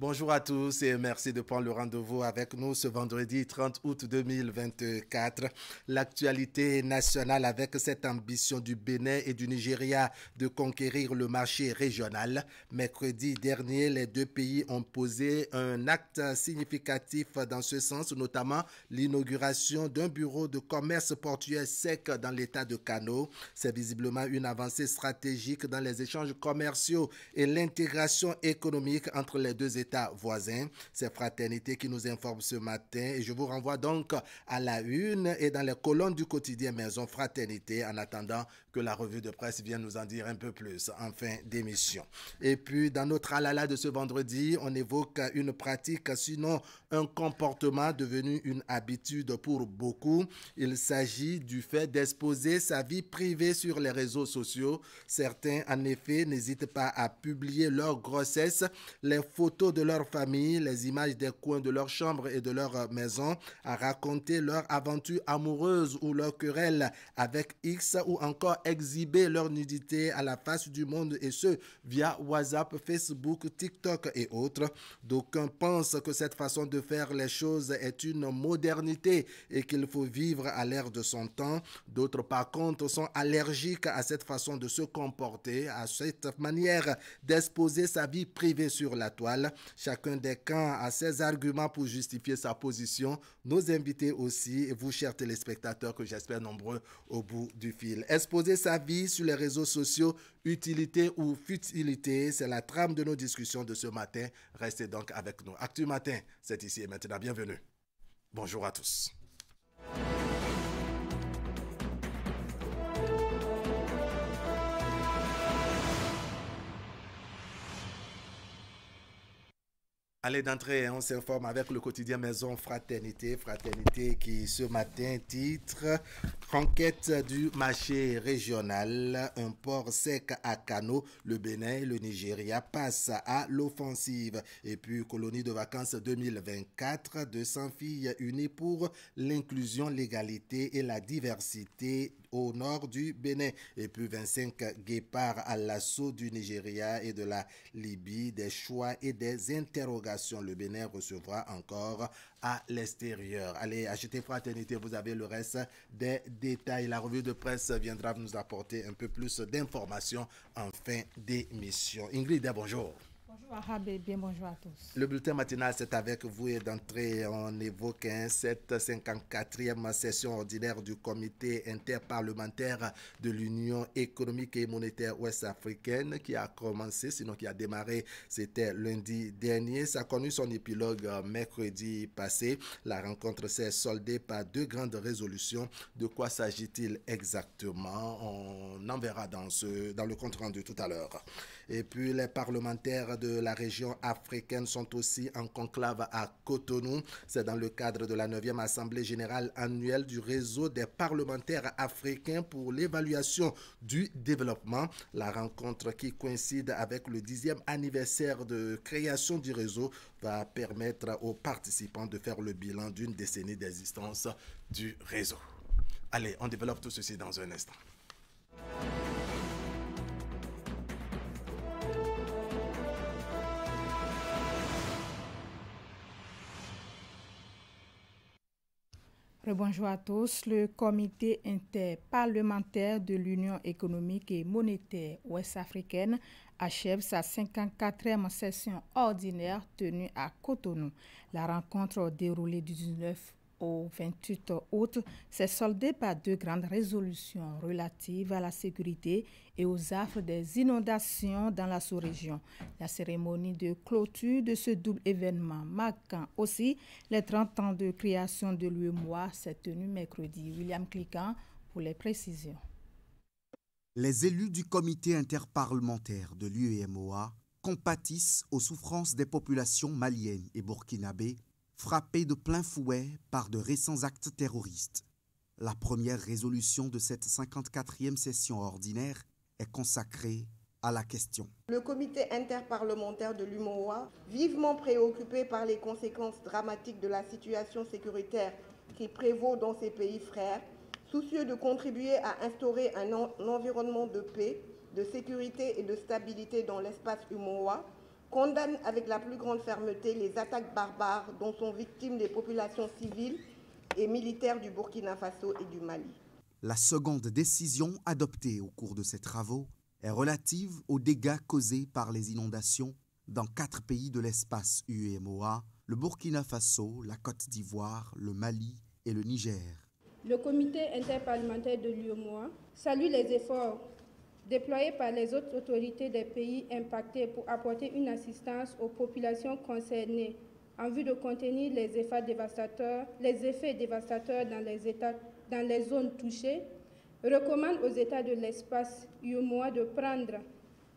Bonjour à tous et merci de prendre le rendez-vous avec nous ce vendredi 30 août 2024. L'actualité nationale avec cette ambition du Bénin et du Nigeria de conquérir le marché régional. Mercredi dernier, les deux pays ont posé un acte significatif dans ce sens, notamment l'inauguration d'un bureau de commerce portuaire sec dans l'état de Kano. C'est visiblement une avancée stratégique dans les échanges commerciaux et l'intégration économique entre les deux États voisins. C'est Fraternité qui nous informe ce matin et je vous renvoie donc à la une et dans les colonnes du quotidien Maison Fraternité en attendant que la revue de presse vienne nous en dire un peu plus en fin d'émission. Et puis dans notre alala de ce vendredi, on évoque une pratique, sinon un comportement devenu une habitude pour beaucoup. Il s'agit du fait d'exposer sa vie privée sur les réseaux sociaux. Certains en effet n'hésitent pas à publier leur grossesse, les photos de leur famille, les images des coins de leur chambre et de leur maison, à raconter leur aventure amoureuse ou leur querelle avec X ou encore exhiber leur nudité à la face du monde et ce via WhatsApp, Facebook, TikTok et autres. D'aucuns pensent que cette façon de faire les choses est une modernité et qu'il faut vivre à l'ère de son temps. D'autres par contre sont allergiques à cette façon de se comporter, à cette manière d'exposer sa vie privée sur la toile. Chacun des camps a ses arguments pour justifier sa position. Nos invités aussi, et vous, chers téléspectateurs, que j'espère nombreux au bout du fil. Exposer sa vie sur les réseaux sociaux, utilité ou futilité, c'est la trame de nos discussions de ce matin. Restez donc avec nous. Actu Matin, c'est ici et maintenant. Bienvenue. Bonjour à tous. Allez, d'entrée, on s'informe avec le quotidien Maison Fraternité. Fraternité qui, ce matin, titre « Conquête du marché régional, un port sec à Kano, le Bénin et le Nigeria passent à l'offensive. » Et puis, colonie de vacances 2024, 200 filles unies pour l'inclusion, l'égalité et la diversité au nord du Bénin. Et puis 25 guépards à l'assaut du Nigeria et de la Libye, des choix et des interrogations. Le Bénin recevra encore à l'extérieur. Allez, achetez Fraternité, vous avez le reste des détails. La revue de presse viendra nous apporter un peu plus d'informations en fin d'émission. Ingrid, bonjour. Bonjour Ahab et bien bonjour à tous. Le bulletin matinal, c'est avec vous et d'entrée, on évoque cette 54e session ordinaire du comité interparlementaire de l'Union économique et monétaire ouest-africaine qui a commencé, sinon qui a démarré, c'était lundi dernier. Ça a connu son épilogue mercredi passé. La rencontre s'est soldée par deux grandes résolutions. De quoi s'agit-il exactement? On en verra dans le compte rendu tout à l'heure. Et puis les parlementaires de la région africaine sont aussi en conclave à Cotonou. C'est dans le cadre de la 9e Assemblée générale annuelle du réseau des parlementaires africains pour l'évaluation du développement. La rencontre qui coïncide avec le 10e anniversaire de création du réseau va permettre aux participants de faire le bilan d'une décennie d'existence du réseau. Allez, on développe tout ceci dans un instant. Bonjour à tous. Le comité interparlementaire de l'Union économique et monétaire ouest-africaine achève sa 54e session ordinaire tenue à Cotonou. La rencontre déroulée du 19 au 28 août s'est soldée par deux grandes résolutions relatives à la sécurité et aux affres des inondations dans la sous-région. La cérémonie de clôture de ce double événement marquant aussi les 30 ans de création de l'UEMOA s'est tenue mercredi. William Cliquant pour les précisions. Les élus du comité interparlementaire de l'UEMOA compatissent aux souffrances des populations maliennes et burkinabées frappées de plein fouet par de récents actes terroristes. La première résolution de cette 54e session ordinaire est consacrée à la question. Le comité interparlementaire de l'UEMOA, vivement préoccupé par les conséquences dramatiques de la situation sécuritaire qui prévaut dans ces pays frères, soucieux de contribuer à instaurer un environnement de paix, de sécurité et de stabilité dans l'espace UEMOA, condamne avec la plus grande fermeté les attaques barbares dont sont victimes les populations civiles et militaires du Burkina Faso et du Mali. La seconde décision adoptée au cours de ces travaux est relative aux dégâts causés par les inondations dans 4 pays de l'espace UEMOA, le Burkina Faso, la Côte d'Ivoire, le Mali et le Niger. Le comité interparlementaire de l'UEMOA salue les efforts déployés par les autres autorités des pays impactés pour apporter une assistance aux populations concernées en vue de contenir les effets dévastateurs dans les zones touchées, recommande aux États de l'espace UEMOA de prendre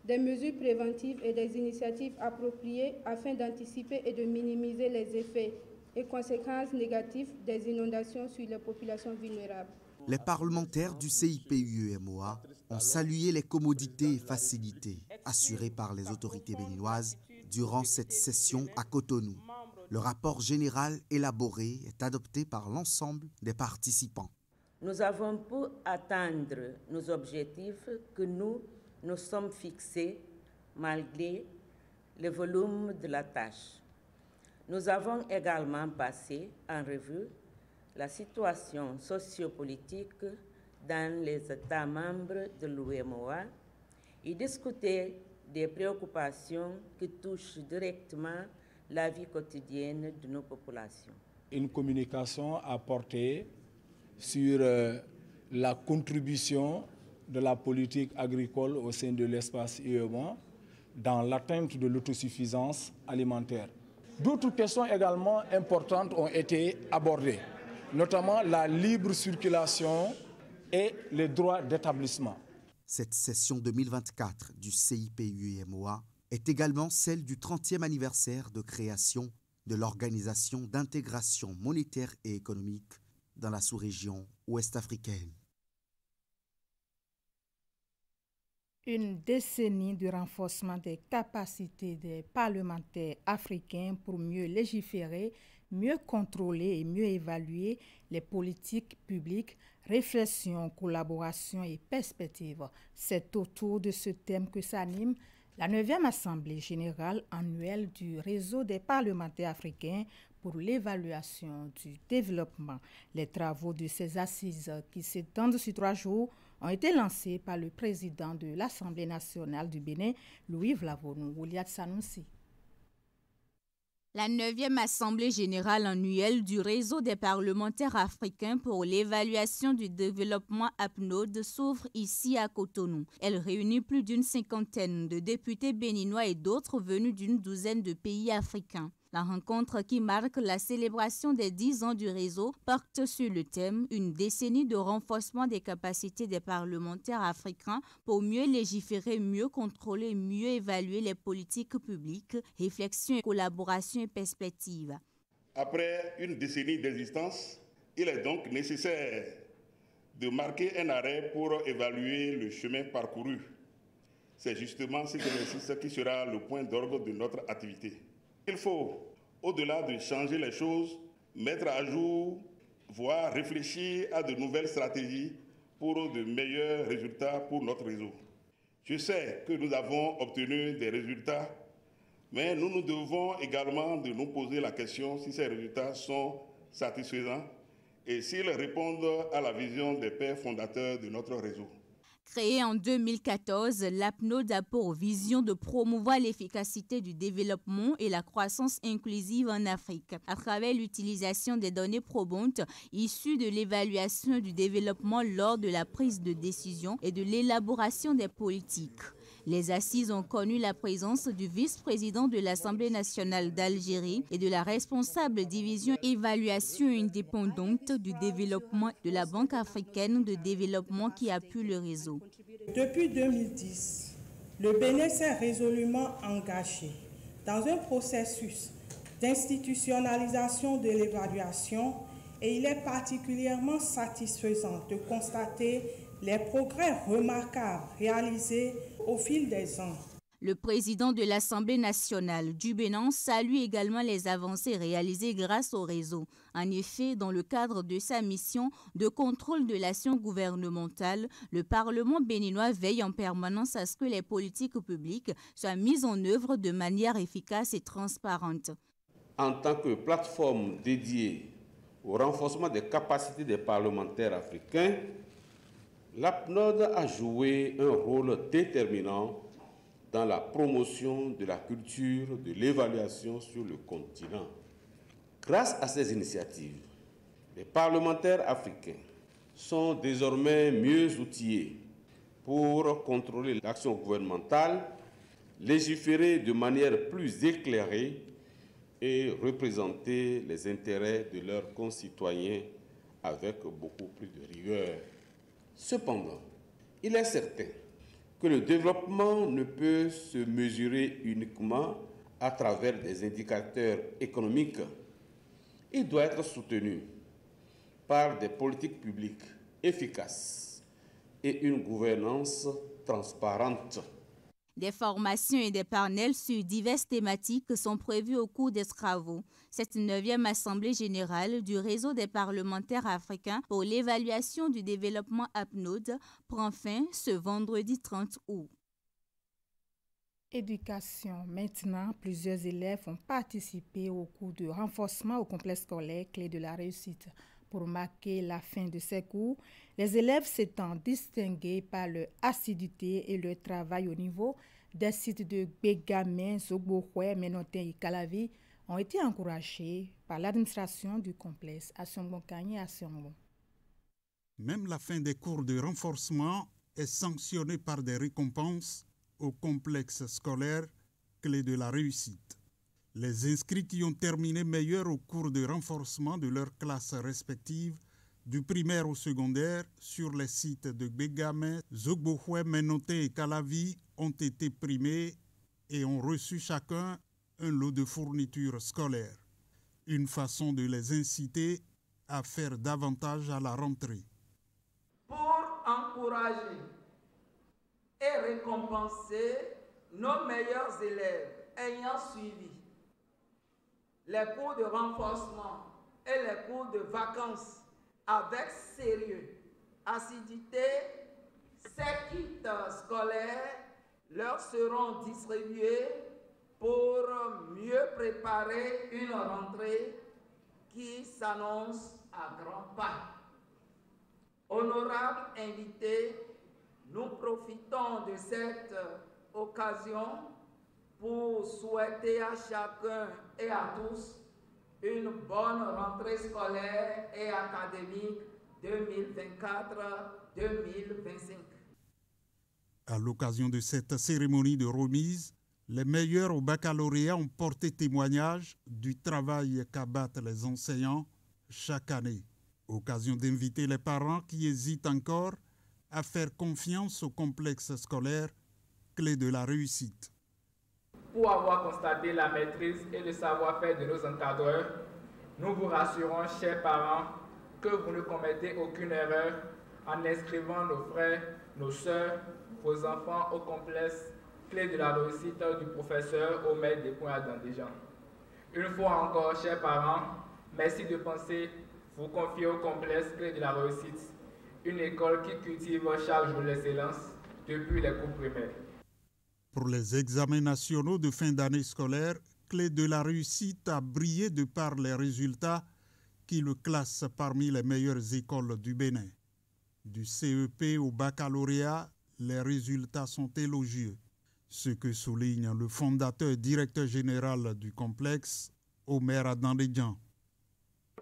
des mesures préventives et des initiatives appropriées afin d'anticiper et de minimiser les effets et conséquences négatives des inondations sur les populations vulnérables. Les parlementaires du CIPUEMOA ont salué les commodités et facilités assurées par les autorités béninoises durant cette session à Cotonou. Le rapport général élaboré est adopté par l'ensemble des participants. Nous avons pu atteindre nos objectifs que nous nous sommes fixés malgré le volume de la tâche. Nous avons également passé en revue la situation sociopolitique dans les États membres de l'UEMOA et discuté des préoccupations qui touchent directement la vie quotidienne de nos populations. Une communication a porté sur la contribution de la politique agricole au sein de l'espace UEMOA dans l'atteinte de l'autosuffisance alimentaire. D'autres questions également importantes ont été abordées, notamment la libre circulation et les droits d'établissement. Cette session 2024 du CIPUEMOA est également celle du 30e anniversaire de création de l'Organisation d'intégration monétaire et économique dans la sous-région ouest-africaine. Une décennie de renforcement des capacités des parlementaires africains pour mieux légiférer, mieux contrôler et mieux évaluer les politiques publiques, réflexion, collaboration et perspectives. C'est autour de ce thème que s'anime la 9e Assemblée générale annuelle du réseau des parlementaires africains pour l'évaluation du développement. Les travaux de ces assises qui s'étendent sur 3 jours ont été lancés par le président de l'Assemblée nationale du Bénin, Louis Vlavonou Goliath Sanoussi. La 9e Assemblée générale annuelle du réseau des parlementaires africains pour l'évaluation du développement APNOD s'ouvre ici à Cotonou. Elle réunit plus d'une 50aine de députés béninois et d'autres venus d'une 12aine de pays africains. La rencontre qui marque la célébration des 10 ans du réseau porte sur le thème « Une décennie de renforcement des capacités des parlementaires africains pour mieux légiférer, mieux contrôler, mieux évaluer les politiques publiques, réflexion, collaboration et perspectives ». Après une décennie d'existence, il est donc nécessaire de marquer un arrêt pour évaluer le chemin parcouru. C'est justement cet exercice qui sera le point d'orgue de notre activité. Il faut, au-delà de changer les choses, mettre à jour, voire réfléchir à de nouvelles stratégies pour de meilleurs résultats pour notre réseau. Je sais que nous avons obtenu des résultats, mais nous devons également de nous poser la question si ces résultats sont satisfaisants et s'ils répondent à la vision des pères fondateurs de notre réseau. Créée en 2014, l'APNOD a pour vision de promouvoir l'efficacité du développement et la croissance inclusive en Afrique à travers l'utilisation des données probantes issues de l'évaluation du développement lors de la prise de décision et de l'élaboration des politiques. Les assises ont connu la présence du vice-président de l'Assemblée nationale d'Algérie et de la responsable division évaluation indépendante du développement de la Banque africaine de développement qui appuie le réseau. Depuis 2010, le Bénin s'est résolument engagé dans un processus d'institutionnalisation de l'évaluation et il est particulièrement satisfaisant de constater les progrès remarquables réalisés au fil des ans. Le président de l'Assemblée nationale du Bénin salue également les avancées réalisées grâce au réseau. En effet, dans le cadre de sa mission de contrôle de l'action gouvernementale, le Parlement béninois veille en permanence à ce que les politiques publiques soient mises en œuvre de manière efficace et transparente. En tant que plateforme dédiée au renforcement des capacités des parlementaires africains, l'APNOD a joué un rôle déterminant dans la promotion de la culture de l'évaluation sur le continent. Grâce à ces initiatives, les parlementaires africains sont désormais mieux outillés pour contrôler l'action gouvernementale, légiférer de manière plus éclairée et représenter les intérêts de leurs concitoyens avec beaucoup plus de rigueur. Cependant, il est certain que le développement ne peut se mesurer uniquement à travers des indicateurs économiques. Il doit être soutenu par des politiques publiques efficaces et une gouvernance transparente. Des formations et des panels sur diverses thématiques sont prévus au cours des travaux. Cette 9e Assemblée générale du réseau des parlementaires africains pour l'évaluation du développement APNOD prend fin ce vendredi 30 août. Éducation. Maintenant, plusieurs élèves ont participé au cours de renforcement au complexe scolaire Clé de la réussite. Pour marquer la fin de ces cours, les élèves s'étant distingués par leur assiduité et leur travail au niveau des sites de Bégamé, Zogbohoué, Ménotin et Calavi ont été encouragés par l'administration du complexe à Siongbon-Kanye et à Siongbon. Même la fin des cours de renforcement est sanctionnée par des récompenses au complexe scolaire Clé de la réussite. Les inscrits qui ont terminé meilleurs au cours de renforcement de leurs classes respectives, du primaire au secondaire, sur les sites de Bégamé, Zogbohoué, Ménoté et Calavi ont été primés et ont reçu chacun un lot de fournitures scolaires. Une façon de les inciter à faire davantage à la rentrée. Pour encourager et récompenser nos meilleurs élèves ayant suivi les cours de renforcement et les cours de vacances avec sérieux, assiduité, ces kits scolaires leur seront distribués pour mieux préparer une rentrée qui s'annonce à grands pas. Honorables invités, nous profitons de cette occasion pour souhaiter à chacun et à tous une bonne rentrée scolaire et académique 2024-2025. À l'occasion de cette cérémonie de remise, les meilleurs au baccalauréat ont porté témoignage du travail qu'abattent les enseignants chaque année. Occasion d'inviter les parents qui hésitent encore à faire confiance au complexe scolaire Clé de la réussite. Pour avoir constaté la maîtrise et le savoir-faire de nos encadreurs, nous vous rassurons, chers parents, que vous ne commettez aucune erreur en inscrivant nos frères, nos sœurs, vos enfants au complexe Clé de la réussite du professeur Omer Despoints à Dandéjan. Une fois encore, chers parents, merci de penser vous confier au complexe Clé de la réussite, une école qui cultive chaque jour l'excellence depuis les cours primaires. Pour les examens nationaux de fin d'année scolaire, Clé de la réussite a brillé de par les résultats qui le classent parmi les meilleures écoles du Bénin. Du CEP au baccalauréat, les résultats sont élogieux, ce que souligne le fondateur directeur général du complexe, Omer Dandéjan.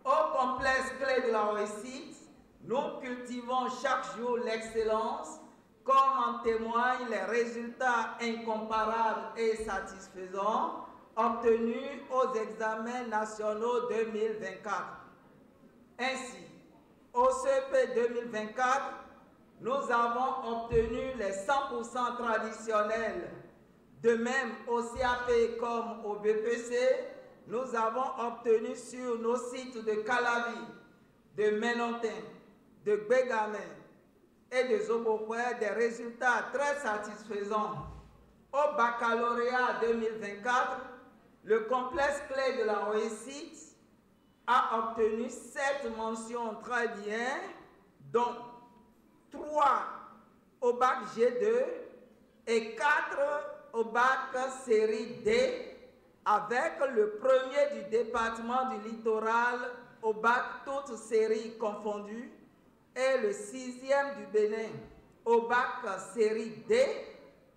Au complexe Clé de la réussite, nous cultivons chaque jour l'excellence, comme en témoignent les résultats incomparables et satisfaisants obtenus aux examens nationaux 2024. Ainsi, au CEP 2024, nous avons obtenu les 100% traditionnels. De même, au CAP comme au BPC, nous avons obtenu sur nos sites de Calavi, de Ménotin, de Bégamé et de Zogbohoué des résultats très satisfaisants. au baccalauréat 2024, le complexe clé de la réussite a obtenu 7 mentions très bien, dont 3 au bac G2 et 4 au bac série D, avec le premier du département du littoral au bac toutes séries confondues et le 6e du Bénin au bac série D,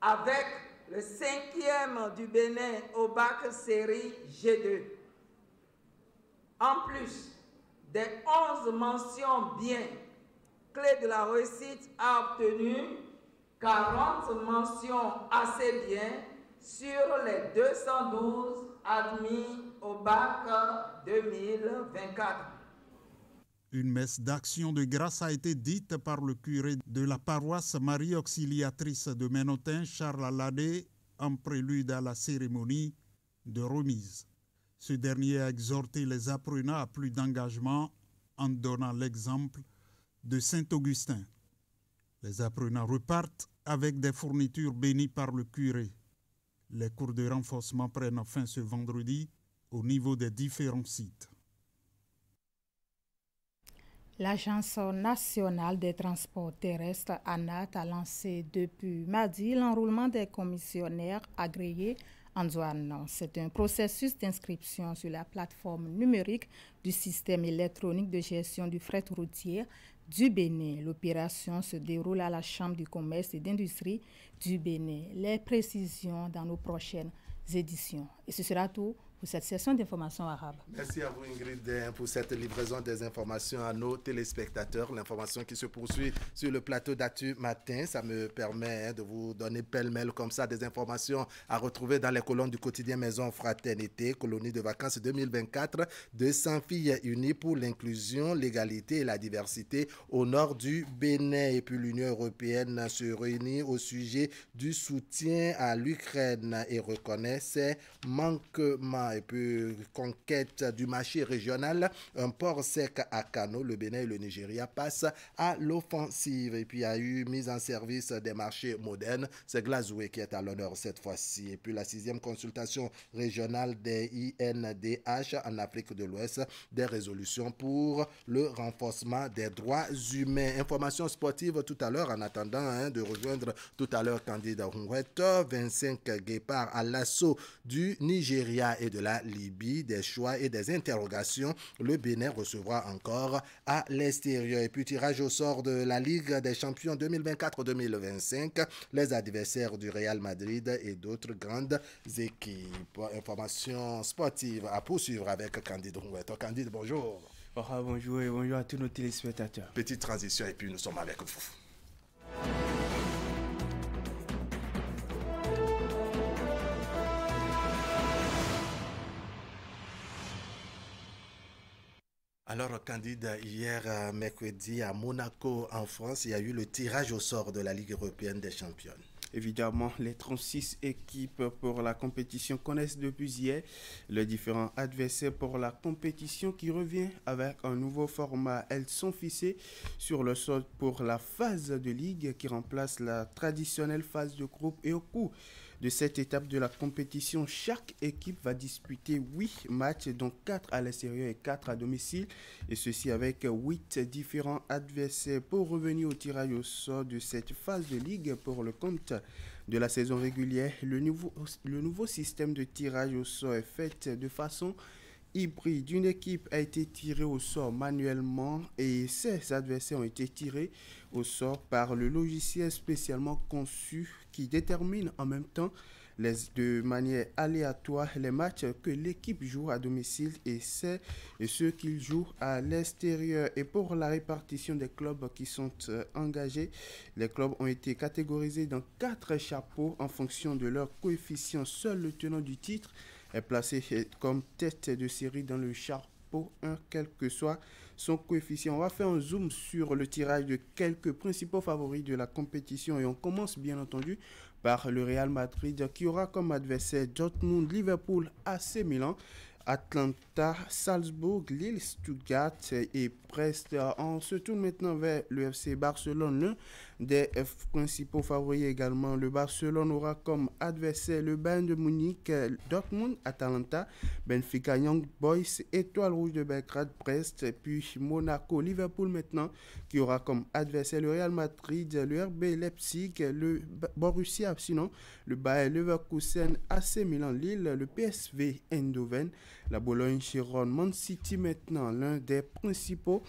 avec le 5e du Bénin au bac série G2. En plus des 11 mentions bien, Clé de la réussite a obtenu 40 mentions assez bien sur les 212 admis au bac 2024. Une messe d'action de grâce a été dite par le curé de la paroisse Marie Auxiliatrice de Ménotin, Charles Aladé, en prélude à la cérémonie de remise. Ce dernier a exhorté les apprenants à plus d'engagement en donnant l'exemple de Saint-Augustin. Les apprenants repartent avec des fournitures bénies par le curé. Les cours de renforcement prennent fin ce vendredi au niveau des différents sites. L'Agence nationale des transports terrestres, ANAT, a lancé depuis mardi l'enrôlement des commissionnaires agréés en douane. C'est un processus d'inscription sur la plateforme numérique du système électronique de gestion du fret routier du Bénin. L'opération se déroule à la Chambre du commerce et d'industrie du Bénin. Les précisions dans nos prochaines éditions. Et ce sera tout pour cette session d'information arabe. Merci à vous Ingrid pour cette livraison des informations à nos téléspectateurs. L'information qui se poursuit sur le plateau d'Actu Matin, ça me permet de vous donner pêle-mêle comme ça des informations à retrouver dans les colonnes du quotidien Maison Fraternité, colonie de vacances 2024, 200 filles unies pour l'inclusion, l'égalité et la diversité au nord du Bénin. Et puis l'Union européenne se réunit au sujet du soutien à l'Ukraine et reconnaît ses manquements. Et puis, conquête du marché régional, un port sec à Kano, le Bénin et le Nigeria passent à l'offensive. Et puis, il y a eu mise en service des marchés modernes. C'est Glazoué qui est à l'honneur cette fois-ci. Et puis, la 6e consultation régionale des INDH en Afrique de l'Ouest, des résolutions pour le renforcement des droits humains. Information sportive tout à l'heure, en attendant de rejoindre tout à l'heure Candide Houet, 25 guépards à l'assaut du Nigeria et de la Libye, des choix et des interrogations. Le Bénin recevra encore à l'extérieur. Et puis tirage au sort de la Ligue des champions 2024-2025, les adversaires du Real Madrid et d'autres grandes équipes. Information sportive à poursuivre avec Candide Houet. Candide, bonjour. Bonjour et bonjour à tous nos téléspectateurs. Petite transition et puis nous sommes avec vous. Alors, Candide, hier, mercredi, à Monaco, en France, il y a eu le tirage au sort de la Ligue européenne des champions. Évidemment, les 36 équipes pour la compétition connaissent depuis hier les différents adversaires pour la compétition qui revient avec un nouveau format. Elles sont fixées sur le sol pour la phase de ligue qui remplace la traditionnelle phase de groupe. Et au cours de cette étape de la compétition, chaque équipe va disputer 8 matchs, dont 4 à l'extérieur et 4 à domicile, et ceci avec 8 différents adversaires. Pour revenir au tirage au sort de cette phase de ligue pour le compte de la saison régulière, le nouveau système de tirage au sort est fait de façon hybride. Une équipe a été tirée au sort manuellement et ses adversaires ont été tirés au sort par le logiciel spécialement conçu qui détermine en même temps de manière aléatoire les matchs que l'équipe joue à domicile et ceux qu'il joue à l'extérieur. Et pour la répartition des clubs qui sont engagés, les clubs ont été catégorisés dans 4 chapeaux en fonction de leur coefficient. Seul le tenant du titre est placé comme tête de série dans le chapeau 1, quel que soit son coefficient. On va faire un zoom sur le tirage de quelques principaux favoris de la compétition et on commence bien entendu par le Real Madrid qui aura comme adversaire Dortmund, Liverpool, AC Milan. Atlanta, Salzbourg, Lille, Stuttgart et Brest. On se tourne maintenant vers le FC Barcelone, l'un des principaux favoris également. Le Barcelone aura comme adversaire le Bayern de Munich, Dortmund, Atalanta, Benfica, Young Boys, Étoile Rouge de Belgrade, Brest, puis Monaco, Liverpool maintenant, qui aura comme adversaire le Real Madrid, le RB Leipzig, le Borussia, sinon le Bayer Leverkusen, AC Milan, Lille, le PSV Eindhoven, la Bologne-Gérone, Man City maintenant, l'un des principaux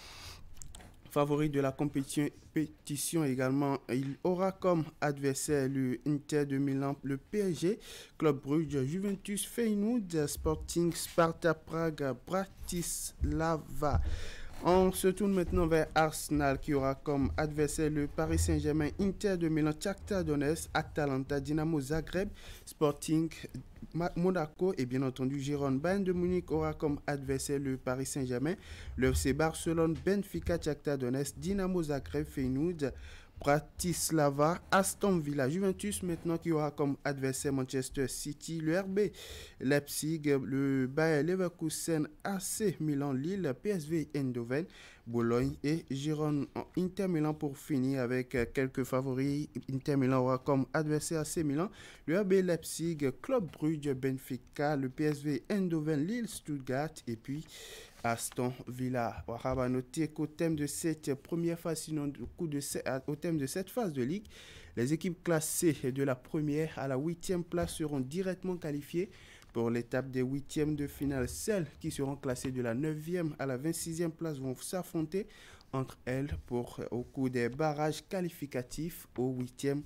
favoris de la compétition également. Il aura comme adversaire le Inter de Milan, le PSG, Club Brugge, Juventus, Feyenoord, Sporting, Sparta Prague, Bratislava. On se tourne maintenant vers Arsenal qui aura comme adversaire le Paris Saint-Germain, Inter de Milan, Shakhtar Donetsk, Atalanta, Dynamo Zagreb, Sporting, Monaco et bien entendu Gérone. Bayern de Munich aura comme adversaire le Paris Saint-Germain, le FC Barcelone, Benfica, Shakhtar Donetsk, Dynamo Zagreb, Feyenoord, Bratislava, Aston Villa, Juventus maintenant qui aura comme adversaire Manchester City, le RB Leipzig, le Bayer Leverkusen, AC Milan, Lille, PSV Eindhoven, Bologne et Gérone. Inter Milan pour finir avec quelques favoris. Inter Milan aura comme adversaire AC Milan, le RB Leipzig, Club Brugge, Benfica, le PSV Eindhoven, Lille, Stuttgart et puis Aston Villa. On va noter qu'au thème de cette première phase, sinon au thème de cette phase de ligue, les équipes classées de la première à la 8e place seront directement qualifiées pour l'étape des 8e de finale. Celles qui seront classées de la 9e à la 26e place vont s'affronter entre elles au cours des barrages qualificatifs au 8e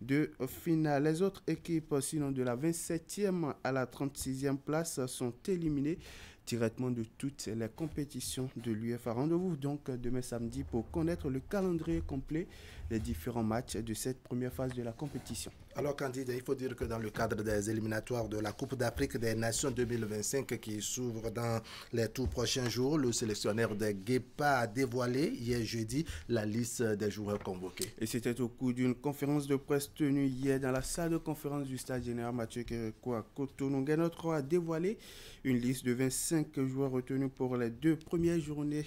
de finale. Les autres équipes, sinon de la 27e à la 36e place, sont éliminées directement de toutes les compétitions de l'UEFA. Rendez-vous donc demain samedi pour connaître le calendrier complet des différents matchs de cette première phase de la compétition. Alors Candide, il faut dire que dans le cadre des éliminatoires de la Coupe d'Afrique des Nations 2025 qui s'ouvre dans les tout prochains jours, le sélectionneur des Guépards a dévoilé hier jeudi la liste des joueurs convoqués. Et c'était au cours d'une conférence de presse tenue hier dans la salle de conférence du stade général Mathieu Kérékou à Cotonou. Notre a dévoilé une liste de 25 joueurs retenus pour les 2 premières journées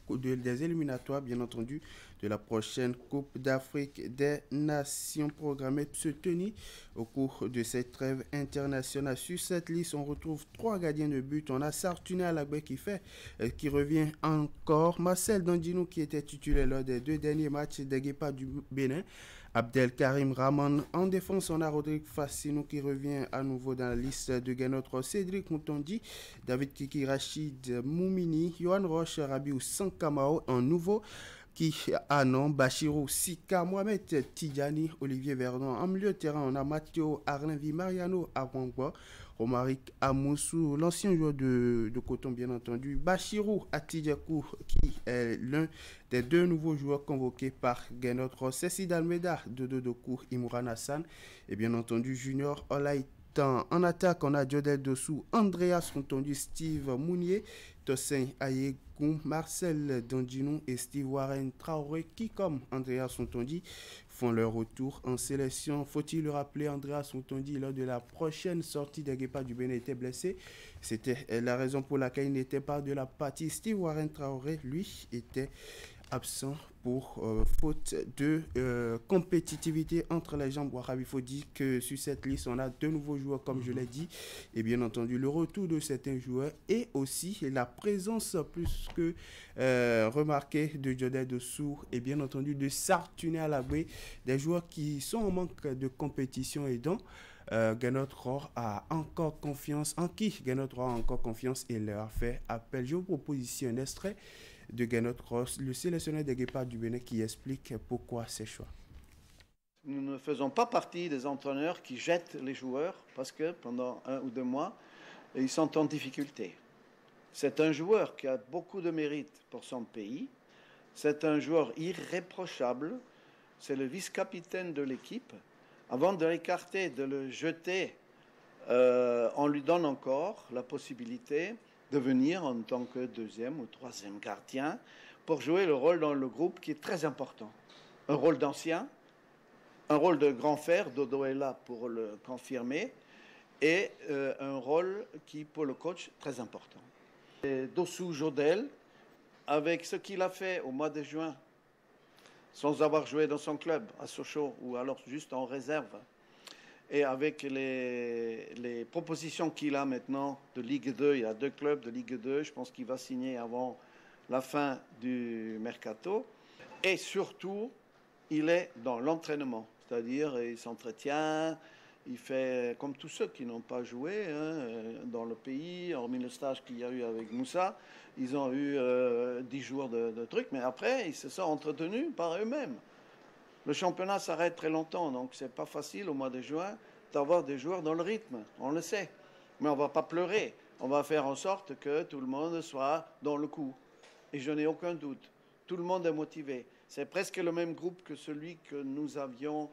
des éliminatoires, bien entendu, de la prochaine Coupe d'Afrique des Nations programmée de se tenir au cours de cette trêve internationale. Sur cette liste, on retrouve 3 gardiens de but. On a Sartuné Alagbe qui revient encore. Marcel Dandinou qui était titulaire lors des 2 derniers matchs des Guépards du Bénin. Abdelkarim Rahman. En défense, on a Rodrigue Fassino qui revient à nouveau dans la liste de Guénotre. Cédric Moutondi, David Kiki, Rachid Moumini, Yohan Roche, Rabiou Sankamao, un nouveau qui non Bachirou Sika, Mohamed Tidjani, Olivier Verdon. En milieu de terrain, on a Matteo Arlenvi, Mariano Arwangwa, Romaric Amoussou, l'ancien joueur de Coton bien entendu, Bachirou Atidjakou qui est l'un des 2 nouveaux joueurs convoqués par Guénotre, Cécile Almeida, Dodo Dokou, Imouran Hassan et bien entendu Junior Olaïtan. En attaque, on a Diodel Dossou, Andreas Fontondu, Steve Mounier, Tosin Ayegoum, Marcel Dandinou et Steve Warren Traoré qui, comme Andreas Fontondi, font leur retour en sélection. Faut-il le rappeler, Andreas Fontondi, lors de la prochaine sortie des Guépards du Bénin, était blessé. C'était la raison pour laquelle il n'était pas de la partie. Steve Warren Traoré, lui, était absent pour faute de compétitivité entre les jambes. Il faut dire que sur cette liste, on a 2 nouveaux joueurs, comme je l'ai dit, et bien entendu le retour de certains joueurs et aussi la présence plus que remarquée de Diodel Dossou et bien entendu de Sartuné Alagbe, des joueurs qui sont en manque de compétition et dont Guénotre a encore confiance, en qui Guénotre a encore confiance et leur a fait appel. Je vous propose ici un extrait de Guénotre, le sélectionneur des Guépards du Bénin, qui explique pourquoi ces choix. Nous ne faisons pas partie des entraîneurs qui jettent les joueurs parce que pendant 1 ou 2 mois, ils sont en difficulté. C'est un joueur qui a beaucoup de mérite pour son pays. C'est un joueur irréprochable. C'est le vice-capitaine de l'équipe. Avant de l'écarter, de le jeter, on lui donne encore la possibilité de venir en tant que 2e ou 3e gardien pour jouer le rôle dans le groupe qui est très important. Un rôle d'ancien, un rôle de grand frère, Dodo est là pour le confirmer, et un rôle qui, pour le coach, très important. Et Dossou Jodel, avec ce qu'il a fait au mois de juin, sans avoir joué dans son club à Sochaux ou alors juste en réserve, et avec les propositions qu'il a maintenant de Ligue 2, il y a 2 clubs de Ligue 2, je pense qu'il va signer avant la fin du mercato. Et surtout, il est dans l'entraînement, c'est-à-dire il s'entretient, il fait comme tous ceux qui n'ont pas joué dans le pays, hormis le stage qu'il y a eu avec Moussa. Ils ont eu 10 jours de trucs, mais après, ils se sont entretenus par eux-mêmes. Le championnat s'arrête très longtemps, donc c'est pas facile au mois de juin d'avoir des joueurs dans le rythme, on le sait. Mais on ne va pas pleurer, on va faire en sorte que tout le monde soit dans le coup. Et je n'ai aucun doute, tout le monde est motivé. C'est presque le même groupe que celui que nous avions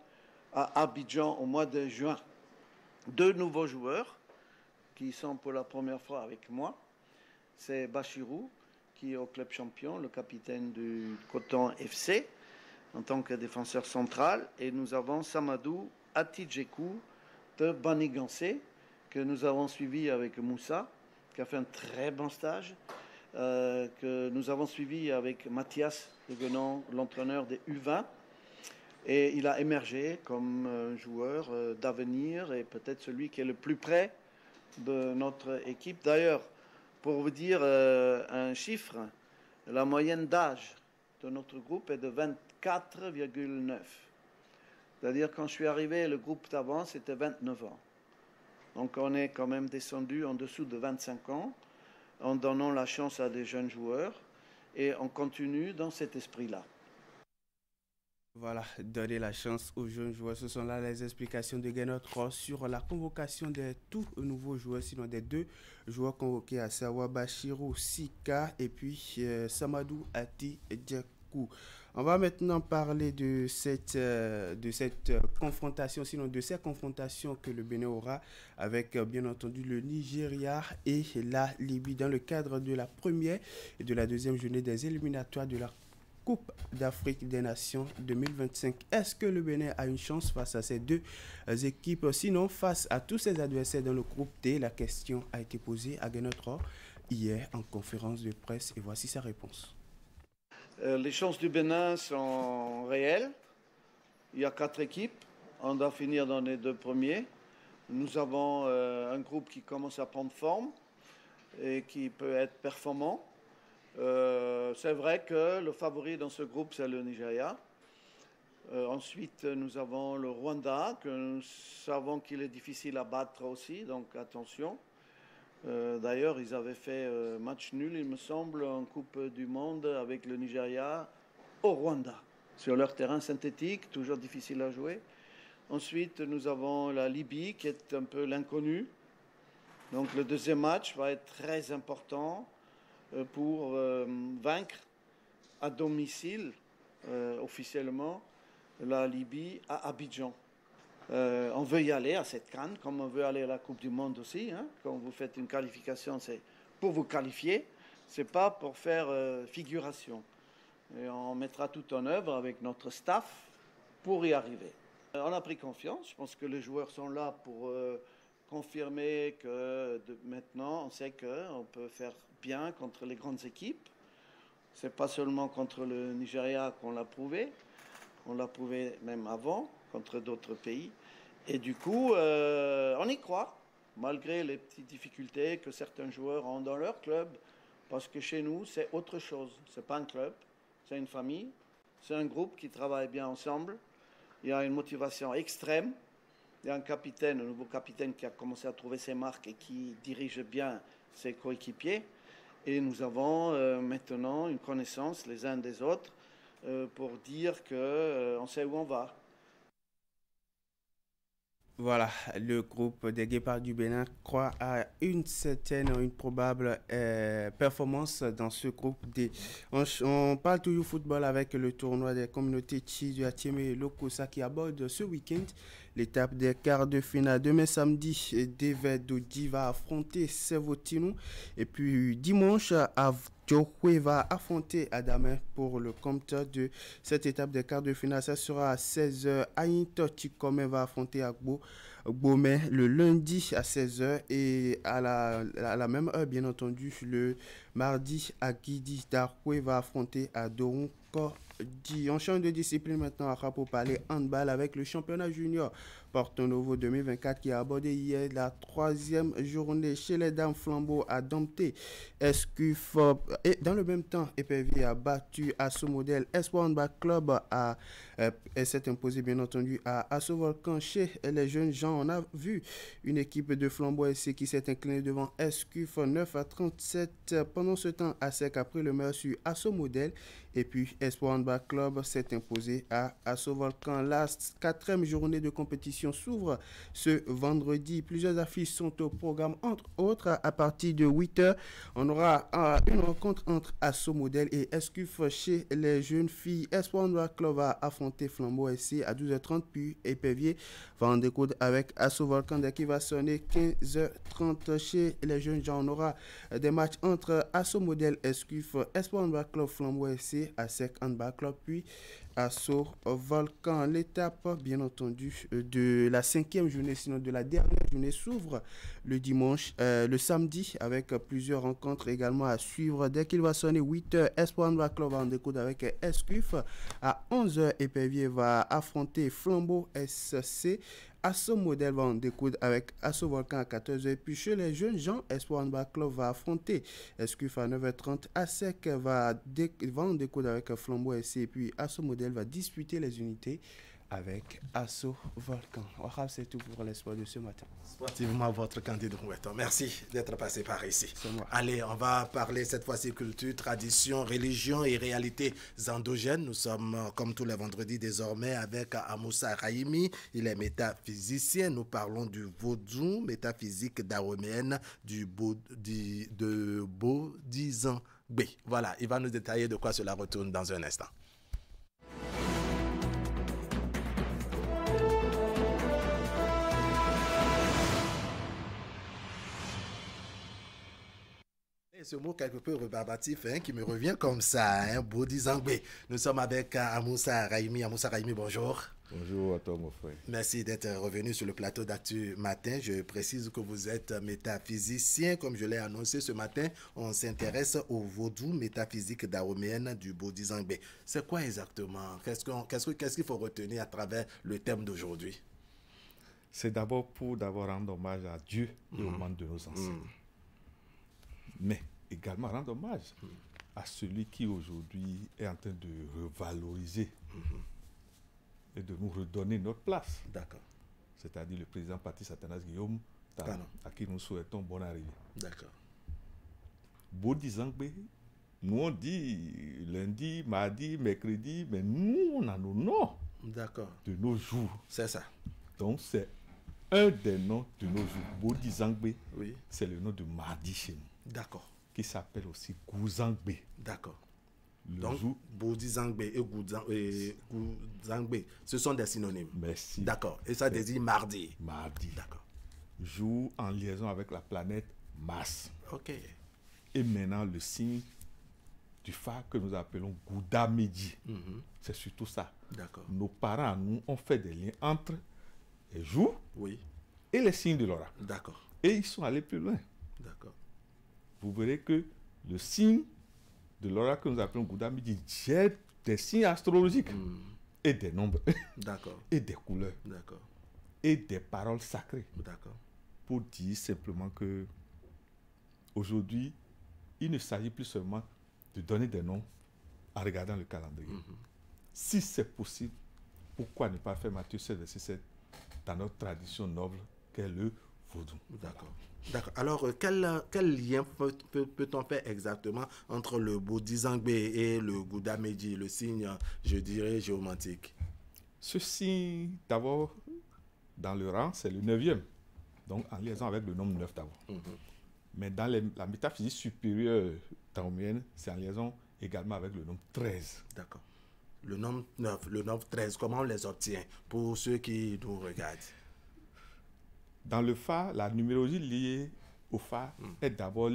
à Abidjan au mois de juin. 2 nouveaux joueurs qui sont pour la première fois avec moi. C'est Bachirou, qui est au club champion, le capitaine du Coton FC, en tant que défenseur central. Et nous avons Samadou Atidjekou de Banigansé, que nous avons suivi avec Moussa, qui a fait un très bon stage, que nous avons suivi avec Mathias de Guenon, l'entraîneur des U20. Et il a émergé comme un joueur d'avenir et peut-être celui qui est le plus près de notre équipe. D'ailleurs, pour vous dire un chiffre, la moyenne d'âge de notre groupe est de 24,9. C'est-à-dire, quand je suis arrivé, le groupe d'avant, c'était 29 ans. Donc, on est quand même descendu en dessous de 25 ans, en donnant la chance à des jeunes joueurs, et on continue dans cet esprit-là. Voilà, donner la chance aux jeunes joueurs. Ce sont là les explications de Guénot Ross sur la convocation des tout nouveaux joueurs, sinon des 2 joueurs convoqués, à savoir Bachirou Sika et puis Samadou Atidjekou. On va maintenant parler de cette confrontation, sinon de ces confrontations que le Bénin aura avec bien entendu le Nigeria et la Libye dans le cadre de la première et de la deuxième journée des éliminatoires de la Coupe d'Afrique des Nations 2025. Est-ce que le Bénin a une chance face à ces 2 équipes? Sinon, face à tous ses adversaires dans le groupe D, la question a été posée à Guénotra hier en conférence de presse et voici sa réponse. Les chances du Bénin sont réelles. Il y a 4 équipes. On doit finir dans les 2 premiers. Nous avons un groupe qui commence à prendre forme et qui peut être performant. C'est vrai que le favori dans ce groupe, c'est le Nigeria. Ensuite, nous avons le Rwanda, que nous savons qu'il est difficile à battre aussi, donc attention. D'ailleurs, ils avaient fait match nul, il me semble, en Coupe du Monde avec le Nigeria au Rwanda, sur leur terrain synthétique, toujours difficile à jouer. Ensuite, nous avons la Libye, qui est un peu l'inconnu. Donc le deuxième match va être très important pour vaincre à domicile, officiellement, la Libye à Abidjan. On veut y aller à cette CAN, comme on veut aller à la Coupe du Monde aussi. Quand vous faites une qualification, c'est pour vous qualifier, c'est pas pour faire figuration. Et on mettra tout en œuvre avec notre staff pour y arriver. On a pris confiance, je pense que les joueurs sont là pour confirmer que maintenant, on sait qu'on peut faire bien contre les grandes équipes. Ce n'est pas seulement contre le Nigeria qu'on l'a prouvé, on l'a prouvé même avant, contre d'autres pays. Et du coup, on y croit, malgré les petites difficultés que certains joueurs ont dans leur club, parce que chez nous, c'est autre chose. Ce n'est pas un club, c'est une famille, c'est un groupe qui travaille bien ensemble. Il y a une motivation extrême. Il y a un capitaine, un nouveau capitaine qui a commencé à trouver ses marques et qui dirige bien ses coéquipiers. Et nous avons maintenant une connaissance les uns des autres pour dire qu'on sait où on va. Voilà, le groupe des Guépards du Bénin croit à une probable performance dans ce groupe D. On parle toujours football avec le tournoi des communautés Tchi, Atieme et Lokosa qui aborde ce week-end l'étape des quarts de finale. Demain samedi, Devedodi va affronter Sevotino et puis dimanche à Djokwe va affronter Adamé pour le compte de cette étape des quarts de finale. Ça sera à 16h. Aïnto Chikome va affronter Agbo Gbomé le lundi à 16h et à la même heure, bien entendu, le mardi, Agidi Darkwe va affronter Adoron Kordi. On change de discipline maintenant pour parler handball avec le championnat junior Porto Novo 2024 qui a abordé hier la 3e journée chez les dames. Flambeau a dompté Escuf et dans le même temps EPV a battu Asso Model. Espoir Handball Club s'est imposé bien entendu à Asso Volcan chez les jeunes gens. On a vu une équipe de Flambeau SC qui s'est inclinée devant Escuf 9-37. Pendant ce temps, ASEC a pris le meilleur sur Asso Model et puis Espoir Handball Club s'est imposé à Asso Volcan. La 4e journée de compétition s'ouvre ce vendredi. Plusieurs affiches sont au programme, entre autres à partir de 8h. On aura une rencontre entre Asso Model et Escuf chez les jeunes filles. Espoir Handball Club va affronter Flambeau SC à 12h30 puis Épervier va en découdre avec Asso Volcan qui va sonner 15h30 chez les jeunes gens. On aura des matchs entre Asso Model, Escuf, Espoir Handball Club, Flambeau SC, ASEC Handball Club puis Asso Volcan. L'étape, bien entendu, de la 5e journée, sinon de la dernière journée, s'ouvre le dimanche, le samedi, avec plusieurs rencontres également à suivre. Dès qu'il va sonner 8h, Espoir Handball Club va en découdre avec Escuf. À 11h, Épervier va affronter Flambeau SC. Asso Model va en découdre avec Asso Volcan à 14h. Puis chez les jeunes gens, Espoir Handball Club va affronter Escuf à 9h30. ASEC va en découdre avec Flambeau SC. Et puis Asso Model va disputer les unités avec Asso Volcan. Voilà, c'est tout pour l'espoir de ce matin. Sportivement, votre candidat. Merci d'être passé par ici. Allez, on va parler cette fois-ci culture, tradition, religion et réalité endogènes. Nous sommes, comme tous les vendredis désormais, avec Amoussa Raimi. Il est métaphysicien. Nous parlons du vaudou, métaphysique daroméenne de Bodizangbe. Voilà, il va nous détailler de quoi cela retourne dans un instant. Ce mot quelque peu rébarbatif qui me revient comme ça, Bodizangbe. Nous sommes avec Amoussa Raimi. Amoussa Raimi, bonjour. Bonjour à toi, mon frère. Merci d'être revenu sur le plateau d'Actu Matin. Je précise que vous êtes métaphysicien. Comme je l'ai annoncé ce matin, on s'intéresse au vaudou métaphysique daroméenne du Bodizangbe. C'est quoi exactement? Qu'est-ce qu'il faut retenir à travers le thème d'aujourd'hui? C'est d'abord pour rendre hommage à Dieu et aux membres de nos ancêtres. Mais également rendre hommage à celui qui aujourd'hui est en train de revaloriser et de nous redonner notre place. D'accord. C'est-à-dire le président Patrice Athanase Guillaume Talon, à qui nous souhaitons bonne arrivée. D'accord. Bodizangbe, nous on dit lundi, mardi, mercredi, mais nous on a nos noms. D'accord. De nos jours. C'est ça. Donc c'est un des noms de nos jours. Bodizangbe, oui, c'est le nom de mardi chez nous. D'accord. Qui s'appelle aussi Gouzangbe. D'accord. Donc, Bodizangbe et Gouzangbe, ce sont des synonymes. Merci. D'accord. Et ça désigne mardi. Mardi. D'accord. Jour en liaison avec la planète Mars. Ok. Et maintenant, le signe du phare que nous appelons Gouda Medi. C'est surtout ça. D'accord. Nos parents, nous, ont fait des liens entre les jours, oui, et les signes de l'aura. D'accord. Et ils sont allés plus loin. D'accord. Vous verrez que le signe de l'aura que nous appelons Gouda Medi jette des signes astrologiques et des nombres. D'accord. Et des couleurs. D'accord. Et des paroles sacrées. D'accord. Pour dire simplement que aujourd'hui, il ne s'agit plus seulement de donner des noms en regardant le calendrier. Si c'est possible, pourquoi ne pas faire Matthieu 16, verset 7 dans notre tradition noble qu'est le vaudou? D'accord. D'accord. Alors, quel lien peut-on faire exactement entre le Bodizangbe et le Gouda Medi, le signe, je dirais, géomantique? Ce signe, d'abord, dans le rang, c'est le 9e. Donc, en liaison avec le nombre 9 d'abord. Mais dans la métaphysique supérieure daoméenne, c'est en liaison également avec le nombre 13. D'accord. Le nombre 9, le nombre 13, comment on les obtient pour ceux qui nous regardent? Dans le phare, la numérologie liée au phare est d'abord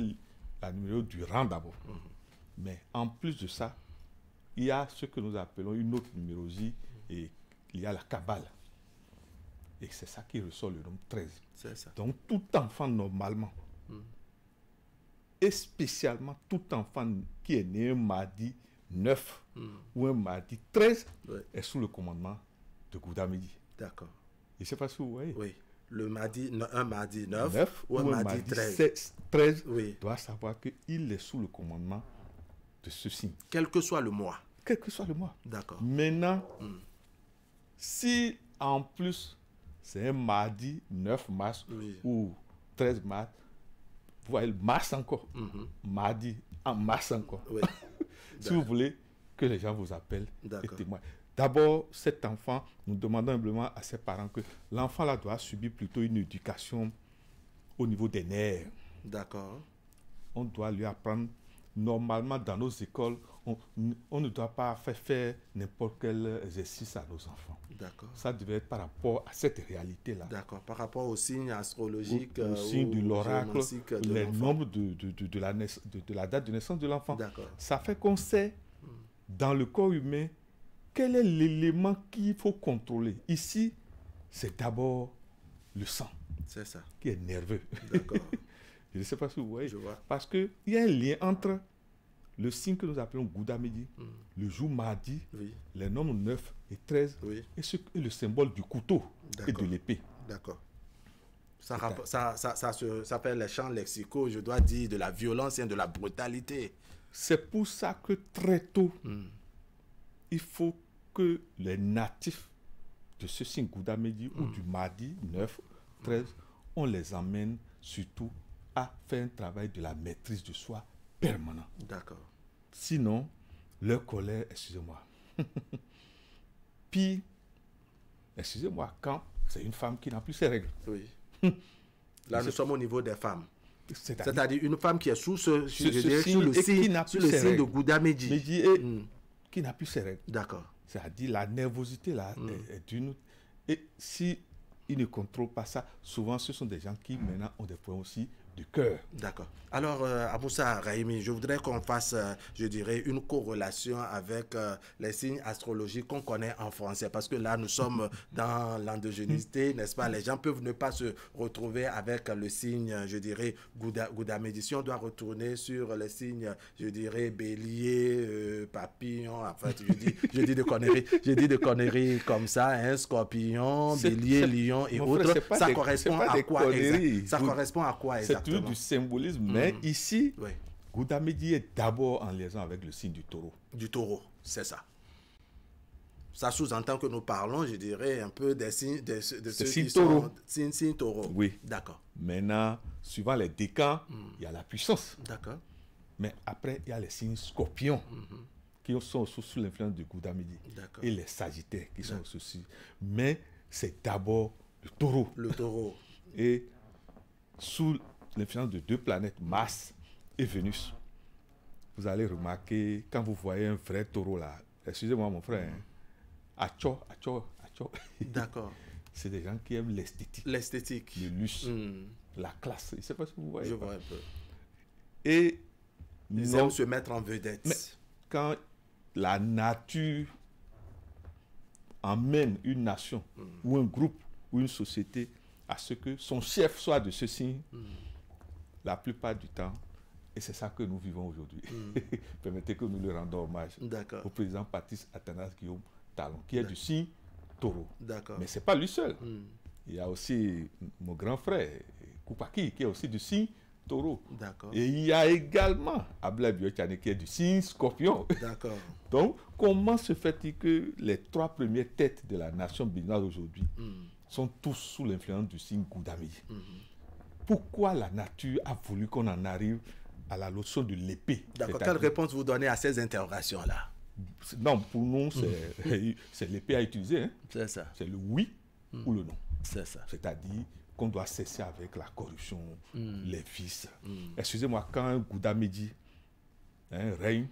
la numérologie du rang d'abord. Mais en plus de ça, il y a ce que nous appelons une autre numérologie, et il y a la Kabbale. Et c'est ça qui ressort le nombre 13. C'est ça. Donc tout enfant normalement, et spécialement tout enfant qui est né un mardi 9 ou un mardi 13 est sous le commandement de Gouda Medi. D'accord. Je ne sais pas si vous voyez. Oui. Un mardi 9 ou un mardi 13 doit savoir qu'il est sous le commandement de ce signe. Quel que soit le mois. Quel que soit le mois. D'accord. Maintenant, si en plus c'est un mardi 9 mars ou 13 mars, vous voyez, mars encore. Mardi en mars encore. Oui. Si vous voulez que les gens vous appellent et témoignent. D'abord, cet enfant, nous demandons humblement à ses parents que l'enfant là doit subir plutôt une éducation au niveau des nerfs. D'accord. On doit lui apprendre, normalement dans nos écoles, on ne doit pas faire n'importe quel exercice à nos enfants. D'accord. Ça devait être par rapport à cette réalité-là. D'accord. Par rapport aux signes astrologiques, au signe de l'oracle, les nombres de la date de naissance de l'enfant. D'accord. Ça fait qu'on sait, dans le corps humain, quel est l'élément qu'il faut contrôler. Ici, c'est d'abord le sang. C'est ça. Qui est nerveux. D'accord. Je ne sais pas si vous voyez. Je vois. Parce qu'il y a un lien entre le signe que nous appelons Gouda Medi, le jour mardi, les nombres 9 et 13, et le symbole du couteau et de l'épée. D'accord. Ça fait les champs lexicaux, je dois dire, de la violence et de la brutalité. C'est pour ça que très tôt, il faut que les natifs de ce signe Gouda Medi ou du mardi 9, 13, on les emmène surtout à faire un travail de la maîtrise de soi permanent. D'accord. Sinon, leur colère, excusez-moi, puis, excusez-moi, quand c'est une femme qui n'a plus ses règles. Oui. Là, nous sommes au niveau des femmes. C'est-à-dire une femme qui est sous le signe de Gouda Medi. Qui n'a plus ses règles. D'accord. C'est-à-dire la nervosité là est une... Et si ils ne contrôlent pas ça, souvent ce sont des gens qui maintenant ont des problèmes aussi du cœur. D'accord. Alors, Amoussa Rahimi, je voudrais qu'on fasse, je dirais, une corrélation avec les signes astrologiques qu'on connaît en français. Parce que là, nous sommes dans l'endogénéité, n'est-ce pas? Les gens peuvent ne pas se retrouver avec le signe, je dirais, Gouda Medi. Si on doit retourner sur les signes, je dirais, bélier, papillon, en fait, je dis de conneries comme ça, hein, scorpion, bélier, lion et autres. Ça correspond à quoi exactement? Ça correspond à quoi exactement? C'est toujours du symbolisme, mais ici, Gouda Medi est d'abord en liaison avec le signe du taureau. Du taureau, c'est ça. Ça sous-entend que nous parlons, je dirais, un peu des signes de ceux qui sont signes taureau. Oui. D'accord. Maintenant, suivant les décans, il y a la puissance. D'accord. Mais après, il y a les signes scorpions qui sont sous l'influence de Gouda Medi. Et les sagittaires qui sont aussi. Mais c'est d'abord le taureau. Le taureau. Et sous l'influence de deux planètes, Mars et Vénus, vous allez remarquer, quand vous voyez un vrai taureau là, excusez-moi mon frère, acho. D'accord. C'est des gens qui aiment l'esthétique. L'esthétique. Le luxe, la classe. Je ne sais pas si vous voyez. Je vois un peu. Et ils aiment se mettre en vedette. Mais quand la nature emmène une nation ou un groupe ou une société à ce que son chef soit de ce signe, la plupart du temps, et c'est ça que nous vivons aujourd'hui. Permettez que nous lui rendons hommage au président Patrice Athanas Guillaume Talon, qui est du signe taureau. Mais ce n'est pas lui seul. Il y a aussi mon grand frère, Koupaki, qui est aussi du signe taureau. Et il y a également Abla Biochane, qui est du signe scorpion. Donc, comment se fait-il que les trois premières têtes de la nation béninoise aujourd'hui sont tous sous l'influence du signe Gouda Medi? Pourquoi la nature a voulu qu'on en arrive à la notion de l'épée? D'accord. Quelle réponse vous donnez à ces interrogations-là? Non, pour nous, c'est l'épée à utiliser. Hein. C'est ça. C'est le oui ou le non. C'est ça. C'est-à-dire qu'on doit cesser avec la corruption, les vices. Excusez-moi, quand un Gouda Medi règne,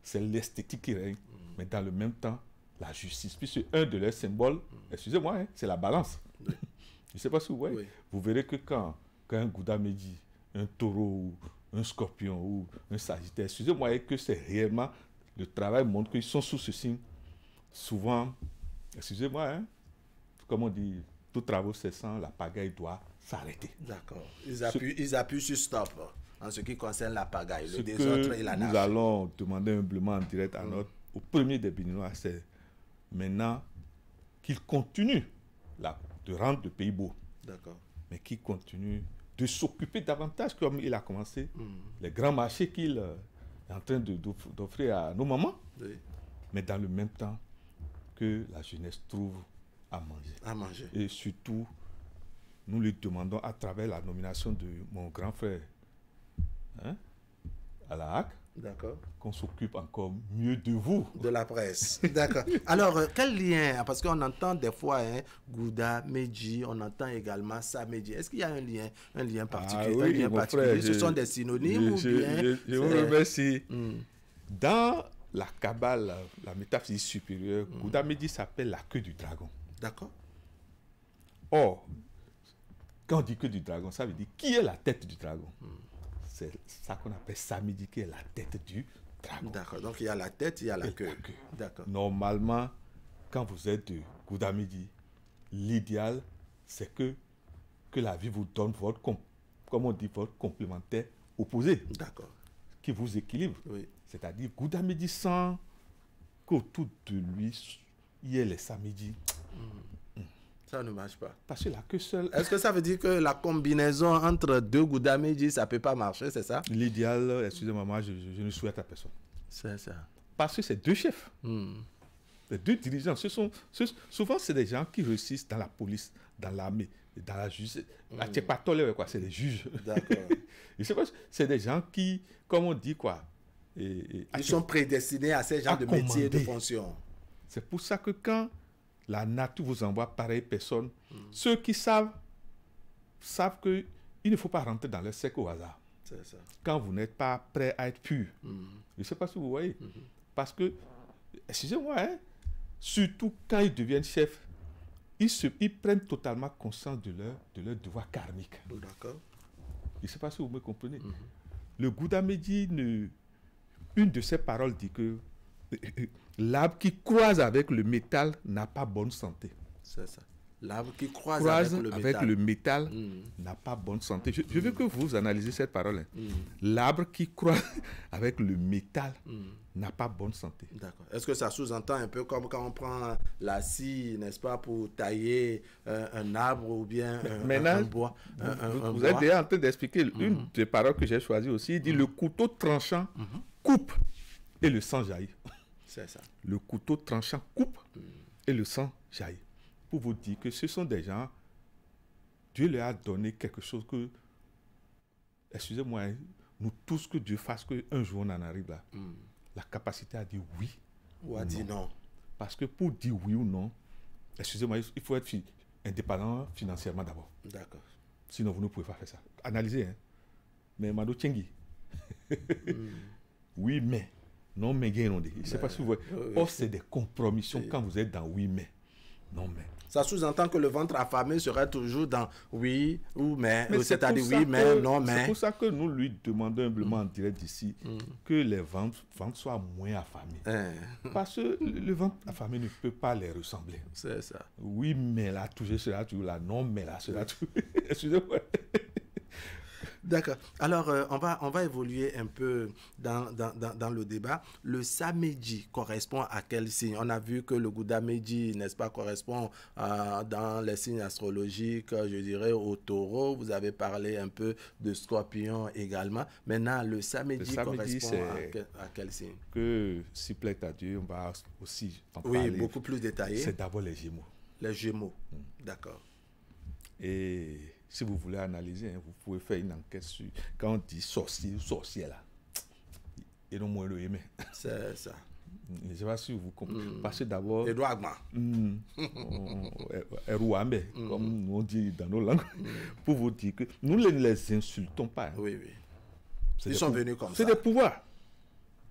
c'est l'esthétique qui règne, mais dans le même temps, la justice. Puisque un de leurs symboles, excusez-moi, c'est la balance. Je ne sais pas si vous voyez. Vous verrez que quand un Gouda Medi, un taureau un scorpion ou un sagittaire, excusez-moi, et que c'est réellement, le travail montre qu'ils sont sous ce signe, souvent, excusez-moi, hein, comme on dit, tout travaux cessant, la pagaille doit s'arrêter. D'accord. Ils appuient sur stop en ce qui concerne la pagaille, le Ce désordre que et la nous nage. allons demander humblement en direct à au premier des Béninois, c'est maintenant qu'il continue de rendre le pays beau. D'accord. Mais qu'il continue de s'occuper davantage, comme il a commencé, les grands marchés qu'il est en train d'offrir à nos mamans. Oui. Mais dans le même temps, que la jeunesse trouve à manger. À manger. Et surtout, nous lui demandons à travers la nomination de mon grand frère à la HAC, d'accord, qu'on s'occupe encore mieux de vous. De la presse. D'accord. Alors, quel lien? Parce qu'on entend des fois Gouda, Medji, on entend également Samedji. Est-ce qu'il y a un lien particulier? Oui, un lien particulier? Frère, ce sont des synonymes ou bien? Je vous remercie. Dans la Kabbale, la métaphysique supérieure, Gouda Medji s'appelle la queue du dragon. D'accord. Or, quand on dit queue du dragon, ça veut dire qui est la tête du dragon? C'est ça qu'on appelle Samedi, qui est la tête du dragon. D'accord. Donc il y a la tête, il y a la queue. D'accord. Normalement, quand vous êtes de Gouda Medji, l'idéal, c'est que la vie vous donne votre, comme on dit, votre complémentaire opposé. D'accord. Qui vous équilibre. Oui. C'est-à-dire Gouda Medji sans qu'autour de lui, il y ait les samedis. Ça ne marche pas. Parce que la queue seule. Est-ce que ça veut dire que la combinaison entre deux Gouda Medji, ça ne peut pas marcher, c'est ça? L'idéal, excusez-moi, moi, je ne souhaite à personne. C'est ça. Parce que c'est deux chefs. Les deux dirigeants, souvent, c'est des gens qui réussissent dans la police, dans l'armée, dans la justice. C'est les juges. D'accord. C'est des gens qui, comme on dit, quoi. Ils sont prédestinés à ces genres de métiers et de fonctions. C'est pour ça que quand la nature vous envoie pareille personne, ceux qui savent qu'il ne faut pas rentrer dans le cercle au hasard. C'est ça. Quand vous n'êtes pas prêt à être pur. Je ne sais pas si vous voyez. Parce que, excusez-moi, surtout quand ils deviennent chefs, ils prennent totalement conscience de leur devoir karmique. D'accord. Je ne sais pas si vous me comprenez. Le Gouda Medji, une de ses paroles dit que l'arbre qui croise avec le métal n'a pas bonne santé. C'est ça. L'arbre qui croise avec le métal n'a pas bonne santé. Je veux que vous analysez cette parole. L'arbre qui croise avec le métal n'a pas bonne santé. D'accord. Est-ce que ça sous-entend un peu comme quand on prend la scie, n'est-ce pas, pour tailler un arbre ou bien un bois? Vous êtes déjà en train d'expliquer une des paroles que j'ai choisies aussi. Il dit le couteau tranchant coupe et le sang jaillit. C'est ça. Le couteau tranchant coupe et le sang jaillit. Pour vous dire que ce sont des gens, Dieu leur a donné quelque chose que, excusez-moi, nous tous que Dieu fasse qu'un jour on en arrive là. La capacité à dire oui ou à dire non. Parce que pour dire oui ou non, excusez-moi, il faut être indépendant financièrement d'abord. D'accord. Sinon vous ne pouvez pas faire ça. Analysez, hein. Mais Mado Tchengi. Oui, mais. Non, mais je ne sais pas si vous voyez. Or, c'est des compromissions quand vous êtes dans oui, mais. Non, mais. Ça sous-entend que le ventre affamé serait toujours dans oui ou mais c'est-à-dire oui, mais, non, mais. C'est pour ça que nous lui demandons humblement en direct d'ici que les ventres soient moins affamés. Parce que le ventre affamé ne peut pas les ressembler. C'est ça. Oui, mais là, toujours cela, toujours là. Non, mais là, cela, toujours. Excusez-moi. D'accord. Alors, on va évoluer un peu dans le débat. Le Samedji correspond à quel signe? On a vu que le Gouda Medji, n'est-ce pas, correspond dans les signes astrologiques, je dirais, au taureau. Vous avez parlé un peu de scorpion également. Maintenant, le Samedji correspond à quel signe? Que, si plaît à Dieu, on va aussi en parler. Oui, beaucoup plus détaillé. C'est d'abord les Gémeaux. Les Gémeaux, d'accord. Et si vous voulez analyser, vous pouvez faire une enquête sur quand on dit sorcier ou sorcière là. Et non moins le aimer. C'est ça. Je ne sais pas si vous comprenez. Parce que d'abord. Edouard Agma. Erouambe, comme on dit dans nos langues. Pour vous dire que nous ne les insultons pas. Oui, oui. Ils sont venus comme ça. C'est des pouvoirs.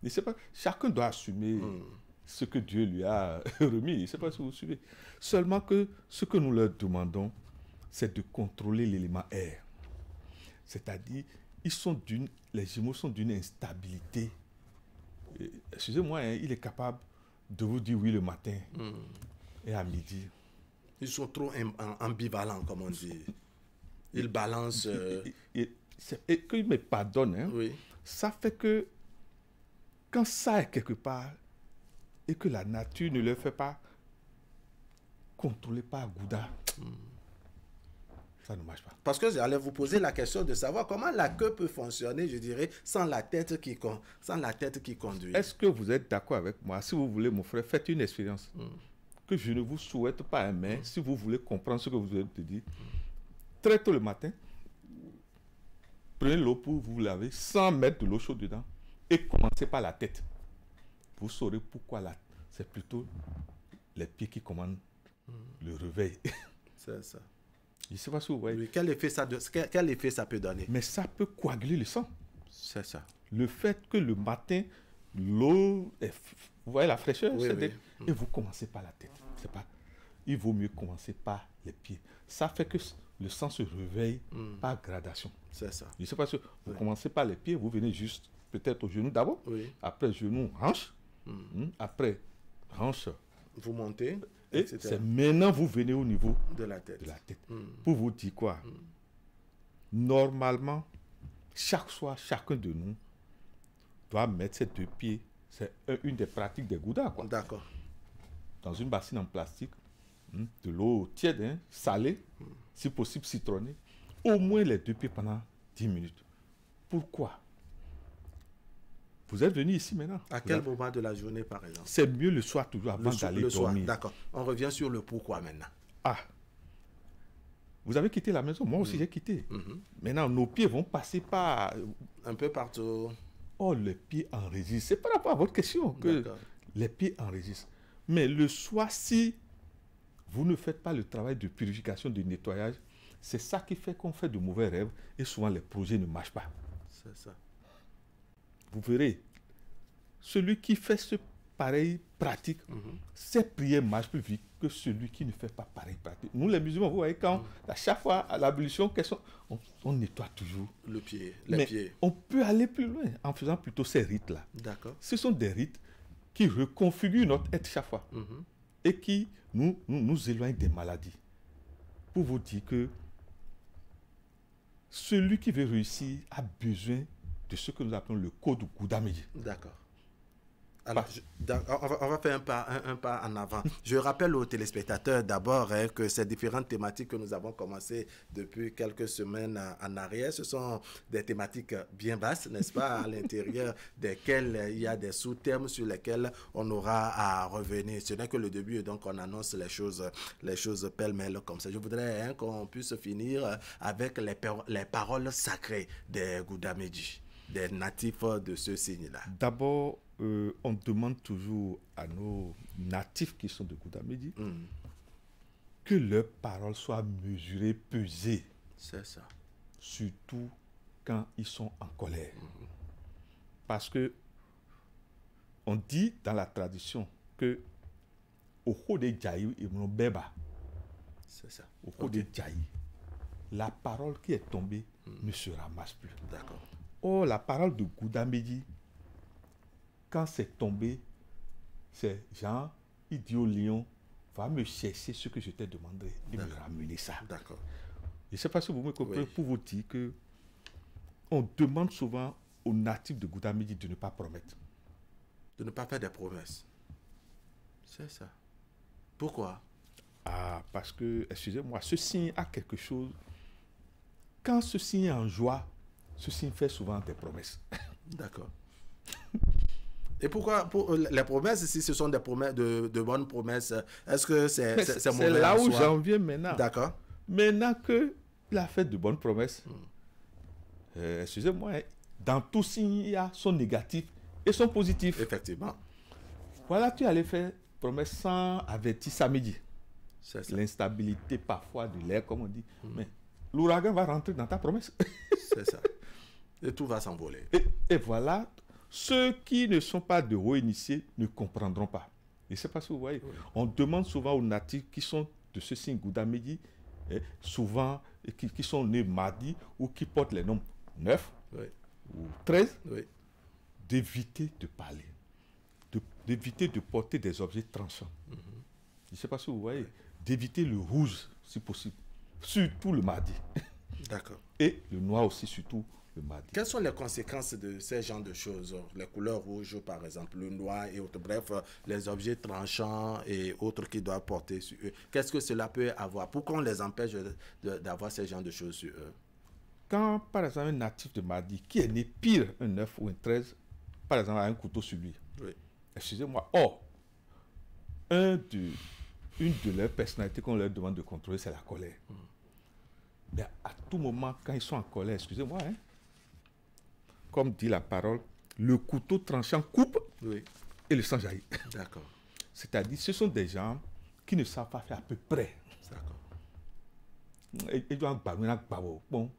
Je sais pas. Chacun doit assumer ce que Dieu lui a remis. Je ne sais pas si vous suivez. Seulement que ce que nous leur demandons, c'est de contrôler l'élément air. C'est-à-dire, les jumeaux sont d'une instabilité. Excusez-moi, hein, il est capable de vous dire oui le matin et à midi. Ils sont trop ambivalents, comme on dit. Ils balancent... Et qu'il me pardonne, hein, oui. Ça fait que quand ça est quelque part et que la nature ne le fait pas contrôler par Gouda, ça ne marche pas. Parce que j'allais vous poser la question de savoir comment la queue peut fonctionner, je dirais, sans la tête qui conduit. Est-ce que vous êtes d'accord avec moi? Si vous voulez, mon frère, faites une expérience que je ne vous souhaite pas, mais si vous voulez comprendre ce que vous avez dit, très tôt le matin, prenez l'eau pour vous laver sans mettre de l'eau chaude dedans et commencez par la tête. Vous saurez pourquoi c'est plutôt les pieds qui commandent le réveil. C'est ça. Je ne sais pas si vous voyez. Oui, quel effet ça peut donner? Mais ça peut coaguler le sang. C'est ça. Le fait que le matin, l'eau, vous voyez la fraîcheur, oui, et vous commencez par la tête. Il vaut mieux commencer par les pieds. Ça fait que le sang se réveille par gradation. C'est ça. Je ne sais pas si vous commencez par les pieds, vous venez juste peut-être au genou d'abord, après genou, hanche, après hanche. Vous montez. Et c'est maintenant vous venez au niveau de la tête. Pour vous dire quoi? Normalement, chaque soir, chacun de nous doit mettre ses deux pieds. C'est une des pratiques des Goudas. D'accord. Dans une bassine en plastique, de l'eau tiède, salée, si possible citronnée, au moins les deux pieds pendant 10 minutes. Pourquoi? Vous êtes venu ici maintenant. À quel moment de la journée, par exemple? C'est mieux le soir, toujours avant d'aller dormir. D'accord. On revient sur le pourquoi maintenant. Ah. Vous avez quitté la maison. Moi aussi, j'ai quitté. Maintenant, nos pieds vont passer par... un peu partout. Oh, les pieds enregistrent. C'est par rapport à votre question que les pieds enregistrent. Mais le soir, si vous ne faites pas le travail de purification, de nettoyage, c'est ça qui fait qu'on fait de mauvais rêves et souvent les projets ne marchent pas. C'est ça. Vous verrez, celui qui fait ce pareil pratique, ses prières marchent plus vite que celui qui ne fait pas pareil pratique. Nous, les musulmans, vous voyez, quand à chaque fois à l'ablution, on nettoie toujours le pied, les pieds. On peut aller plus loin en faisant plutôt ces rites-là. D'accord. Ce sont des rites qui reconfigurent notre être chaque fois et qui nous éloignent des maladies. Pour vous dire que celui qui veut réussir a besoin de ce que nous appelons le code Gouda Medji. D'accord. Alors, on va faire un pas en avant. Je rappelle aux téléspectateurs d'abord que ces différentes thématiques que nous avons commencées depuis quelques semaines en arrière, ce sont des thématiques bien vastes, n'est-ce pas, à l'intérieur desquelles il y a des sous-thèmes sur lesquels on aura à revenir. Ce n'est que le début et donc on annonce les choses pêle-mêle comme ça. Je voudrais qu'on puisse finir avec les paroles sacrées des Gouda Medji, des natifs de ce signe-là. D'abord, on demande toujours à nos natifs qui sont de Gouda Medji que leurs paroles soient mesurées, pesées. C'est ça. Surtout quand ils sont en colère. Parce que on dit dans la tradition que au haut des Djaï et Mnobeba, c'est ça. Au haut des Djaï, la parole qui est tombée ne se ramasse plus. D'accord. Oh, la parole de Gouda Medji, quand c'est tombé, c'est Jean, il dit au lion, va me chercher ce que je t'ai demandé et me ramener ça. D'accord. Je ne sais pas si vous me comprenez pour vous dire que on demande souvent aux natifs de Gouda Medji de ne pas promettre. De ne pas faire des promesses. C'est ça. Pourquoi? Ah, parce que, excusez-moi, ce signe a quelque chose. Quand ce signe est en joie, ce signe fait souvent des promesses. D'accord. Et pourquoi pour les promesses, si ce sont des promesses de bonnes promesses, est-ce que c'est mauvais? C'est là où j'en viens maintenant. D'accord. Maintenant que il a fait de bonnes promesses, excusez-moi, dans tout signe, il y a son négatif et son positif. Effectivement. Voilà, tu allais faire promesse sans avertir samedi. C'est ça. L'instabilité parfois de l'air, comme on dit. Mais l'ouragan va rentrer dans ta promesse. C'est ça. Et tout va s'envoler. Et voilà, ceux qui ne sont pas de hauts initiés ne comprendront pas. Je ne sais pas si vous voyez. Oui. On demande souvent aux natifs qui sont de ce signe Gouda Medji, souvent qui sont nés mardi ou qui portent les noms 9 ou 13, d'éviter de parler, d'éviter de porter des objets tranchants. Je ne sais pas si vous voyez, d'éviter le rouge si possible, surtout le mardi. D'accord. Et le noir aussi, surtout le mardi. Quelles sont les conséquences de ces genres de choses? Les couleurs rouges, par exemple, le noir et autres, bref, les objets tranchants et autres qu'ils doivent porter sur eux. Qu'est-ce que cela peut avoir? Pourquoi on les empêche d'avoir ces genres de choses sur eux? Quand, par exemple, un natif de Mardi qui est né pire, un 9 ou un 13, par exemple, a un couteau sur lui. Excusez-moi. Or, une de leurs personnalités qu'on leur demande de contrôler, c'est la colère. Mais à tout moment, quand ils sont en colère, excusez-moi, comme dit la parole, le couteau tranchant coupe et le sang jaillit. D'accord. C'est-à-dire, ce sont des gens qui ne savent pas faire à peu près. D'accord. Ils doivent bon.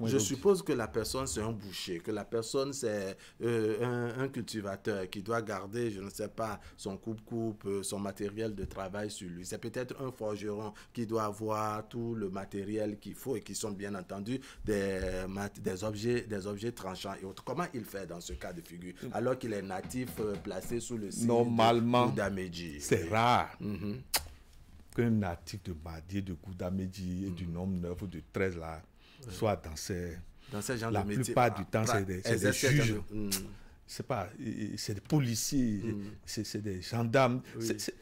Je suppose que la personne, c'est un boucher, que la personne, c'est un cultivateur qui doit garder, je ne sais pas, son coupe-coupe, son matériel de travail sur lui. C'est peut-être un forgeron qui doit avoir tout le matériel qu'il faut et qui sont bien entendu des objets tranchants et autres. Comment il fait dans ce cas de figure, alors qu'il est natif placé sous le signe normalement, de Goudaméji? C'est rare qu'un natif de Mardi, de Goudaméji et du nombre 9 ou de 13 là, soit dans ces genres la de métier. plupart du temps, c'est des juges. C'est des policiers, c'est des gendarmes.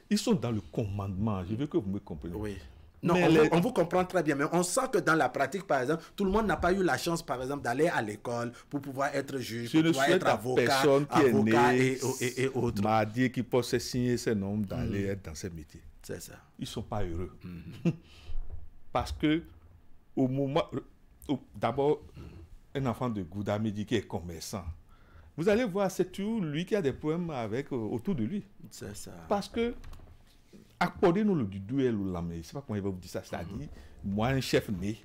Ils sont dans le commandement. Je veux que vous me compreniez. Oui. Non, on vous comprend très bien, mais on sent que dans la pratique, par exemple, tout le monde n'a pas eu la chance, par exemple, d'aller à l'école pour pouvoir être juge, pour pouvoir être avocat, personne qui est née et autres. Mardi, qui peut se signer ses noms d'aller être dans ces métiers. C'est ça. Ils ne sont pas heureux. Parce que au moment... D'abord, un enfant de Goudaméji qui est commerçant. Vous allez voir, c'est toujours lui qui a des problèmes autour de lui. C'est ça. Parce que, accordez-nous le duel ou l'âme, je ne sais pas comment il va vous dire ça. C'est-à-dire, moi, un chef né,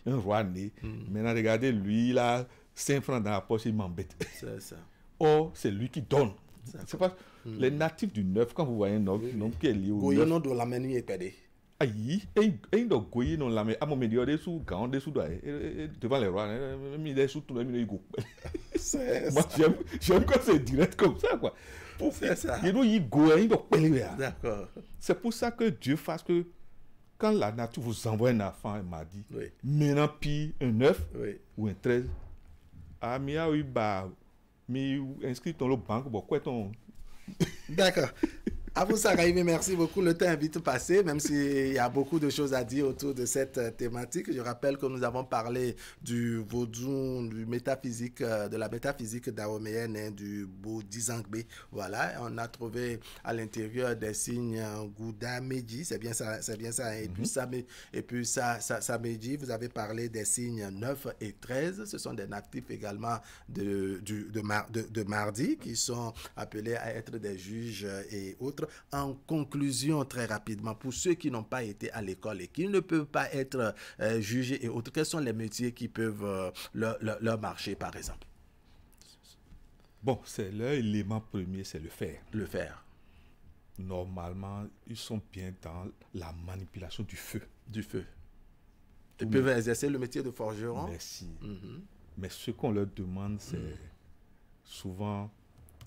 un roi né, maintenant, regardez, lui, il a 5 francs dans la poche, il m'embête. C'est ça. Or, c'est lui qui donne. C'est pas, les natifs du 9, quand vous voyez un homme qui est lié au 9... non, de la menu est pédé. Aïe, et donc goyer non la mais à mon meilleur des sous quand des sous devant les rois mais des sous tout le monde moi j'aime quand c'est direct comme ça quoi. Pour faire ça. D'accord. C'est pour ça que Dieu fasse que quand la nature vous envoie un enfant, il m'a dit, maintenant pire un 9 ou un 13, ah mia oui bah mais inscrit dans le banque bon quoi ton. D'accord. Aboussa Raïmi, merci beaucoup. Le temps est vite passé, même s'il y a beaucoup de choses à dire autour de cette thématique. Je rappelle que nous avons parlé du vaudou, du métaphysique, de la métaphysique dahoméenne, du Bodhisangbe. Voilà, on a trouvé à l'intérieur des signes Goudaméji, c'est bien ça, et puis Saméji. Vous avez parlé des signes 9 et 13. Ce sont des natifs également de Mardi qui sont appelés à être des juges et autres. En conclusion, très rapidement, pour ceux qui n'ont pas été à l'école et qui ne peuvent pas être jugés et autres, quels sont les métiers qui peuvent leur marcher, par exemple? Bon, c'est l'élément premier, c'est le fer. Le fer. Normalement, ils sont bien dans la manipulation du feu. Du feu. Ils peuvent exercer le métier de forgeron? Merci. Mais ce qu'on leur demande, c'est souvent,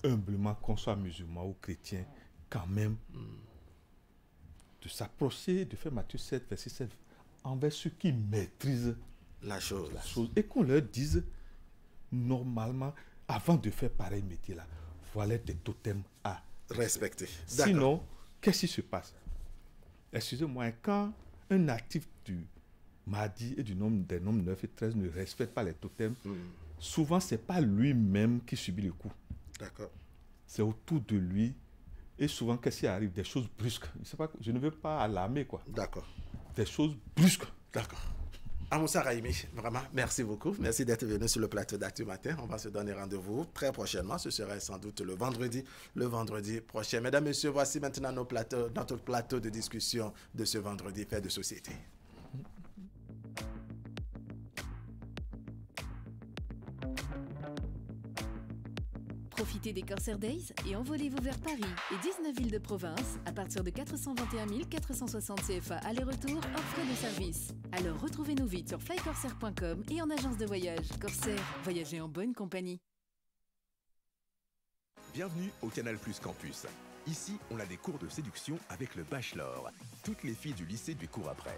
humblement, qu'on soit musulman ou chrétien, quand même, de s'approcher, de faire Matthieu 7, verset 7, envers ceux qui maîtrisent la chose. Et qu'on leur dise, normalement, avant de faire pareil métier-là, voilà des totems à respecter. Sinon, qu'est-ce qui se passe? Excusez-moi, quand un natif du Mardi et des nombres 9 et 13 ne respecte pas les totems, souvent, ce n'est pas lui-même qui subit le coup. D'accord. C'est autour de lui. Et souvent, qu'est-ce qui arrive? Des choses brusques. Je ne veux pas alarmer, quoi. D'accord. Des choses brusques. D'accord. Aboussa Raïmi, vraiment, merci beaucoup. Merci d'être venu sur le plateau d'Actu Matin. On va se donner rendez-vous très prochainement. Ce serait sans doute le vendredi prochain. Mesdames, Messieurs, voici maintenant notre plateau de discussion de ce vendredi fait de société. Profitez des Corsair Days et envolez-vous vers Paris et 19 villes de province à partir de 421 460 CFA aller-retour hors frais de service. Alors retrouvez-nous vite sur flycorsair.com et en agence de voyage. Corsair, voyagez en bonne compagnie. Bienvenue au Canal Plus Campus. Ici, on a des cours de séduction avec le bachelor. Toutes les filles du lycée du cours après.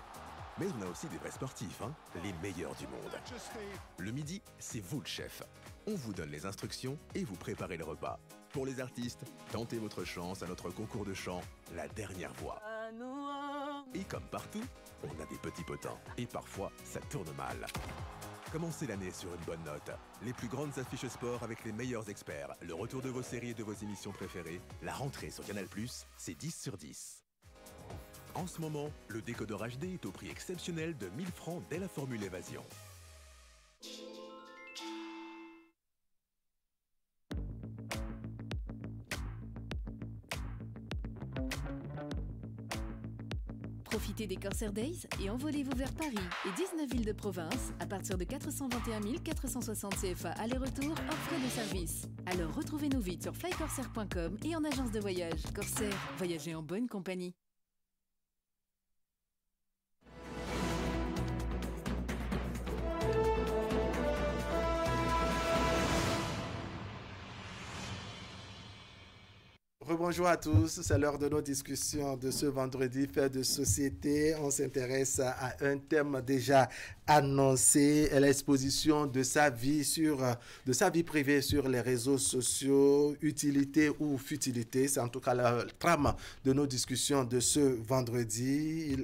Mais on a aussi des vrais sportifs, hein, les meilleurs du monde. Le midi, c'est vous le chef. On vous donne les instructions et vous préparez le repas. Pour les artistes, tentez votre chance à notre concours de chant, La Dernière Voix. Et comme partout, on a des petits potins. Et parfois, ça tourne mal. Commencez l'année sur une bonne note. Les plus grandes affiches sport avec les meilleurs experts. Le retour de vos séries et de vos émissions préférées. La rentrée sur Canal+, c'est 10 sur 10. En ce moment, le décodeur HD est au prix exceptionnel de 1000 francs dès la formule évasion. Profitez des Corsair Days et envolez-vous vers Paris et 19 villes de province à partir de 421 460 CFA aller-retour hors frais de service. Alors retrouvez-nous vite sur flycorsair.com et en agence de voyage. Corsair, voyagez en bonne compagnie. Bonjour à tous, c'est l'heure de nos discussions de ce vendredi fait de société. On s'intéresse à un thème déjà annoncé, l'exposition de sa vie privée sur les réseaux sociaux, utilité ou futilité. C'est en tout cas la trame de nos discussions de ce vendredi.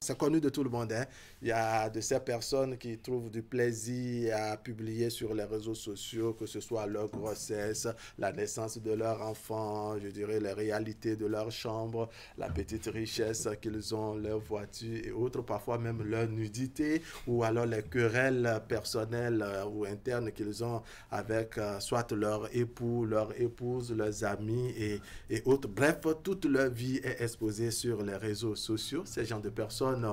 C'est connu de tout le monde, hein. Il y a de ces personnes qui trouvent du plaisir à publier sur les réseaux sociaux, que ce soit leur grossesse, la naissance de leur enfant, je dirais les réalités de leur chambre, la petite richesse qu'ils ont, leur voiture et autres, parfois même leur nudité, ou alors les querelles personnelles ou internes qu'ils ont avec soit leur époux, leur épouse, leurs amis et autres. Bref, toute leur vie est exposée sur les réseaux sociaux. Ces gens de personnes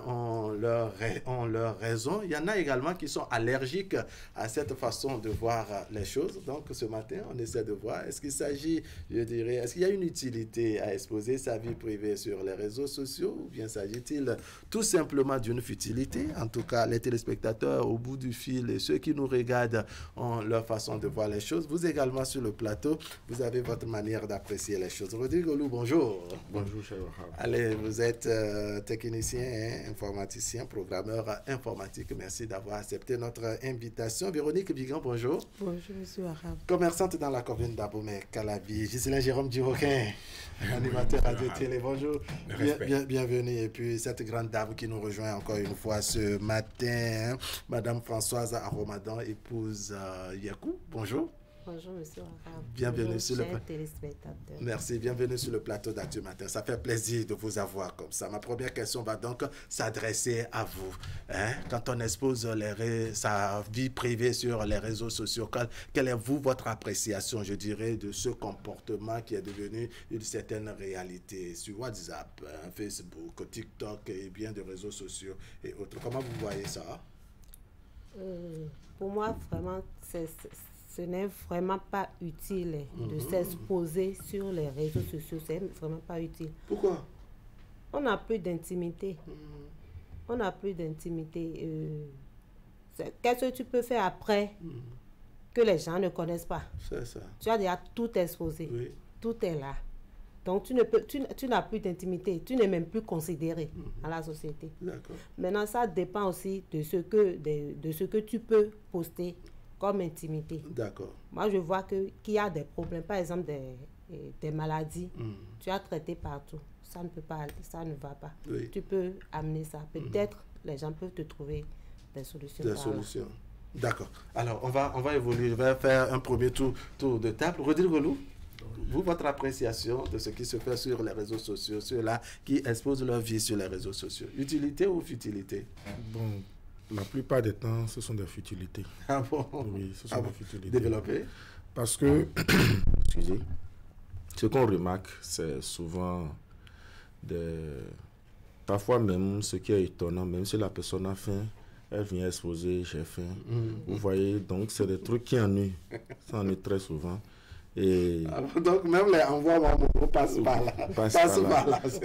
ont leur raison. Il y en a également qui sont allergiques à cette façon de voir les choses. Donc ce matin, on essaie de voir, est-ce qu'il s'agit, je dirais, est-ce qu'il y a une utilité à exposer sa vie privée sur les réseaux sociaux ou bien s'agit-il tout simplement d'une futilité? En tout cas, les téléspectateurs au bout du fil et ceux qui nous regardent ont leur façon de voir les choses. Vous également sur le plateau, vous avez votre manière d'apprécier les choses. Rodrigo Lou, bonjour. Bonjour, cher Wahab. Allez, vous êtes technicien, informaticien, programmeur informatique. Merci d'avoir accepté notre invitation. Véronique Bigan, bonjour. Bonjour, monsieur Wahab. Commerçante dans la commune d'Abomey, Calabi. Ghislain Jérôme Duroquin, animateur radio-télé, bonjour. Bienvenue. Et puis cette grande dame qui nous rejoint encore une fois ce matin, Madame Françoise Aromadan, épouse Yakou, bonjour. Bonjour, monsieur Wahab. Bienvenue sur le plateau. Téléspectateurs. Merci, bienvenue sur le plateau d'Actu Matin. Ça fait plaisir de vous avoir comme ça. Ma première question va donc s'adresser à vous. Quand on expose sa vie privée sur les réseaux sociaux, quelle est votre appréciation, je dirais, de ce comportement qui est devenu une certaine réalité sur WhatsApp, Facebook, TikTok et bien de réseaux sociaux et autres? Comment vous voyez ça? Pour moi, vraiment, ce n'est vraiment pas utile de s'exposer sur les réseaux sociaux. C'est vraiment pas utile. Pourquoi? On n'a plus d'intimité. On n'a plus d'intimité. Qu'est-ce que tu peux faire après que les gens ne connaissent pas? C'est ça. Tu as déjà tout exposé. Oui. Tout est là. Donc, tu n'as plus d'intimité. Tu n'es même plus considéré dans la société. D'accord. Maintenant, ça dépend aussi de ce que tu peux poster comme intimité. D'accord. Moi, je vois qu'il y a des problèmes, par exemple des maladies. Tu as traité partout. Ça ne peut pas aller, ça ne va pas. Oui. Tu peux amener ça. Peut-être les gens peuvent te trouver des solutions. Des solutions. D'accord. Alors, on va évoluer. Je vais faire un premier tour de table. Rodrigo Lou, vous, votre appréciation de ce qui se fait sur les réseaux sociaux, ceux-là qui exposent leur vie sur les réseaux sociaux. Utilité ou futilité? Bon, la plupart des temps, ce sont des futilités. Ah bon? Oui, ce sont des futilités. Développé? Parce que, excusez, ce qu'on remarque, c'est souvent parfois même, ce qui est étonnant, même si la personne a faim, elle vient exposer, j'ai faim. Vous voyez, donc c'est des trucs qui ennuient. Ça ennuie très souvent. Et donc même les envois passent par là.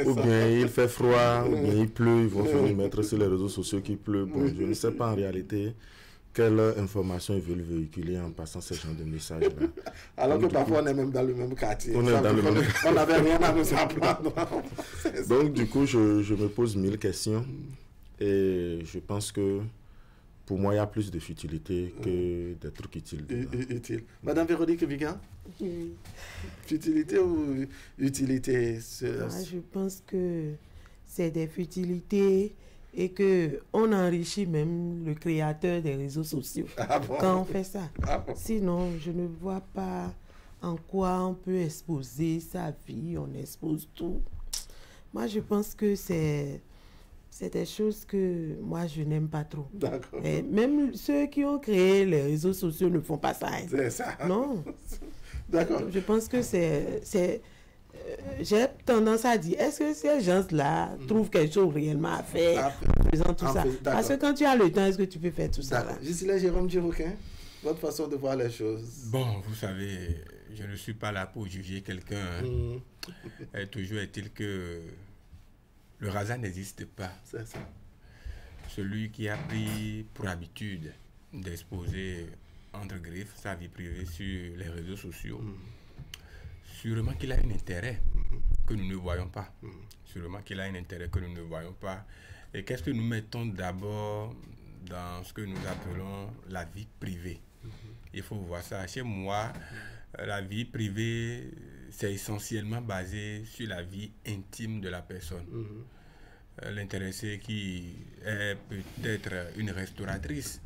Ou bien il fait froid, ou bien il pleut, ils vont venir mettre sur les réseaux sociaux qu'il pleut. Bon, je ne sais pas en réalité quelle information ils veulent véhiculer en passant ce genre de messages-là. Alors donc, que parfois on est même dans le même quartier. On n'avait rien à nous apprendre. Donc du coup, je me pose 1000 questions et je pense que pour moi, il y a plus de futilité que des trucs utiles. Utile. Madame Véronique Vigan, futilité ou utilité? Je pense que c'est des futilités et qu'on enrichit même le créateur des réseaux sociaux quand on fait ça. Sinon, je ne vois pas en quoi on peut exposer sa vie, on expose tout. Moi, je pense que c'est des choses que moi, je n'aime pas trop. D'accord. Et même ceux qui ont créé les réseaux sociaux ne font pas ça. Hein. C'est ça. Non. D'accord. Je pense que j'ai tendance à dire, est-ce que ces gens-là trouvent quelque chose réellement à faire en faisant tout ça? Parce que quand tu as le temps, est-ce que tu peux faire tout ça? Gisela Jérôme Djirouquin, votre façon de voir les choses? Bon, vous savez, je ne suis pas là pour juger quelqu'un. Toujours est-il que le hasard n'existe pas. C'est ça. Celui qui a pris pour habitude d'exposer entre griffes sa vie privée sur les réseaux sociaux, sûrement qu'il a un intérêt que nous ne voyons pas. Sûrement qu'il a un intérêt que nous ne voyons pas. Et qu'est-ce que nous mettons d'abord dans ce que nous appelons la vie privée? Il faut voir ça. Chez moi, la vie privée, c'est essentiellement basé sur la vie intime de la personne. L'intéressé qui est peut-être une restauratrice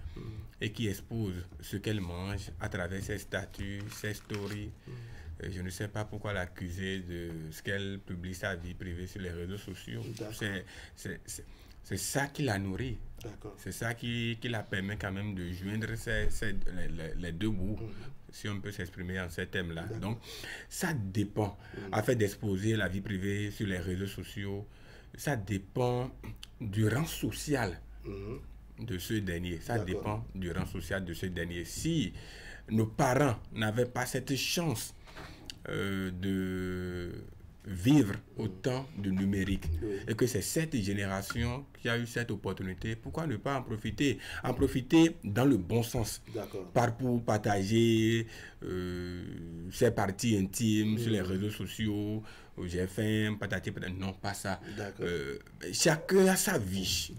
et qui expose ce qu'elle mange à travers ses statuts, ses stories. Je ne sais pas pourquoi l'accuser de ce qu'elle publie sa vie privée sur les réseaux sociaux. C'est ça qui la nourrit. C'est ça qui la permet quand même de joindre les deux bouts, si on peut s'exprimer en ces thèmes-là. Donc, ça dépend. Afin d'exposer la vie privée sur les réseaux sociaux, ça dépend du rang social de ce dernier. Ça dépend du rang social de ce dernier. Si nos parents n'avaient pas cette chance de vivre au temps du numérique et que c'est cette génération qui a eu cette opportunité, pourquoi ne pas en profiter? En profiter dans le bon sens. Pour partager ses parties intimes sur les réseaux sociaux. J'ai faim, patati patata. Non, pas ça. Chacun a sa vie.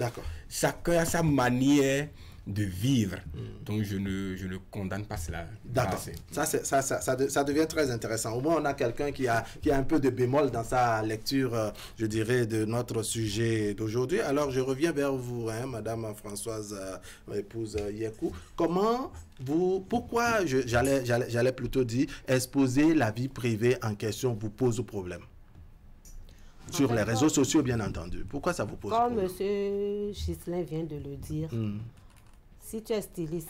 Chacun a sa manière de vivre. Donc je ne condamne pas cela. D'accord. Ça devient très intéressant. Au moins on a quelqu'un qui a un peu de bémol dans sa lecture, je dirais, de notre sujet d'aujourd'hui. Alors je reviens vers vous, Madame Françoise, épouse Yekou. Pourquoi j'allais plutôt dire exposer la vie privée en question vous pose problème? Sur les réseaux sociaux, bien entendu. Pourquoi ça vous pose problème? Comme M. Ghislain vient de le dire, si tu es styliste,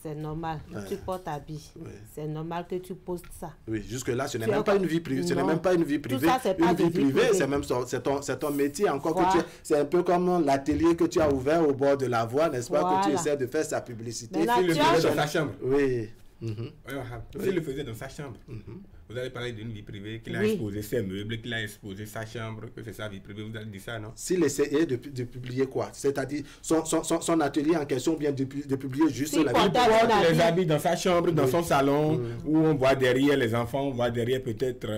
c'est normal. Tu portes habit. C'est normal que tu postes ça. Oui, jusque-là, ce n'est même pas une vie privée. Ce n'est même pas une vie privée. Ça, une vie privée, c'est ton métier. Encore que c'est un peu comme l'atelier que tu as ouvert au bord de la voie, n'est-ce pas, que tu essaies de faire sa publicité. Il le faisait dans sa chambre. Oui. S'il le faisait dans sa chambre. Vous allez parler d'une vie privée, qu'il a exposé ses meubles, qu'il a exposé sa chambre, que c'est sa vie privée, vous allez dire ça, non? S'il essayait de publier quoi? C'est-à-dire son atelier en question, bien de publier juste la vie privée. Les habits dans sa chambre, dans son salon, où on voit derrière les enfants, on voit derrière peut-être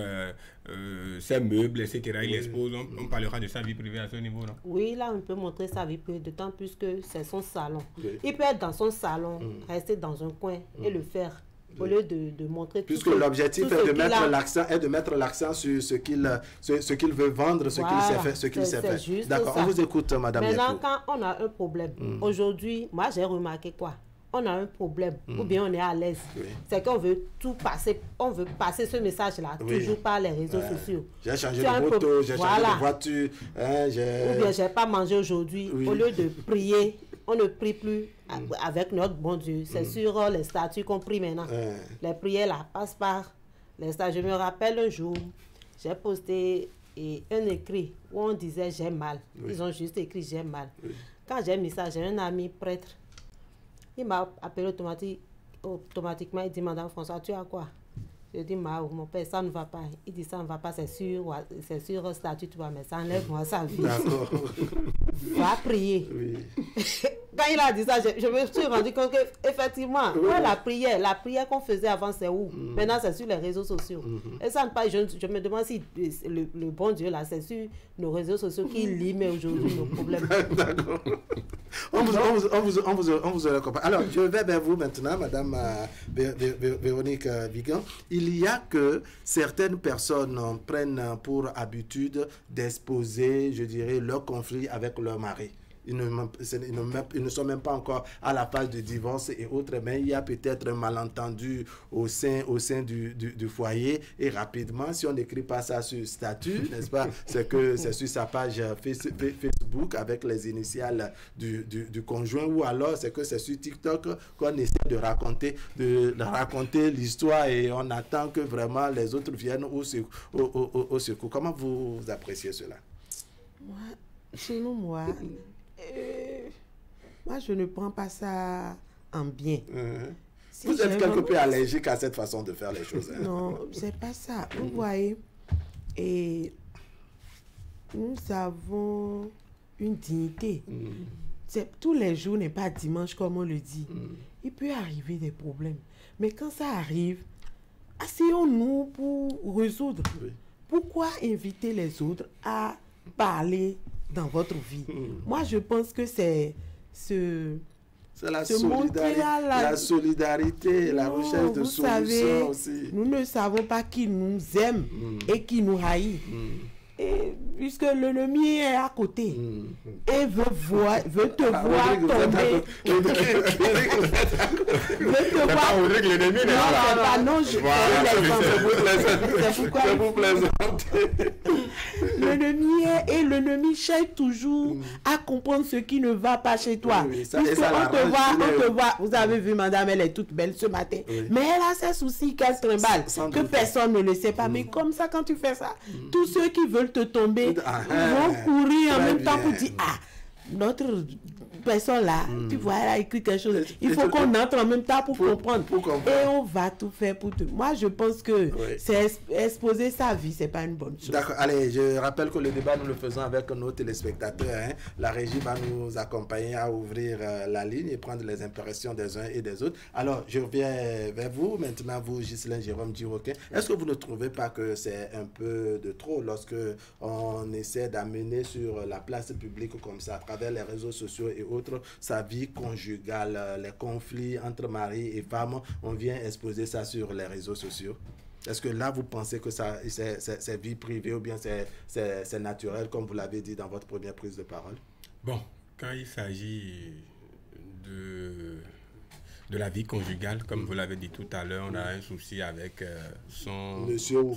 ses meubles, etc. Il expose, on parlera de sa vie privée à ce niveau, non? Oui, là on peut montrer sa vie privée, d'autant plus que c'est son salon. Il peut être dans son salon, rester dans un coin et le faire. Au lieu de montrer tout. Puisque l'objectif est de mettre l'accent sur ce qu'il veut vendre, ce qu'il sait faire. D'accord, on vous écoute, Madame Yekou. Maintenant, quand on a un problème, aujourd'hui, moi j'ai remarqué quoi? On a un problème, ou bien on est à l'aise. C'est qu'on veut tout passer, on veut passer ce message-là, toujours par les réseaux sociaux. J'ai changé de moto, j'ai changé de voiture. Ou bien j'ai pas mangé aujourd'hui. Au lieu de prier, on ne prie plus avec notre bon Dieu. C'est sur les statuts qu'on prie maintenant. Les prières là passent par les statuts. Je me rappelle un jour, j'ai posté un écrit où on disait j'ai mal. Ils ont juste écrit j'ai mal. Quand j'ai mis ça, j'ai un ami prêtre. Il m'a appelé automatiquement. Il dit, Madame François, tu as quoi? Je dis, mon père, ça ne va pas. Il dit, ça ne va pas, c'est sur statut, tu vois, mais ça enlève-moi sa vie. D'accord. Va prier. Oui. Quand il a dit ça, je me suis rendu compte qu'effectivement, la prière qu'on faisait avant, c'est où? Maintenant, c'est sur les réseaux sociaux. Et ça, je me demande si le bon Dieu, là, c'est sur nos réseaux sociaux qui liment aujourd'hui nos problèmes. D'accord. On vous aura compris. Alors, je vais vers vous maintenant, Madame Véronique Vigan. Il y a que certaines personnes prennent pour habitude d'exposer, je dirais, leur conflit avec leur mari. Ils ne sont même pas encore à la phase de divorce et autres, mais il y a peut-être un malentendu au sein du foyer et rapidement, si on n'écrit pas ça sur statut, n'est-ce pas, c'est que c'est sur sa page Facebook avec les initiales du conjoint, ou alors c'est que c'est sur TikTok qu'on essaie de raconter l'histoire et on attend que vraiment les autres viennent au secours. Comment vous appréciez cela? Chez nous, moi, je ne prends pas ça en bien. Si vous êtes quelque peu allergique à cette façon de faire les choses. Hein? Non, c'est pas ça. Vous voyez, et nous avons une dignité. Tous les jours n'est pas dimanche comme on le dit. Il peut arriver des problèmes. Mais quand ça arrive, asseyons-nous pour résoudre. Pourquoi inviter les autres à parler dans votre vie? Moi, je pense que c'est la solidarité, la recherche de solutions aussi. Nous ne savons pas qui nous aime et qui nous haït. Et puisque l'ennemi est à côté et veut te voir tomber. L'ennemi cherche toujours à comprendre ce qui ne va pas chez toi. Puisque on te voit, vous avez vu, madame, elle est toute belle ce matin, mais elle a ses soucis qu'elle trimballe, que personne ne le sait pas. Mais comme ça, quand tu fais ça, tous ceux qui veulent te tomber vont courir en même temps pour dire, notre personne là, tu vois, elle a écrit quelque chose. Il faut qu'on entre en même temps pour comprendre. Et on va tout faire pour tout. Moi, je pense que c'est exposer sa vie, c'est pas une bonne chose. D'accord. Allez, je rappelle que le débat, nous le faisons avec nos téléspectateurs. Hein. La régie va nous accompagner à ouvrir la ligne et prendre les impressions des uns et des autres. Alors, je reviens vers vous. Maintenant, vous, Ghislain Jérôme Diroquin. Est-ce que vous ne trouvez pas que c'est un peu de trop lorsque on essaie d'amener sur la place publique comme ça, à travers les réseaux sociaux et autres, sa vie conjugale, les conflits entre mari et femme, on vient exposer ça sur les réseaux sociaux? Est-ce que là, vous pensez que c'est vie privée ou bien c'est naturel, comme vous l'avez dit dans votre première prise de parole? Bon, quand il s'agit de la vie conjugale, comme vous l'avez dit tout à l'heure, on a un souci avec son monsieur ou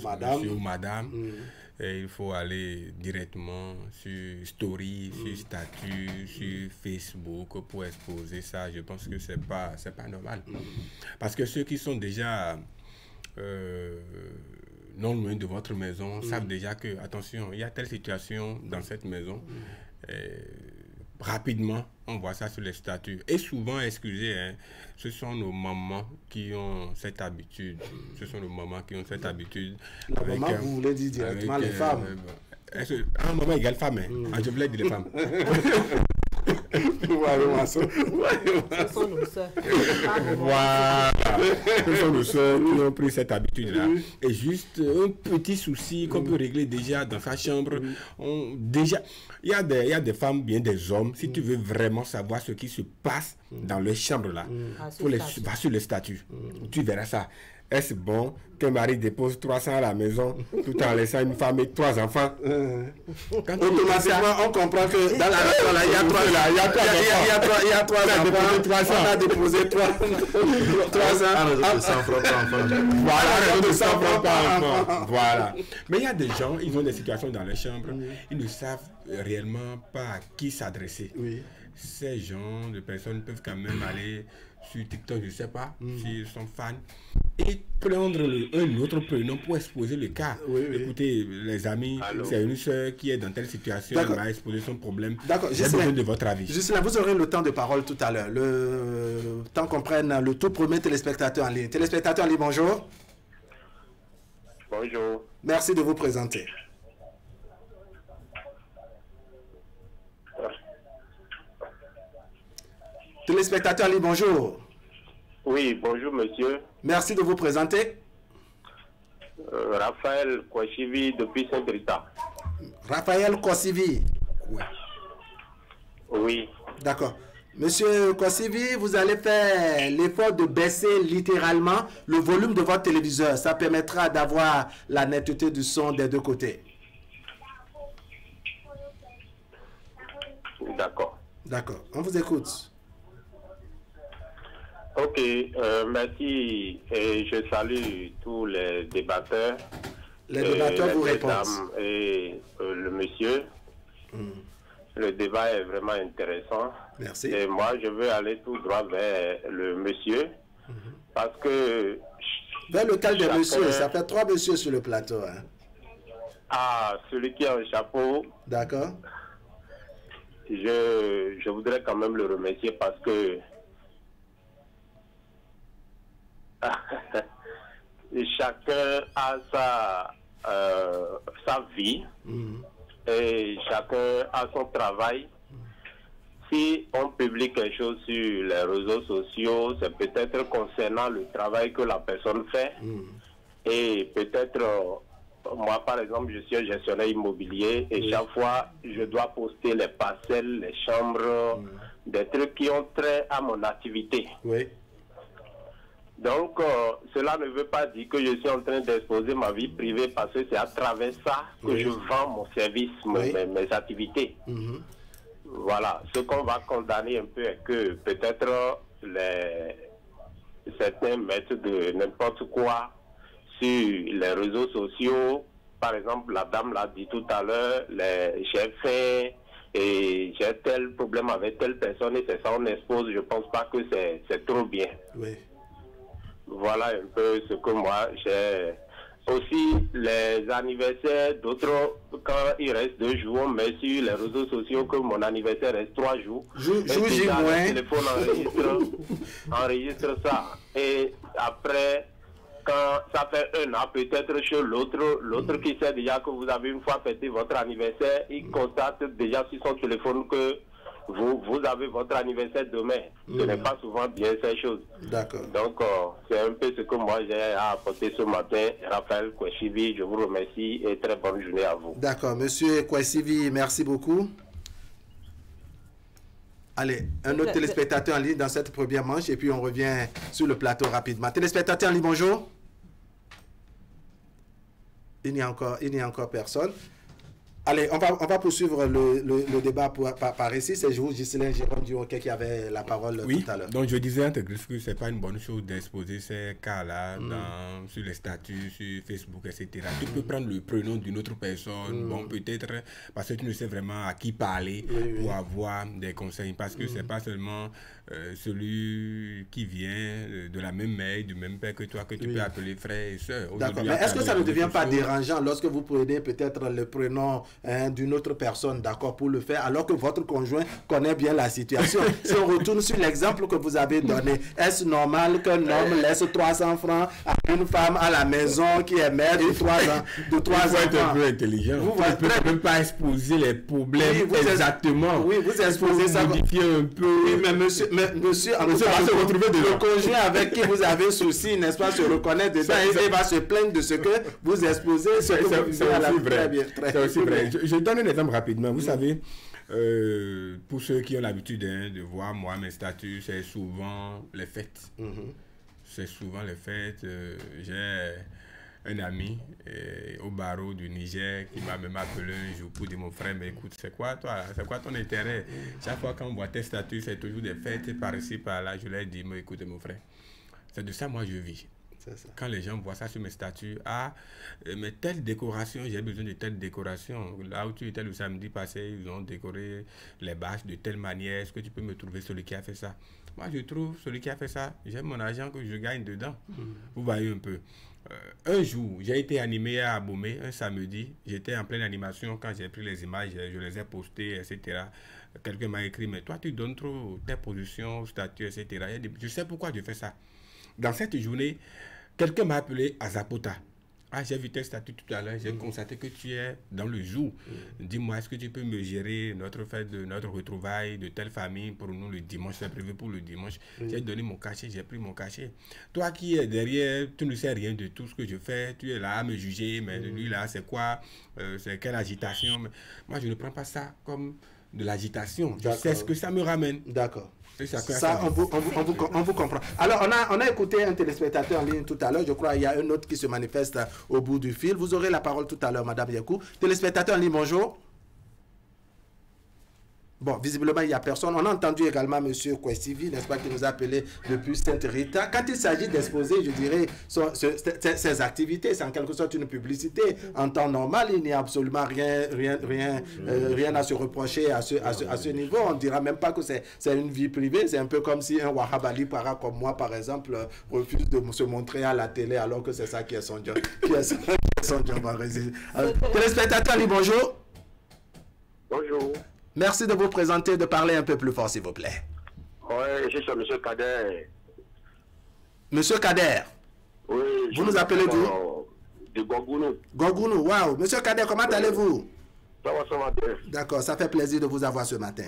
madame. Et il faut aller directement sur Story, sur Statut, sur Facebook pour exposer ça. Je pense que c'est pas normal. Parce que ceux qui sont déjà non loin de votre maison savent déjà que, attention, il y a telle situation dans cette maison. Rapidement, on voit ça sur les statuts. Et souvent, excusez, hein, ce sont nos mamans qui ont cette habitude. Ce sont nos mamans qui ont cette habitude. La maman, vous voulez dire directement les femmes. Maman égale femme, hein. Je voulais dire les femmes. Ce sont nos soeurs. Voilà. Ce sont nos soeurs qui ont pris cette habitude-là. Et juste un petit souci qu'on peut régler déjà dans sa chambre. Déjà, il y a des femmes, bien des hommes, si tu veux vraiment savoir ce qui se passe dans leur chambre-là, va sur le statut. Tu verras ça. Est-ce bon qu'un mari dépose 300 à la maison tout en laissant une femme et 3 enfants? Automatiquement, on comprend que dans la maison, il y a 3 enfants. On a déposé 3 enfants. Voilà. Mais il y a des gens, ils ont des situations dans leur chambre, ils ne savent réellement pas à qui s'adresser. Ces gens de personnes peuvent quand même aller sur TikTok, je ne sais pas, s'ils sont fans, et prendre un autre prénom pour exposer le cas. Écoutez, les amis, c'est une soeur qui est dans telle situation, elle va exposer son problème. D'accord, j'ai besoin de votre avis. Justin, vous aurez le temps de parole tout à l'heure. Le temps qu'on prenne le tout premier téléspectateur en ligne. Téléspectateur en ligne, bonjour. Bonjour. Merci de vous présenter. Téléspectateur Ali, bonjour. Oui, bonjour monsieur. Merci de vous présenter. Raphaël Kouachivi depuis Saint-Rita. Raphaël Kouachivi. Oui. D'accord. Monsieur Kouachivi, vous allez faire l'effort de baisser littéralement le volume de votre téléviseur. Ça permettra d'avoir la netteté du son des deux côtés. D'accord. D'accord. On vous écoute. Ok, merci. Et je salue tous les débatteurs. Les débatteurs vous répondent. Et le monsieur. Le débat est vraiment intéressant. Merci. Et moi, je veux aller tout droit vers le monsieur. Parce que... Vers lequel des messieurs? Ça fait 3 messieurs sur le plateau. Hein. Ah, celui qui a un chapeau. D'accord. Je voudrais quand même le remercier parce que chacun a sa vie et chacun a son travail. Si on publie quelque chose sur les réseaux sociaux, c'est peut-être concernant le travail que la personne fait. Et peut-être, moi par exemple, je suis un gestionnaire immobilier et chaque fois, je dois poster les parcelles, les chambres, des trucs qui ont trait à mon activité. Oui. Donc, cela ne veut pas dire que je suis en train d'exposer ma vie privée parce que c'est à travers ça que je vends mon service, mes activités. Voilà. Ce qu'on va condamner un peu est que peut-être certains mettent de n'importe quoi sur les réseaux sociaux. Par exemple, la dame l'a dit tout à l'heure, j'ai fait et j'ai tel problème avec telle personne et c'est ça on expose. Je pense pas que c'est trop bien. Oui. Voilà un peu ce que moi j'ai. Aussi, les anniversaires d'autres, quand il reste 2 jours, on met sur les réseaux sociaux que mon anniversaire reste 3 jours. Le téléphone enregistre ça. Et après, quand ça fait 1 an, peut-être chez l'autre qui sait déjà que vous avez une fois fêté votre anniversaire, il constate déjà sur son téléphone que vous avez votre anniversaire demain. Ce n'est pas souvent bien ces choses. D'accord. Donc, c'est un peu ce que moi j'ai à apporter ce matin. Raphaël Kouachivi, je vous remercie et très bonne journée à vous. D'accord. Monsieur Kouachivi, merci beaucoup. Allez, un autre téléspectateur en ligne dans cette première manche et puis on revient sur le plateau rapidement. Téléspectateur en ligne, bonjour. Il n'y a encore personne. Allez, on va poursuivre le débat par ici. C'est vous, Ghislain Jérôme Duroquet, qui avait la parole tout à l'heure. Donc je disais entre griffes que ce n'est pas une bonne chose d'exposer ces cas-là sur les statuts, sur Facebook, etc. Tu peux prendre le prénom d'une autre personne, bon, peut-être parce que tu ne sais vraiment à qui parler pour avoir des conseils. Parce que ce n'est pas seulement celui qui vient de la même mère, du même père que toi, que tu peux appeler frère et soeur. D'accord, mais est-ce que ça ne devient pas dérangeant lorsque vous prenez peut-être le prénom d'une autre personne, d'accord, pour le faire, alors que votre conjoint connaît bien la situation? Si on retourne sur l'exemple que vous avez donné, est-ce normal qu'un homme laisse 300 francs à une femme à la maison qui est mère de 3 ans, de 3 enfants? Vous êtes un peu intelligent. Vous ne pouvez même pas exposer les problèmes exactement. Oui, vous exposez ça. Modifier un peu. Oui, mais monsieur en tout cas, le conjoint avec qui vous avez souci, n'est-ce pas, se reconnaît dedans et va se plaindre de ce que vous exposez. C'est aussi vrai. C'est aussi vrai. Je donne un exemple rapidement. Vous savez, pour ceux qui ont l'habitude de voir moi mes statuts, c'est souvent les fêtes. C'est souvent les fêtes. J'ai un ami au barreau du Niger qui m'a même appelé un jour pour dire: mon frère, mais écoute, c'est quoi ton intérêt? Chaque fois qu'on voit tes statuts, c'est toujours des fêtes par ici, par là. Je lui ai dit: mais écoutez mon frère, c'est de ça moi je vis. Quand les gens voient ça sur mes statuts, mais telle décoration, j'ai besoin de telle décoration. Là où tu étais le samedi passé, ils ont décoré les bâches de telle manière. Est-ce que tu peux me trouver celui qui a fait ça? Moi, je trouve celui qui a fait ça. J'aime mon argent que je gagne dedans. Vous voyez un peu. Un jour, j'ai été animé à Abomey, un samedi. J'étais en pleine animation quand j'ai pris les images, je les ai postées, etc. Quelqu'un m'a écrit: mais toi, tu donnes trop tes positions, statuts, etc. Je sais pourquoi je fais ça. Dans cette journée, quelqu'un m'a appelé à Zapota. Ah, j'ai vu tes statuts tout à l'heure, j'ai constaté que tu es dans le jour. Dis-moi, est-ce que tu peux me gérer notre fête de notre retrouvaille de telle famille pour nous le dimanche, c'est prévu pour le dimanche. J'ai donné mon cachet, j'ai pris mon cachet. Toi qui es derrière, tu ne sais rien de tout ce que je fais, tu es là à me juger, mais lui là, c'est quoi, c'est quelle agitation. Mais moi, je ne prends pas ça comme de l'agitation. Je sais ce que ça me ramène. D'accord. Ça, on vous comprend. Alors, on a écouté un téléspectateur en ligne tout à l'heure. Je crois qu'il y a un autre qui se manifeste au bout du fil. Vous aurez la parole tout à l'heure, Madame Yekou. Téléspectateur en ligne, bonjour. Bon, visiblement, il n'y a personne. On a entendu également M. Kwesivi, n'est-ce pas, qui nous a appelé depuis Sainte-Rita. Quand il s'agit d'exposer, je dirais, ses activités, c'est en quelque sorte une publicité. En temps normal, il n'y a absolument rien à se reprocher à ce niveau. On ne dira même pas que c'est une vie privée. C'est un peu comme si un Wahabali para comme moi, par exemple, refuse de se montrer à la télé alors que c'est ça qui est son job. Téléspectateur, bonjour. Bonjour. Merci de vous présenter, de parler un peu plus fort, s'il vous plaît. Oui, je suis M. Kader. Monsieur Kader. Oui. Vous nous appelez d'où? De Gogounou. Gogounou, waouh. Monsieur Kader, comment allez-vous? Ça va bien. D'accord, ça fait plaisir de vous avoir ce matin.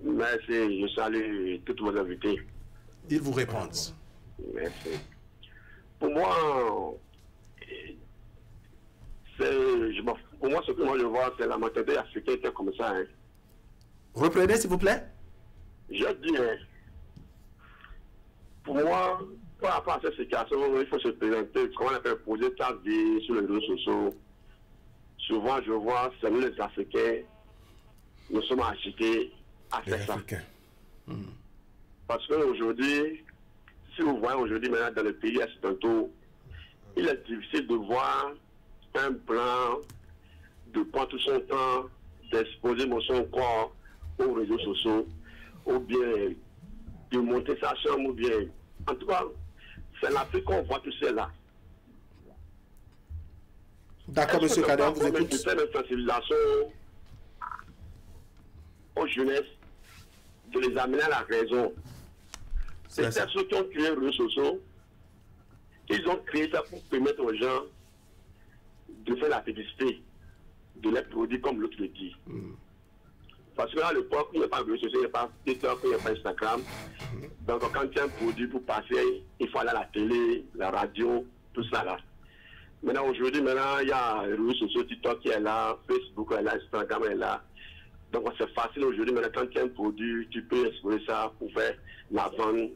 Merci, je salue tous vos invités. Ils vous répondent. Merci. Pour moi, ce que moi je vois, c'est la maternité africaine comme ça. Hein. Reprenez, s'il vous plaît. Je dis, pour moi, par rapport à cette situation, il faut se présenter, comment on appelle, poser sa vie sur les réseaux sociaux. Souvent, je vois, c'est nous les Africains, nous sommes agités à faire ça. Parce qu'aujourd'hui, si vous voyez aujourd'hui maintenant dans le pays, c'est un tour, il est difficile de voir un blanc, de prendre tout son temps, d'exposer son corps aux réseaux sociaux, ou bien de monter sa chambre, ou bien... En tout cas, c'est l'Afrique qu'on voit tout cela. D'accord, M. Kader, vous écoutez. C'est une sensibilisation aux jeunesses, de les amener à la raison. C'est ceux qui ont créé les réseaux sociaux, ils ont créé ça pour permettre aux gens de faire la publicité de leurs produits comme l'autre le dit. Parce qu'à l'époque, il n'y a pas de réseaux sociaux, il n'y a pas TikTok, il n'y a pas Instagram. Donc quand il y a un produit pour passer, il faut aller à la télé, la radio, tout ça là. Maintenant, aujourd'hui, il y a les réseaux sociaux, TikTok qui est là, Facebook est là, Instagram est là. Donc c'est facile aujourd'hui, maintenant quand il y a un produit, tu peux explorer ça pour faire la vente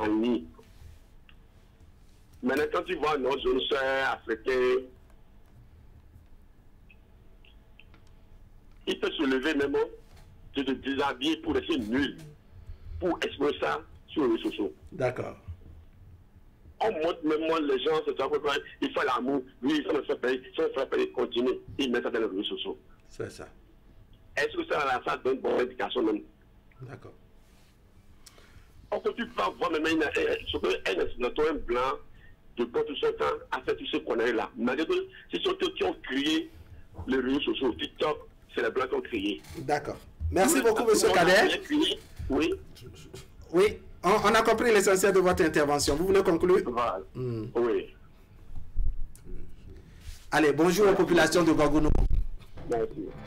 en ligne. Maintenant, quand tu vois nos jeunes soeurs africains, il peut se lever même, de te déshabiller pour rester nul, pour exposer ça sur les réseaux sociaux. D'accord. On montre même moi les gens, c'est ça, il fait l'amour, lui, ça me fait payer, ça me fait payer, continuer, il met ça dans les réseaux sociaux. C'est ça. Est-ce que ça donne une bonne indication même? D'accord. On peut tu pas voir même un blanc de prendre tout son temps à faire tout ce qu'on a là. Malgré que c'est ceux qui ont créé les réseaux sociaux, TikTok, c'est les blancs qui ont créé. D'accord. Merci beaucoup, M. Kader. Oui. Oui, on a compris l'essentiel de votre intervention. Vous voulez conclure? Oui. Allez, bonjour aux populations de Gogounou.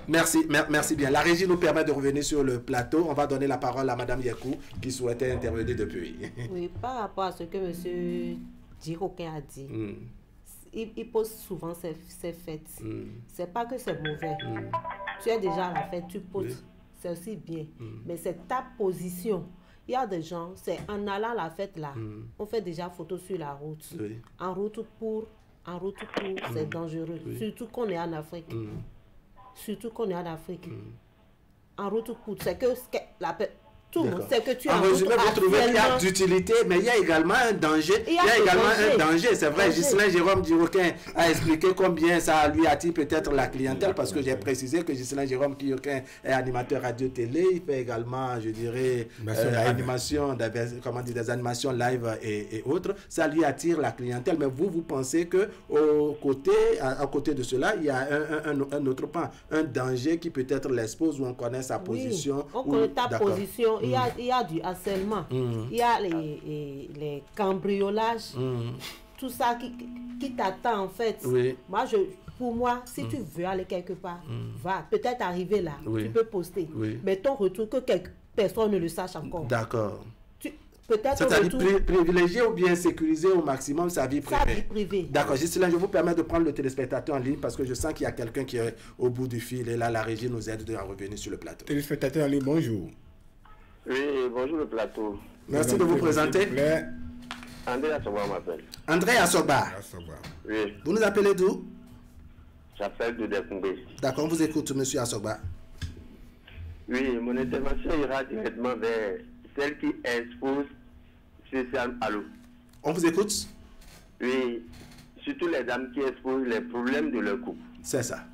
Merci. Merci bien. La régie nous permet de revenir sur le plateau. On va donner la parole à Mme Yekou qui souhaitait intervenir depuis. Oui, par rapport à ce que M. Djiroquin a dit, il pose souvent ses fêtes. C'est pas que c'est mauvais. Tu es déjà à la fête, tu poses. C'est aussi bien. Mais c'est ta position. Il y a des gens, c'est en allant à la fête là, on fait déjà photo sur la route. En route pour, c'est dangereux. Surtout qu'on est en Afrique. En route pour, c'est que tout le monde sait que tu es en résumé, vous trouvez qu'il y a d'utilité, mais il y a également un danger. C'est vrai, Ghislain Jérôme Djiroquin a expliqué combien ça lui attire peut-être la clientèle, parce que j'ai précisé que Ghislain Jérôme Djiroquin est animateur radio-télé. Il fait également, je dirais, des animations live et autres. Ça lui attire la clientèle. Mais vous pensez que à côté de cela, il y a un autre pan, un danger qui peut-être l'expose, où on connaît sa position. On connaît ta position. Il y a du harcèlement. Il y a les cambriolages. tout ça qui t'attend en fait. Oui. Pour moi, si tu veux aller quelque part, va. Peut-être arriver là, tu peux poster. Oui. Mais ton retour, que personne ne le sache encore. D'accord. C'est-à-dire privilégier ou bien sécuriser au maximum sa vie privée. Sa vie privée. D'accord. Justine, je vous permets de prendre le téléspectateur en ligne parce que je sens qu'il y a quelqu'un qui est au bout du fil et là, la régie nous aide à revenir sur le plateau. Téléspectateur en ligne, bonjour. Oui, bonjour le plateau. Merci de vous présenter. André Assoba m'appelle. André Assoba. Oui. Vous nous appelez d'où? J'appelle de Dekoumbé. D'accord, on vous écoute, monsieur Assoba. Oui, mon intervention ira directement vers celle qui expose spécial à l'eau. On vous écoute? Oui, surtout les dames qui exposent les problèmes de leur couple. C'est ça.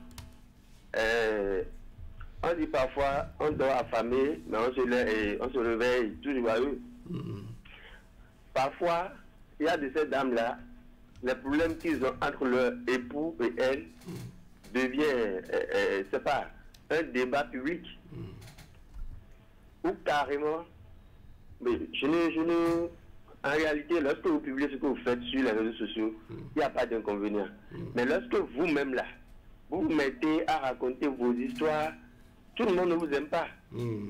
On dit parfois, on dort affamé, mais on se réveille tout joyeux. Parfois, il y a de ces dames-là, les problèmes qu'ils ont entre leur époux et elle devient, c'est pas, un débat public. Ou carrément, mais en réalité, lorsque vous publiez ce que vous faites sur les réseaux sociaux, il n'y a pas d'inconvénient. Mais lorsque vous-même là, vous vous mettez à raconter vos histoires, tout le monde ne vous aime pas.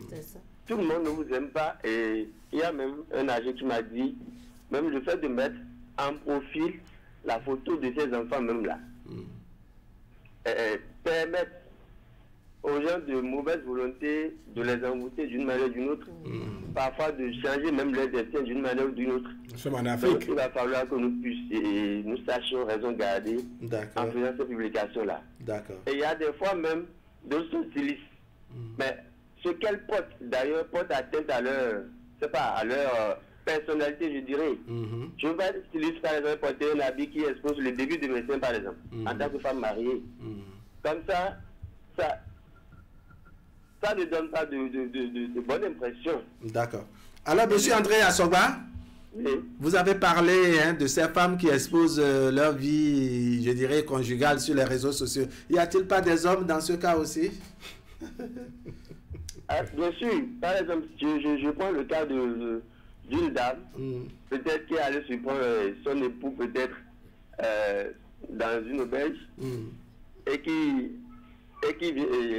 C'est ça. Tout le monde ne vous aime pas. Et il y a même un âgé qui m'a dit, même le fait de mettre en profil la photo de ces enfants même là, permettre aux gens de mauvaise volonté de les envoûter d'une manière ou d'une autre, parfois de changer même leur destin d'une manière ou d'une autre. Nous sommes en Afrique. Donc, il va falloir que nous sachions raison garder en faisant ces publications-là. D'accord. Et il y a des fois même d'autres socialistes. Mais ce qu'elles portent, d'ailleurs, porte atteinte à leur, c'est pas, à leur personnalité, je dirais. Je veux pas être styliste, par exemple, porter un habit qui expose le début de médecin, par exemple, en tant que femme mariée. Comme ça ne donne pas de bonne impression. D'accord. Alors, monsieur André Assoba, vous avez parlé de ces femmes qui exposent leur vie, je dirais, conjugale sur les réseaux sociaux. Y a-t-il pas des hommes dans ce cas aussi? Bien sûr. Par exemple, je prends le cas d'une dame, peut-être qui allait surprendre son époux, peut-être dans une auberge, et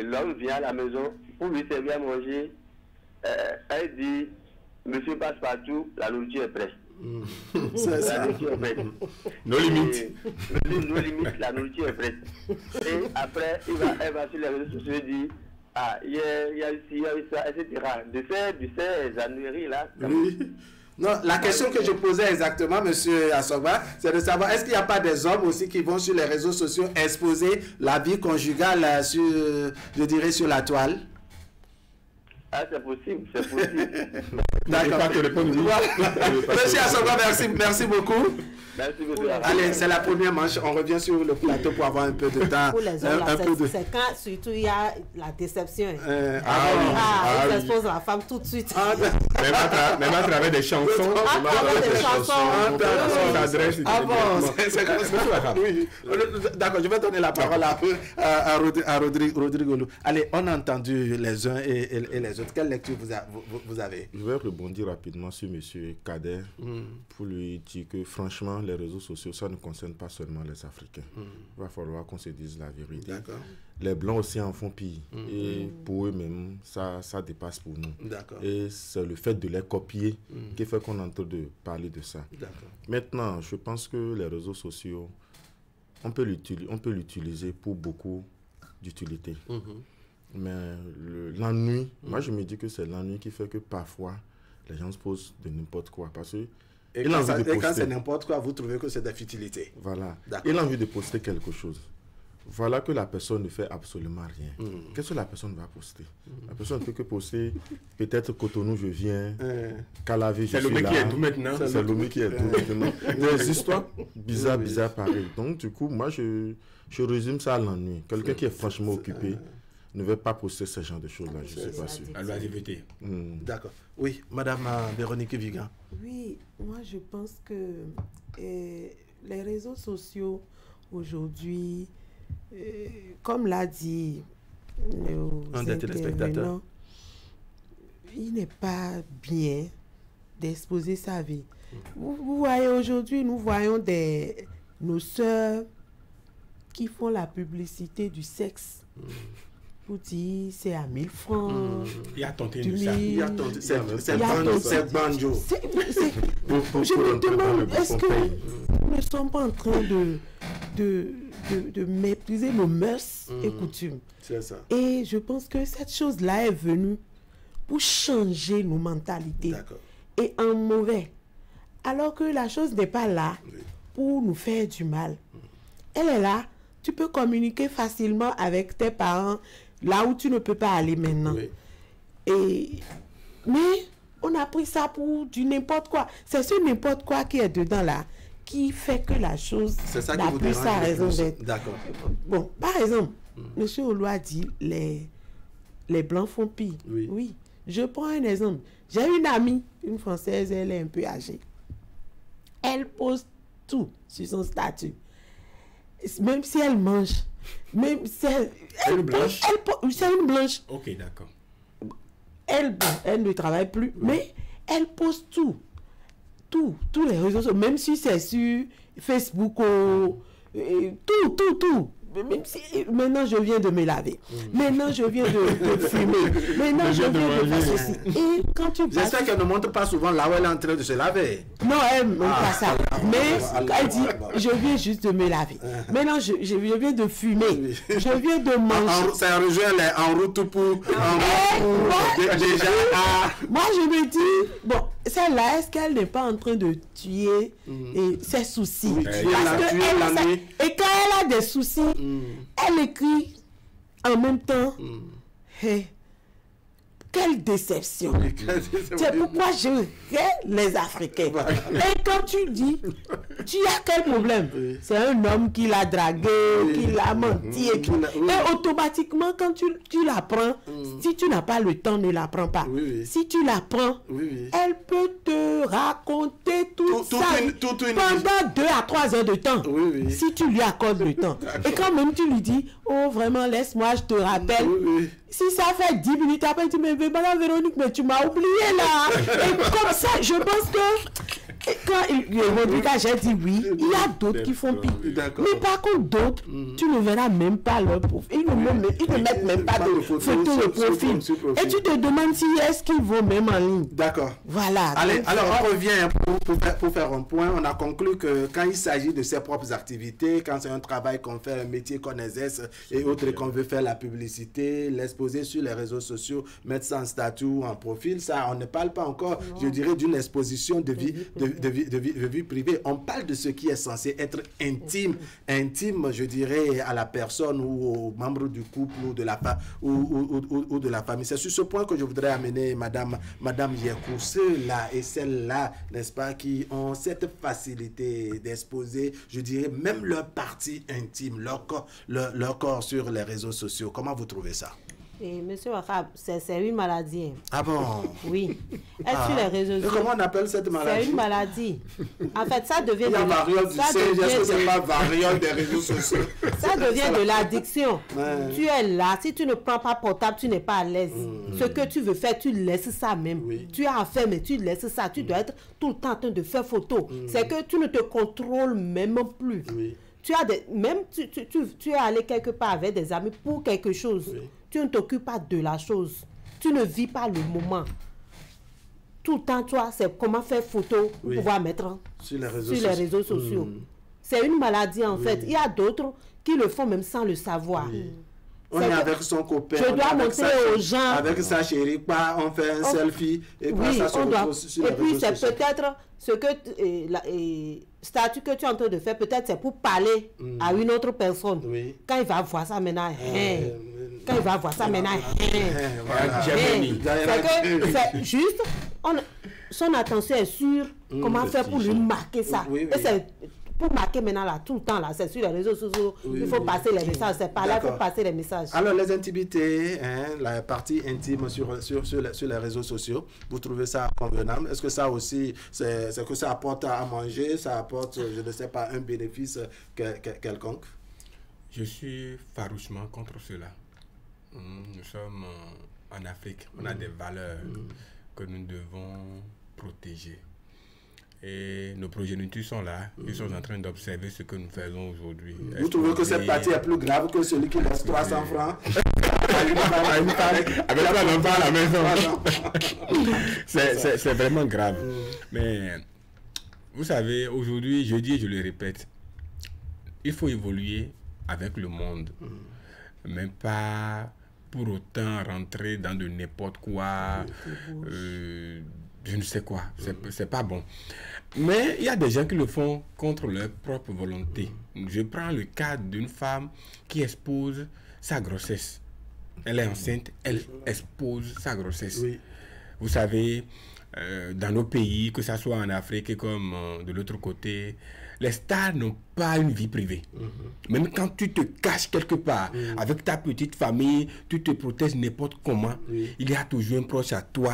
l'homme vient à la maison pour lui servir à manger. Elle dit, monsieur passe partout, la nourriture est prête. Ça. Nos limites. Nos limites, la nourriture est prête. Et après, elle va sur les réseaux sociaux et dit, il y a eu ça, etc. De ces annuaires-là. Oui. Non, la question que je posais exactement, monsieur Assoba, c'est de savoir, est-ce qu'il n'y a pas des hommes aussi qui vont sur les réseaux sociaux exposer la vie conjugale sur, je dirais, sur la toile? Ah, c'est possible, c'est possible. D'accord. Monsieur Assoba, merci beaucoup. Merci beaucoup. Allez, c'est la première manche. On revient sur le plateau pour avoir un peu de temps. Pour les hommes, c'est quand surtout il y a la déception. Ils exposent la femme tout de suite. Même à travers des chansons. D'accord, je vais donner la parole à Rodrigo. Allez, on a entendu les uns et les autres. Quelle lecture vous avez? Je vais rebondir rapidement sur M. Kader pour lui dire que franchement, les réseaux sociaux, ça ne concerne pas seulement les Africains. Il va falloir qu'on se dise la vérité. Les Blancs aussi en font pire. Et pour eux-mêmes, ça dépasse pour nous. Et c'est le fait de les copier qui fait qu'on est en train de parler de ça. Maintenant, je pense que les réseaux sociaux, on peut l'utiliser pour beaucoup d'utilité. Mais l'ennui, moi je me dis que c'est l'ennui qui fait que parfois les gens se posent de n'importe quoi. Parce que et quand c'est n'importe quoi, vous trouvez que c'est des futilités. Voilà. Il a envie de poster quelque chose. Voilà que la personne ne fait absolument rien. Qu'est-ce que la personne va poster? La personne ne peut que poster peut-être Cotonou, je viens, Calavé, je suis là. C'est le mec qui est tout maintenant. C'est le mec qui est tout maintenant. Des histoires bizarres pareilles. Donc du coup, moi je résume ça à l'ennui. Quelqu'un qui est franchement occupé ne veut pas poster ce genre de choses-là, je ne suis pas sûr. Elle va éviter. D'accord. Oui, Madame Véronique Vigan. Oui, moi je pense que les réseaux sociaux aujourd'hui, comme l'a dit un des téléspectateurs, il n'est pas bien d'exposer sa vie. Vous voyez, aujourd'hui, nous voyons nos sœurs qui font la publicité du sexe. Pour dire, c'est à 1000 francs. Il y a tenté de ça. C'est banjo. Je me demande, est-ce que nous ne sommes pas en train de mépriser nos mœurs et coutumes? C'est ça. Et je pense que cette chose-là est venue pour changer nos mentalités. Et en mauvais. Alors que la chose n'est pas là pour nous faire du mal. Elle est là. Tu peux communiquer facilement avec tes parents là où tu ne peux pas aller maintenant. Mais on a pris ça pour du n'importe quoi. C'est ce n'importe quoi qui est dedans là qui fait que la chose n'a plus sa raison d'être. D'accord. Bon, par exemple, M. Oloa dit les Blancs font pire. Oui. Je prends un exemple. J'ai une amie, une Française, elle est un peu âgée. Elle poste tout sur son statut. Même si elle mange, même si elle blanche. C'est une blanche. Ok, d'accord. Elle ne travaille plus, mais elle poste tous les réseaux sociaux, même si c'est sur Facebook, tout. Même si maintenant je viens de me laver, maintenant je viens de fumer, maintenant je viens de faire ceci. Et quand tu passes... J'espère qu'elle ne montre pas souvent là où elle est en train de se laver. Non, elle ne montre pas ça. Mais elle dit, je viens juste de me laver. Maintenant je viens de fumer, je viens de manger. Ça rejoint en route pour... déjà. Moi je me dis, bon, celle-là, est-ce qu'elle n'est pas en train de tuer ses soucis? Et quand elle a des soucis, elle écrit en même temps. Hey, quelle déception. C'est pourquoi je hais les Africains. Et quand tu dis, tu as quel problème? C'est un homme qui l'a dragué, qui l'a menti. Et automatiquement, quand tu la prends, si tu n'as pas le temps, ne la prends pas. Si tu la prends, elle peut te raconter tout ça pendant 2 à 3 heures de temps. Si tu lui accordes le temps. Et quand même tu lui dis, oh vraiment, laisse-moi, je te rappelle. Si ça fait 10 minutes après, tu me dis, Madame Véronique, mais tu m'as oublié là. Et comme ça, je pense que quand Rodrigue, j'ai dit oui, il y a d'autres qui font pire. Mais par contre, d'autres, tu ne verras même pas leur profil. Ils ne mettent même pas de photo de profil. Et tu te demandes si est-ce qu'ils vont même en ligne. D'accord. Voilà. Allez, alors on revient pour faire un point. On a conclu que quand il s'agit de ses propres activités, quand c'est un travail qu'on fait, un métier qu'on exerce et autres, qu'on veut faire la publicité, l'exposer sur les réseaux sociaux, mettre ça en statut ou en profil, ça, on ne parle pas encore, je dirais, d'une exposition de vie privée. On parle de ce qui est censé être intime, je dirais, à la personne ou aux membres du couple ou de la famille. C'est sur ce point que je voudrais amener Madame Yekou. Ceux-là et celles-là, n'est-ce pas, qui ont cette facilité d'exposer, je dirais, même leur partie intime, leur corps sur les réseaux sociaux. Comment vous trouvez ça? Et monsieur Wahab, c'est une maladie. Ah bon? Oui. Sur les réseaux sociaux. Comment on appelle cette maladie? C'est une maladie. En fait, ça devient... Il y a variole du singe, est-ce que c'est pas variole des réseaux sociaux? Ça devient de l'addiction. Tu es là, si tu ne prends pas portable, tu n'es pas à l'aise. Ce que tu veux faire, tu laisses ça même. Tu as affaire, mais tu laisses ça. Tu dois être tout le temps en train de faire photo. C'est que tu ne te contrôles même plus. Tu as même tu es allé quelque part avec des amis pour quelque chose. Tu ne t'occupes pas de la chose. Tu ne vis pas le moment. Tout le temps, toi, c'est comment faire photo pour pouvoir mettre sur les réseaux sociaux. C'est une maladie, en fait. Il y a d'autres qui le font même sans le savoir. On est avec son copain. Je dois montrer aux gens. Avec sa chérie, on fait un selfie et puis ça se retrouve sur les réseaux sociaux. Et puis c'est peut-être ce que statut que tu es en train de faire, peut-être c'est pour parler à une autre personne. Quand il va voir ça maintenant, quand il va voir ça maintenant, c'est juste, son attention est sur comment faire pour lui marquer ça. Et c'est pour marquer maintenant là, tout le temps là, c'est sur les réseaux sociaux, il faut passer les messages, c'est pas là, il faut passer les messages. Alors les intimités, la partie intime sur les réseaux sociaux, vous trouvez ça convenable? Est-ce que ça aussi, c'est que ça apporte à manger, ça apporte, je ne sais pas, un bénéfice quelconque? Je suis farouchement contre cela. Nous sommes en Afrique, on a des valeurs que nous devons protéger. Et nos progénitures sont là. Ils sont en train d'observer ce que nous faisons aujourd'hui. Vous trouvez que cette partie est plus grave que celui qui laisse 300 francs avec un enfant à la maison? C'est vraiment grave. Mais vous savez, aujourd'hui, je dis et je le répète, il faut évoluer avec le monde. Mais pas pour autant rentrer dans de n'importe quoi, je ne sais quoi. C'est pas bon. Mais il y a des gens qui le font contre leur propre volonté. Je prends le cas d'une femme qui expose sa grossesse. Elle est enceinte, elle expose sa grossesse. Oui. Vous savez, dans nos pays, que ce soit en Afrique comme de l'autre côté, les stars n'ont pas une vie privée. Même quand tu te caches quelque part, avec ta petite famille, tu te protèges n'importe comment, il y a toujours un proche à toi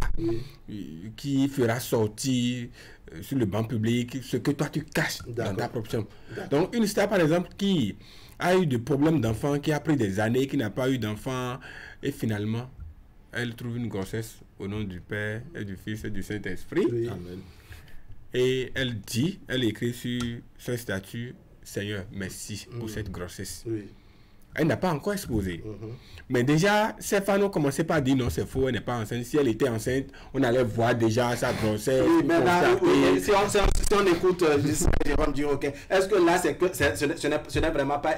qui fera sortir sur le banc public ce que toi tu caches dans ta propre chambre. Donc une star par exemple qui a eu des problèmes d'enfant, qui a pris des années, qui n'a pas eu d'enfant, et finalement elle trouve une grossesse au nom du Père et du Fils et du Saint-Esprit. Amen. Et elle écrit sur son statut, Seigneur, merci pour cette grossesse. Elle n'a pas encore exposé. Mais déjà, ces femmes ont commencé par dire non, c'est faux, elle n'est pas enceinte. Si elle était enceinte, on allait voir déjà sa grossesse. Si on écoute Jérôme dire, ok, est-ce que là, ce n'est vraiment pas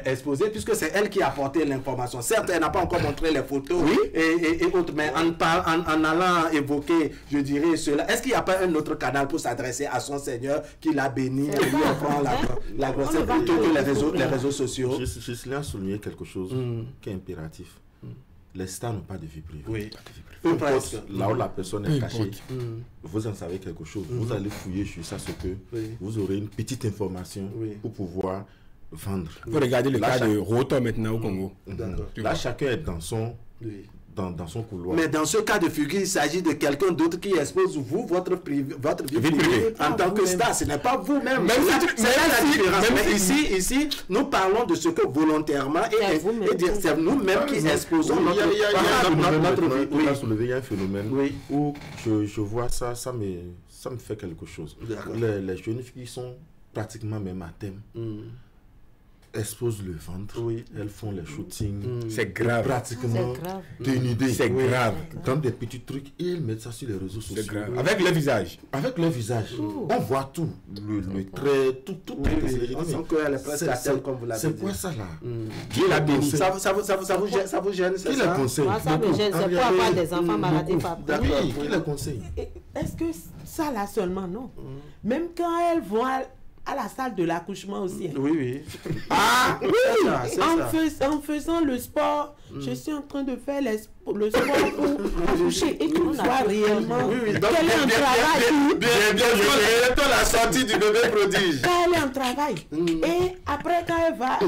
exposé, puisque c'est elle qui a apporté l'information. Certes, elle n'a pas encore montré les photos et autres, mais en allant évoquer, je dirais, cela, est-ce qu'il n'y a pas un autre canal pour s'adresser à son Seigneur qui l'a béni et lui offrant la grossesse plutôt que les réseaux sociaux? Je souligner quelque chose qui est impératif. Les stars n'ont pas de vie privée. Oui. Là où la personne est cachée, vous en savez quelque chose. Vous allez fouiller sur ça, ce que vous aurez une petite information pour pouvoir vendre. Vous regardez le cas de Roto maintenant au Congo. Là, chacun est dans son... Dans son couloir. Mais dans ce cas de figure, il s'agit de quelqu'un d'autre qui expose vous, votre vie privée en tant que star. Ce n'est pas vous-même. C'est là la différence. Mais ici, nous parlons de ce que volontairement et c'est nous-mêmes qui exposons notre vie. Il a soulevé un phénomène où je vois ça me fait quelque chose. Les jeunes filles sont pratiquement même à thème. Exposent le ventre, elles font les shootings. C'est grave. Pratiquement dénudées. C'est grave. Dans des petits trucs, et ils mettent ça sur les réseaux sociaux. C'est grave. Avec le visage. Avec le visage. On voit tout. Le trait, tout. C'est quoi ça là? Qui l'a béni? Ça vous gêne? Qui les conseille? Ça me gêne, c'est pour avoir des enfants malades. Oui, qui les conseille? Est-ce que ça là seulement, non? Même quand elles vont à la salle de l'accouchement aussi. Oui. Ah oui, en faisant le sport, je suis en train de faire le sport pour accoucher et qu'on voit réellement qu'elle est en travail. Bientôt la sortie du bébé prodige. Quand elle est en travail. Et après quand elle va,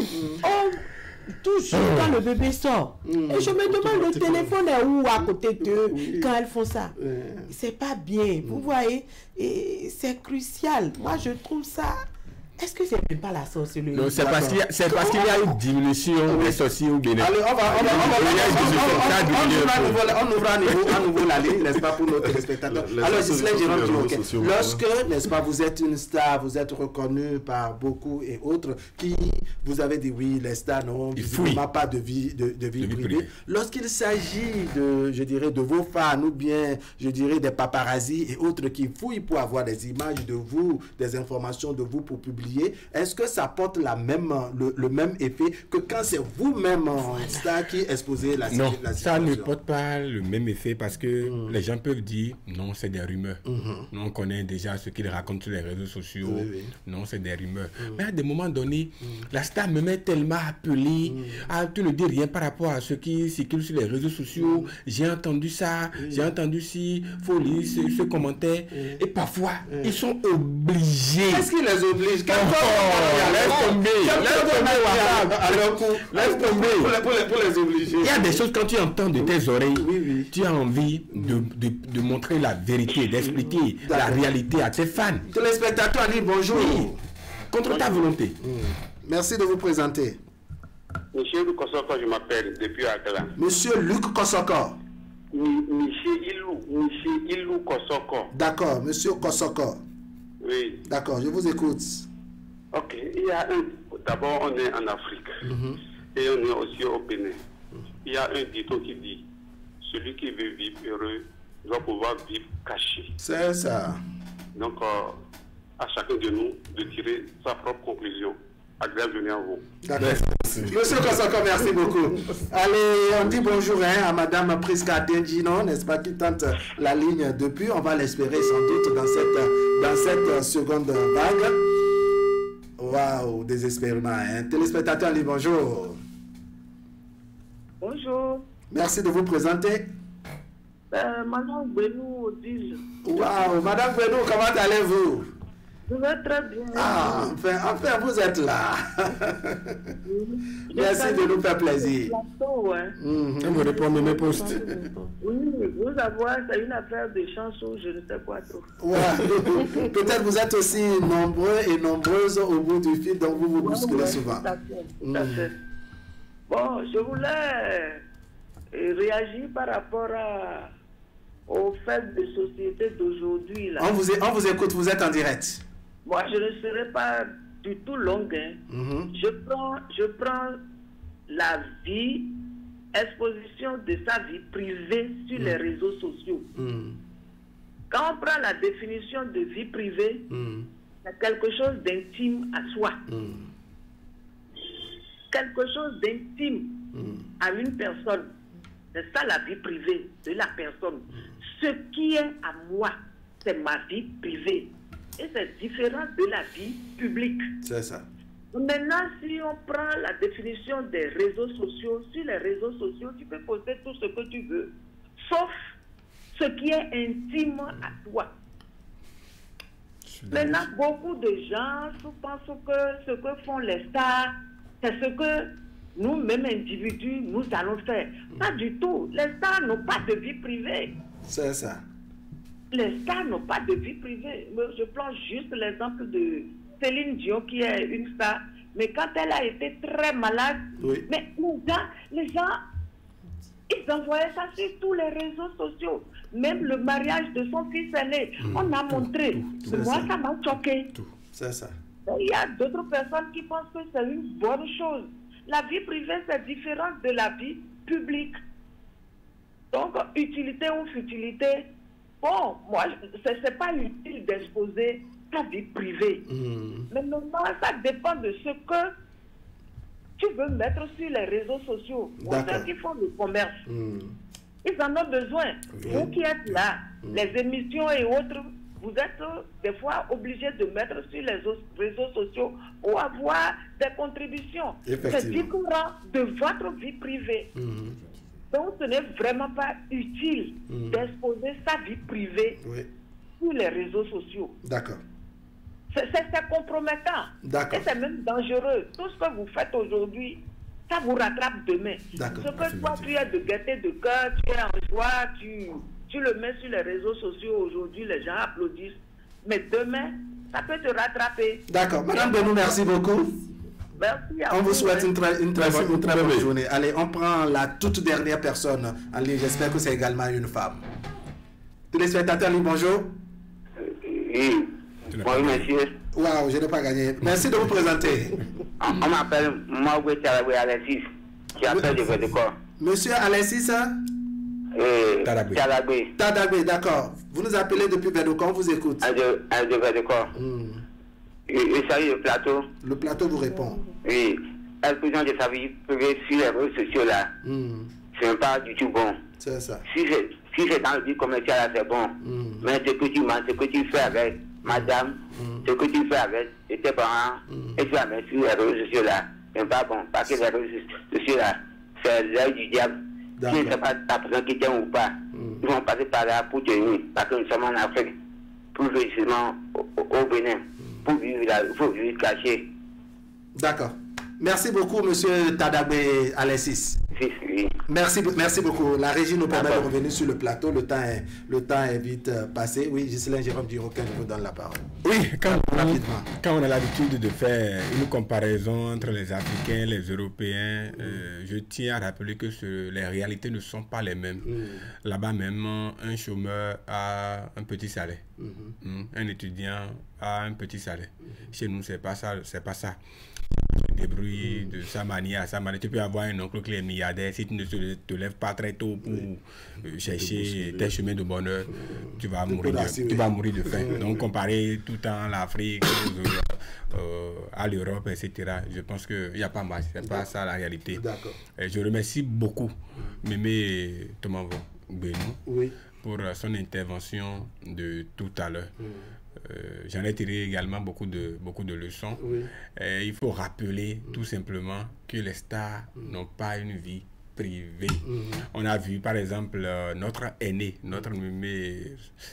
toujours quand le bébé sort. Et je me demande, le téléphone est où à côté d'eux quand elles font ça? C'est pas bien. Vous voyez, c'est crucial. Moi, je trouve ça... Est-ce que c'est même pas la sorcellerie? Non, c'est parce qu'il y a une diminution des sorciers au Bénin. Alors, on ouvre à nouveau la ligne, n'est-ce pas, pour nos téléspectateurs. Alors, Ghislaine Jérôme, lorsque, n'est-ce pas, vous êtes une star, vous êtes reconnu par beaucoup et autres, qui vous avez dit oui, les stars n'ont visiblement pas de vie privée. Lorsqu'il s'agit de, je dirais, de vos fans ou bien, je dirais, des paparazzis et autres qui fouillent pour avoir des images de vous, des informations de vous pour publier, est-ce que ça porte le même effet que quand c'est vous-même star qui exposez la situation? Non, ça ne porte pas le même effet parce que les gens peuvent dire non, c'est des rumeurs. Nous, on connaît déjà ce qu'ils racontent sur les réseaux sociaux. Non, c'est des rumeurs. Mais à des moments donnés, la star me met tellement appelé. Tu ne dis rien par rapport à ce qui circule sur les réseaux sociaux. J'ai entendu ça, j'ai entendu ci, faut lire ce commentaire. Et parfois, ils sont obligés. Qu'est-ce qui les oblige? Laisse tomber pour les obliger. Il y a des choses, quand tu entends de tes oreilles, tu as envie de montrer la vérité, d'expliquer la réalité à tes fans. Téléspectateurs, dit bonjour. Contre ta volonté. Merci de vous présenter. Monsieur Luc Kosoko, je m'appelle depuis Accra. Monsieur Luc Kosoko. Monsieur Ilou Kosoko. D'accord, Monsieur Kosoko. Oui. D'accord, je vous écoute. Ok, d'abord on est en Afrique et on est aussi au Bénin. Il y a un dicton qui dit, celui qui veut vivre heureux doit pouvoir vivre caché. C'est ça. Donc, à chacun de nous de tirer sa propre conclusion. Agréable journée à vous. D'accord. Monsieur Kosoko, merci beaucoup. Allez, on dit bonjour à Madame Priska Dengino, n'est-ce pas, qui tente la ligne depuis. On va l'espérer sans doute dans cette seconde vague. Waouh, désespérément. Téléspectateur, dit bonjour. Bonjour. Merci de vous présenter. Madame Benou, dis-je. Waouh, Madame Benou, comment allez-vous? Je vais très bien. Ah, enfin, vous êtes là. Merci de nous faire plaisir. Je me réponds mes postes. Oui, vous avoir, c'est une affaire de chansons, je ne sais pas trop. Ouais. Peut-être vous êtes aussi nombreux et nombreuses au bout du fil, donc vous vous bousculez souvent. Tout à fait, tout à fait. Bon, je voulais réagir par rapport aux faits de société d'aujourd'hui. On vous écoute, vous êtes en direct. Moi, je ne serai pas du tout longue. Je prends la vie, exposition de sa vie privée sur les réseaux sociaux. Quand on prend la définition de vie privée, c'est quelque chose d'intime à soi. Quelque chose d'intime à une personne. C'est ça la vie privée de la personne. Ce qui est à moi, c'est ma vie privée. Et c'est différent de la vie publique. C'est ça. Maintenant, si on prend la définition des réseaux sociaux, sur les réseaux sociaux, tu peux poster tout ce que tu veux, sauf ce qui est intime à toi. Maintenant, beaucoup de gens pensent que ce que font les stars, c'est ce que nous-mêmes individus, nous allons faire. Pas du tout. Les stars n'ont pas de vie privée. C'est ça. Les stars n'ont pas de vie privée. Je prends juste l'exemple de Céline Dion, qui est une star. Mais quand elle a été très malade, mais les gens, ils envoyaient ça sur tous les réseaux sociaux. Même le mariage de son fils aîné, on a montré. Moi, ça m'a choqué. C'est ça. Il y a d'autres personnes qui pensent que c'est une bonne chose. La vie privée, c'est différent de la vie publique. Donc, utilité ou futilité, bon, moi, c'est pas utile d'exposer ta vie privée. Mais maintenant, ça dépend de ce que tu veux mettre sur les réseaux sociaux. Pour ceux qui font le commerce, ils en ont besoin. Vous qui êtes là, les émissions et autres, vous êtes des fois obligés de mettre sur les réseaux sociaux pour avoir des contributions. C'est différent de votre vie privée. Donc, ce n'est vraiment pas utile d'exposer sa vie privée sur les réseaux sociaux. D'accord. C'est compromettant. Et c'est même dangereux. Tout ce que vous faites aujourd'hui, ça vous rattrape demain. Ce que toi, tu es de gaieté de cœur, tu es en joie, tu le mets sur les réseaux sociaux aujourd'hui, les gens applaudissent. Mais demain, ça peut te rattraper. D'accord. Madame Benou, merci beaucoup. Merci à vous. On vous souhaite une très bonne journée. Allez, on prend la toute dernière personne en ligne. J'espère que c'est également une femme. Téléspectateurs, bonjour. Oui. Bonjour, monsieur. Waouh, je n'ai pas gagné. Merci de vous présenter. On m'appelle Maoué Tarabé Alexis. Qui appelle de Védécor. Monsieur Alexis, Tarabé. Tarabé, d'accord. Vous nous appelez depuis Védécor, on vous écoute. De Védécor. Et salut le plateau. Le plateau vous répond. Oui. Elle présente de sa vie privée sur les réseaux sociaux là. Ce n'est pas du tout bon. C'est ça. Si c'est dans le but commercial là, c'est bon. Mais ce que tu manges, ce que tu fais avec madame, ce que tu fais avec tes parents, et tu la mets sur les réseaux sociaux là, ce n'est pas bon. Parce que les réseaux sociaux là, c'est l'œil du diable. Tu ne sais pas ta personne qui t'aime ou pas. Ils vont passer par là pour te nuire. Parce que nous sommes en Afrique, plus précisément au Bénin. Pour vivre là, il faut vivre caché. D'accord. Merci beaucoup, monsieur Tadabé Alexis. fils, oui. Merci beaucoup. La régie nous permet de revenir sur le plateau. Le temps est vite passé. Oui, Ghislain Jérôme Duroquin, je vous donne la parole. Oui, quand on a l'habitude de faire une comparaison entre les Africains, les Européens, je tiens à rappeler que les réalités ne sont pas les mêmes. Là-bas même, un chômeur a un petit salaire. Un étudiant a un petit salaire. Chez nous, c'est pas ça. Se débrouiller de sa manière à sa manière. Tu peux avoir un oncle qui est milliardaire. Si tu ne te lèves pas très tôt pour chercher tes chemins de bonheur, tu vas mourir de faim. Donc comparer tout le temps l'Afrique à l'Europe, etc., je pense qu'il n'y a pas mal. C'est pas ça la réalité. Je remercie beaucoup Mémé Tomanvo Benou pour son intervention de tout à l'heure. J'en ai tiré également beaucoup de leçons. Il faut rappeler tout simplement que les stars n'ont pas une vie privée. On a vu par exemple notre aîné, notre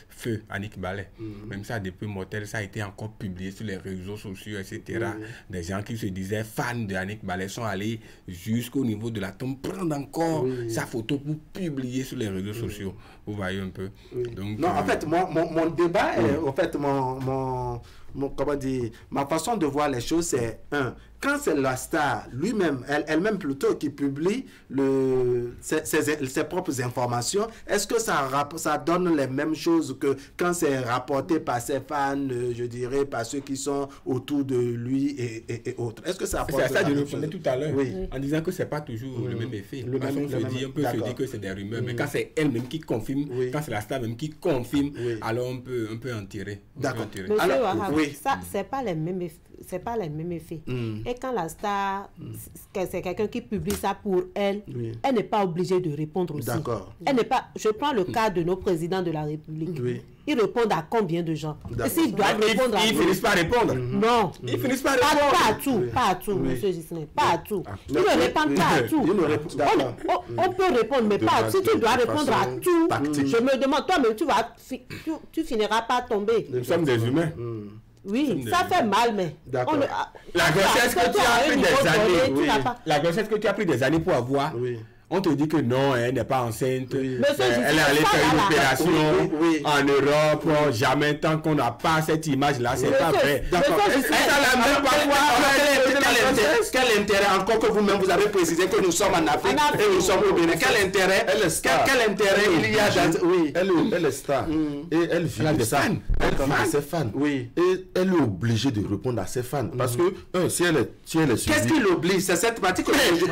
feu Annick Ballet. Même ça, depuis Motel, ça a été encore publié sur les réseaux sociaux, etc. Des gens qui se disaient fans de Annick Ballet sont allés jusqu'au niveau de la tombe prendre encore sa photo pour publier sur les réseaux sociaux. Vous voyez un peu. Donc, non, en fait, mon débat, en fait, comment dire, ma façon de voir les choses, c'est quand c'est la star lui-même, elle-même plutôt, qui publie ses propres informations, est-ce que ça donne les mêmes choses que quand c'est rapporté par ses fans, je dirais, par ceux qui sont autour de lui et autres? Est-ce que ça apporte ça, je le répondais tout à l'heure, en disant que c'est pas toujours le même effet. On peut se dire que c'est des rumeurs, mais quand c'est elle-même qui confirme, quand c'est la star même qui confirme, alors on peut en tirer. D'accord. Ça, c'est pas les mêmes effets. C'est pas les mêmes effets. Et quand la star, c'est quelqu'un qui publie ça pour elle, elle n'est pas obligée de répondre aussi. Elle n'est pas. Je prends le cas de nos présidents de la République. Ils répondent à combien de gens? Et s'ils doivent répondre à... Ils finissent par répondre. Non. Ils finissent par répondre. Pas à tout, monsieur Ghislain. Pas à tout. Ils ne répondent pas à tout. On peut répondre, mais pas à tout. Si tu dois répondre à tout, je me demande, toi-même, tu finiras par tomber. Nous sommes des humains. Oui, ça fait mal, mais... La grossesse que tu as pris des années, la grossesse que tu as pris des années pour avoir, on te dit que non, elle n'est pas enceinte, elle est allée faire une opération en Europe, jamais, tant qu'on n'a pas cette image-là, c'est pas vrai. Quel intérêt, encore que vous-même vous avez précisé que nous sommes en Afrique et nous sommes au Bénin, quel intérêt il y a dans... Elle est star et elle vit de ça. Elle vit de ses fans. Et elle est obligée de répondre à ses fans parce que si elle est suivie... Qu'est-ce qui l'oblige? C'est cette partie que je veux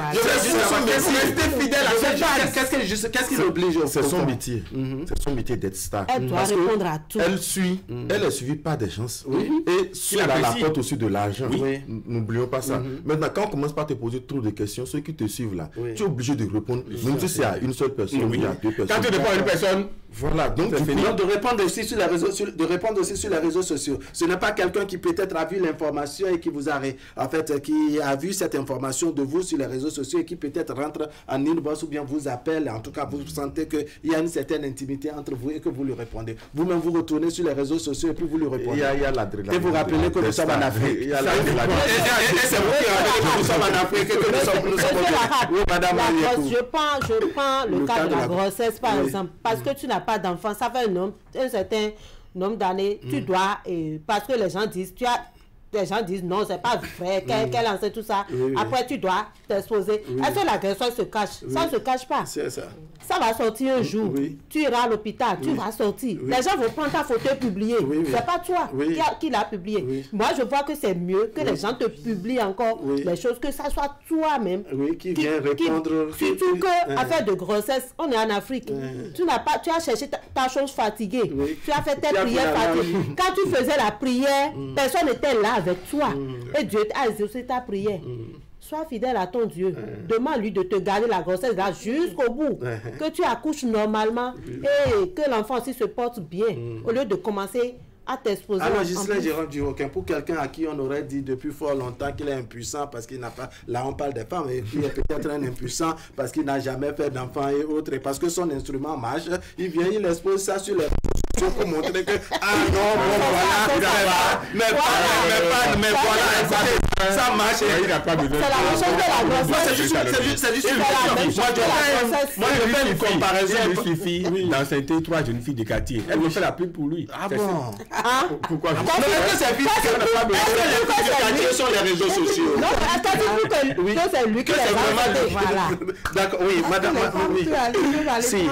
Qu'est-ce qui l'oblige? C'est son métier. C'est son métier d'être star. Elle doit répondre à tout. Elle est suivie par des gens. Et cela apporte aussi de l'argent. N'oublions pas ça. Maintenant, quand on commence par te poser trop de questions, ceux qui te suivent là, tu es obligé de répondre. Même si c'est à une seule personne ou à deux personnes. Quand tu réponds à une personne, voilà, donc de répondre aussi sur les réseaux sociaux. Ce n'est pas quelqu'un qui peut-être a vu l'information et qui vous a qui a vu cette information de vous sur les réseaux sociaux et qui peut-être rentre en inbox ou bien vous appelle. En tout cas, vous sentez qu'il y a une certaine intimité entre vous et que vous lui répondez. Vous-même, vous retournez sur les réseaux sociaux et puis vous lui répondez. Il y a l'adrénaline. Et vous rappelez que nous sommes en Afrique. Et c'est vous qui rappelez que nous sommes en Afrique et que nous sommes au Bénin. Madame, je prends le cas de la grossesse, par exemple, parce que tu n'as pas d'enfant, ça fait un certain nombre d'années, tu dois, parce que les gens disent non, c'est pas vrai, qu'elle en sait tout ça. Après, tu dois t'exposer. Est-ce que l'agresseur se cache? Ça ne se cache pas. C'est ça. Ça va sortir un jour. Tu iras à l'hôpital, tu vas sortir. Les gens vont prendre ta photo et publier. C'est pas toi qui l'a publié. Moi, je vois que c'est mieux que les gens te publient encore les choses, que ça soit toi-même qui vient répondre. Surtout que, affaire de grossesse, on est en Afrique. Tu as cherché ta chose fatiguée. Tu as fait tes prières fatiguées. Quand tu faisais la prière, personne n'était là avec toi. Et Dieu a exaucé ta prière. Sois fidèle à ton Dieu. Demande-lui de te garder la grossesse là jusqu'au bout. Que tu accouches normalement et que l'enfant aussi se porte bien. Au lieu de commencer à t'exposer. Alors, Ghislain Jérôme Duroquin, pour quelqu'un à qui on aurait dit depuis fort longtemps qu'il est impuissant parce qu'il n'a pas... Là, on parle des femmes, et qui est peut-être un impuissant parce qu'il n'a jamais fait d'enfant et autres, et parce que son instrument marche, il vient, il expose ça sur les réseaux pour montrer que... Ah non, bon, voilà, mais voilà, Ça marche. Il n'a pas besoin. C'est la même chose que la grossesse. C'est juste moi, je fais une comparaison. Il lui suffit d'enceinte 3 jeunes filles de quartier. Elle me fait la pub pour lui. Ah bon? Pourquoi? Est-ce que ces filles de quartier sont les réseaux sociaux? Non, attendez-vous que c'est lui qui les a. Voilà. D'accord, oui, madame. Si.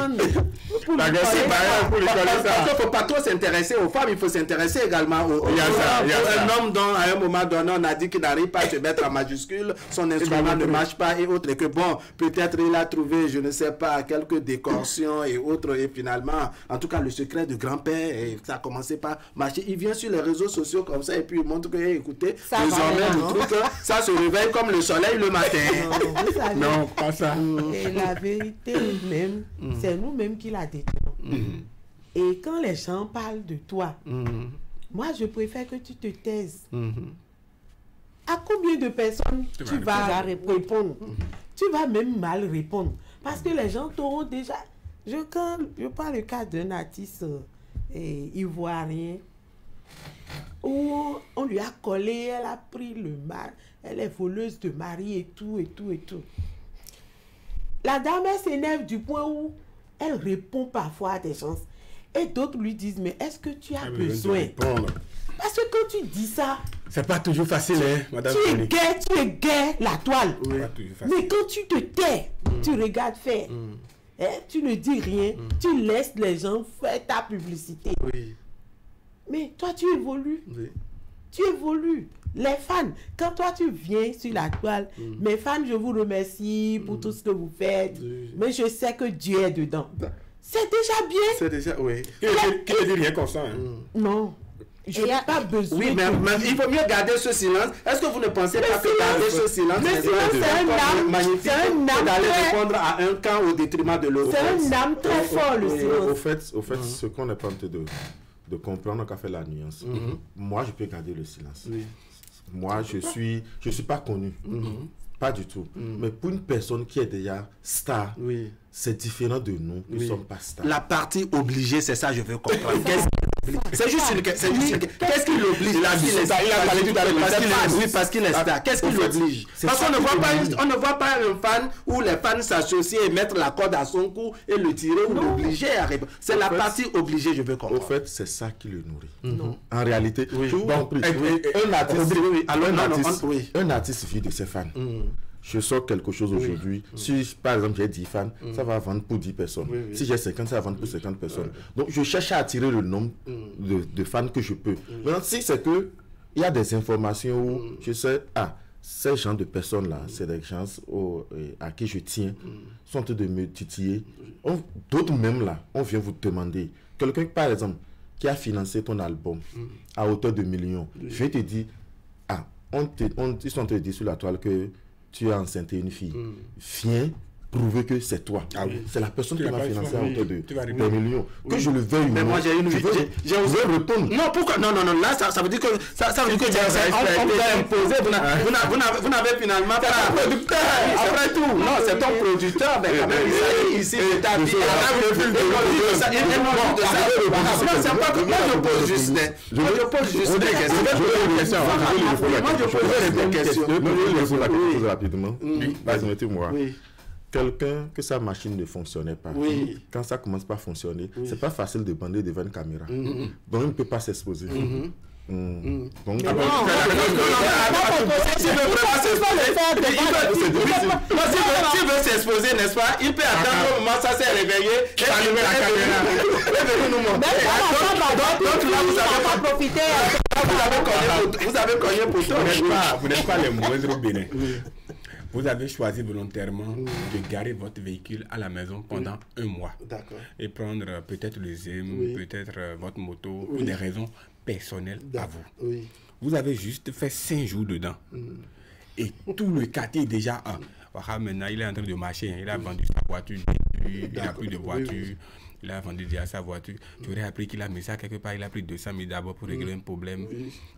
Parce qu'il ne faut pas trop s'intéresser aux femmes, il faut s'intéresser également aux hommes. Un homme dont à un moment donné on a dit qu'il n'arrive pas à se mettre en majuscule, son instrument ne marche pas et autres, et que bon, peut-être il a trouvé, je ne sais pas, quelques décortions et autres, et finalement, en tout cas le secret de grand-père, et ça a commencé par marcher. Il vient sur les réseaux sociaux comme ça et puis il montre que, écoutez, désormais le truc, ça se réveille comme le soleil le matin. Non, pas ça. Et la vérité même, c'est nous-mêmes qui la détenons. Et quand les gens parlent de toi, moi je préfère que tu te taises. À combien de personnes tu vas répondre? Tu vas même mal répondre. Parce que les gens t'auront déjà... Quand je prends le cas d'un artiste ivoirien où on lui a collé, elle a pris le mal, elle est voleuse de mari et tout, et tout, et tout. La dame, elle s'énerve du point où elle répond parfois à des gens. Et d'autres lui disent, mais est-ce que tu as besoin? Parce que quand tu dis ça... C'est pas toujours facile, hein, madame. Tu es gai la toile. Oui. Mais quand tu te tais, tu regardes faire. Tu ne dis rien, tu laisses les gens faire ta publicité. Oui. Mais toi, tu évolues. Oui. Tu évolues. Les fans, quand toi tu viens sur la toile, mes fans, je vous remercie pour tout ce que vous faites. Mais je sais que Dieu est dedans. C'est déjà bien. C'est déjà, oui. Qui ne dit rien comme ça, hein? Non. Je n'ai pas besoin. Oui, mais il vaut mieux garder ce silence. Est-ce que vous ne pensez pas que garder ce silence c'est magnifique d'aller répondre à un camp au détriment de l'autre? C'est un âme très fort, le silence. Au fait, ce qu'on est pas en train de comprendre, on a fait la nuance. Moi, je peux garder le silence. Moi, je suis pas connu. Pas du tout. Mais pour une personne qui est déjà star, c'est différent de nous qui ne sommes pas stars. La partie obligée, c'est ça, je veux comprendre. C'est juste une question. Qu'est-ce qui l'oblige? Il a parlé tout à l'heure. Oui, parce qu'il est star. Qu'est-ce qui l'oblige? Parce qu'on ne voit pas un fan où les fans s'associent et mettre la corde à son cou et le tirer ou l'obliger à répondre. C'est la partie obligée, je veux comprendre. Au fait, c'est ça qui le nourrit. En réalité, un artiste vit de ses fans. Je sors quelque chose aujourd'hui. Si par exemple j'ai 10 fans, ça va vendre pour 10 personnes. Si j'ai 50, ça va vendre pour 50 personnes. Donc je cherche à attirer le nombre de fans que je peux. Maintenant, si c'est que il y a des informations où je sais, ces gens de personnes-là, c'est des gens à qui je tiens, sont en train de me titiller. D'autres même là, on vient vous demander. Quelqu'un par exemple qui a financé ton album à hauteur de millions, je vais te dire, ils sont en train de dire sur la toile que tu as enceinté une fille. Viens prouver que c'est toi. C'est la personne qui m'a financé à hauteur de des millions. Que je le veuille. Mais moi j'ai une vie. J'ai osé répondre. Non, pourquoi? Non. Là, ça veut dire que ça veut dire que on vous a imposé. Vous n'avez finalement pas. Après tout, non, c'est ton producteur. Mais quand même, il ici de ta vie. C'est pas que moi je pose juste des questions. Moi je pose des questions. Je vais répondre rapidement. Permettez-moi. Quelqu'un que sa machine ne fonctionnait pas. Quand ça commence pas à fonctionner, c'est pas facile de bander devant une caméra. Donc il ne peut pas s'exposer. Donc, s'il veut s'exposer, n'est-ce pas, il peut attendre au moment où ça s'est réveillé et allumer la caméra. Donc là, vous avez cogné pour tout. Vous n'êtes pas les moindres au Bénin. Vous avez choisi volontairement de garer votre véhicule à la maison pendant un mois. Et prendre peut-être le ZEM, peut-être votre moto, pour des raisons personnelles à vous. Vous avez juste fait 5 jours dedans. Et tout le quartier est déjà maintenant, il est en train de marcher. Il a vendu sa voiture, il n'a plus de voiture. Il a vendu déjà sa voiture. Tu aurais appris qu'il a mis ça quelque part. Il a pris 200 000 d'abord pour régler un problème.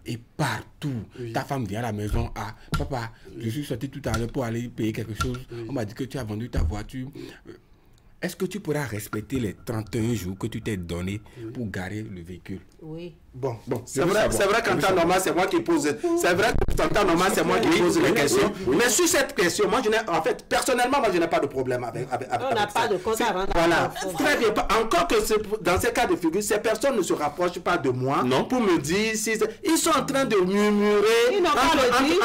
Et partout, ta femme vient à la maison. Papa, je suis sorti tout à l'heure pour aller payer quelque chose. On m'a dit que tu as vendu ta voiture. Est-ce que tu pourras respecter les 31 jours que tu t'es donné pour garer le véhicule? Oui. Bon, c'est vrai qu'en temps normal, c'est moi qui pose. C'est vrai qu'en temps normal, c'est moi qui pose les questions. Mais sur cette question, moi, personnellement, je n'ai pas de problème avec on n'a pas de compte à rendre. Voilà, très bien. Encore que dans ces cas de figure, ces personnes ne se rapprochent pas de moi pour me dire si ils sont en train de murmurer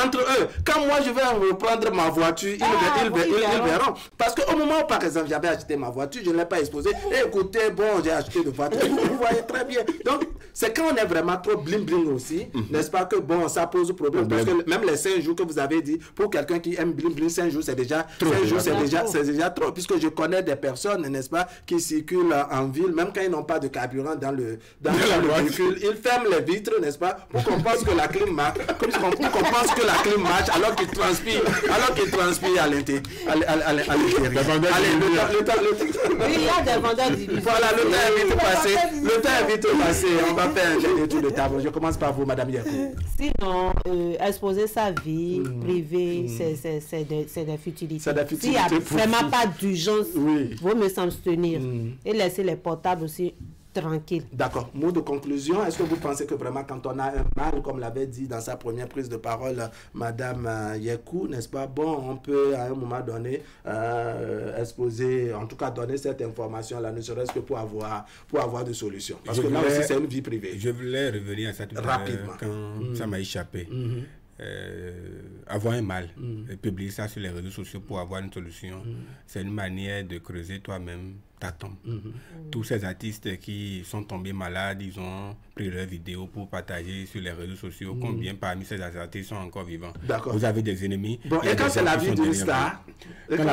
entre eux. Quand moi, je vais reprendre ma voiture, ils verront. Parce qu'au moment où, par exemple, j'avais acheté ma voiture, je ne l'ai pas exposé. Écoutez, bon, j'ai acheté de voiture. Vous voyez très bien. Donc, c'est quand on est vraiment trop bling-bling aussi, n'est-ce pas, que bon, ça pose problème. Parce que même les 5 jours que vous avez dit, pour quelqu'un qui aime bling-bling, 5 jours, c'est déjà trop. 5 jours, c'est déjà trop. Puisque je connais des personnes, n'est-ce pas, qui circulent en ville, même quand ils n'ont pas de carburant dans le véhicule, ils ferment les vitres, n'est-ce pas, pour qu'on pense que la clim marche, alors qu'ils transpirent à l'intérieur. Il y a des vendeurs d'illusions. Voilà, le temps est vite passé. On va faire un dernier tour de table. Je commence par vous, Madame Yakou. Sinon, exposer sa vie privée, c'est des futilités. S'il n'y a vraiment pas d'urgence, il vaut mieux s'abstenir et laisser les portables aussi tranquilles. D'accord. Mot de conclusion, est-ce que vous pensez que vraiment quand on a un mal, comme l'avait dit dans sa première prise de parole Madame Yakou, n'est-ce pas, bon, on peut à un moment donné exposer, en tout cas donner cette information-là, ne serait-ce que pour avoir des solutions. Parce que là aussi, c'est une vie privée. Je voulais revenir à ça tout à l'heure quand ça m'a échappé. Avoir un mal, publier ça sur les réseaux sociaux pour avoir une solution, c'est une manière de creuser toi-même ta tombe. Tous ces artistes qui sont tombés malades, ils ont pris leurs vidéos pour partager sur les réseaux sociaux. Combien parmi ces artistes sont encore vivants? Vous avez des ennemis. Bon, et quand c'est la vie d'une star, non,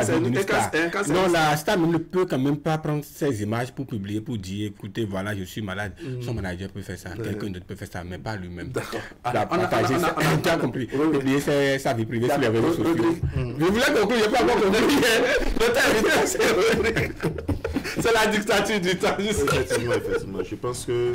la star ne peut quand même pas prendre ces images pour publier, pour dire, écoutez, voilà, je suis malade. Son manager peut faire ça, quelqu'un d'autre peut faire ça, mais pas lui-même. Partager, tu as compris, publier sa vie privée sur les réseaux sociaux. Je voulais conclure, je n'ai pas encore compris. C'est la dictature du temps. Effectivement. Je pense que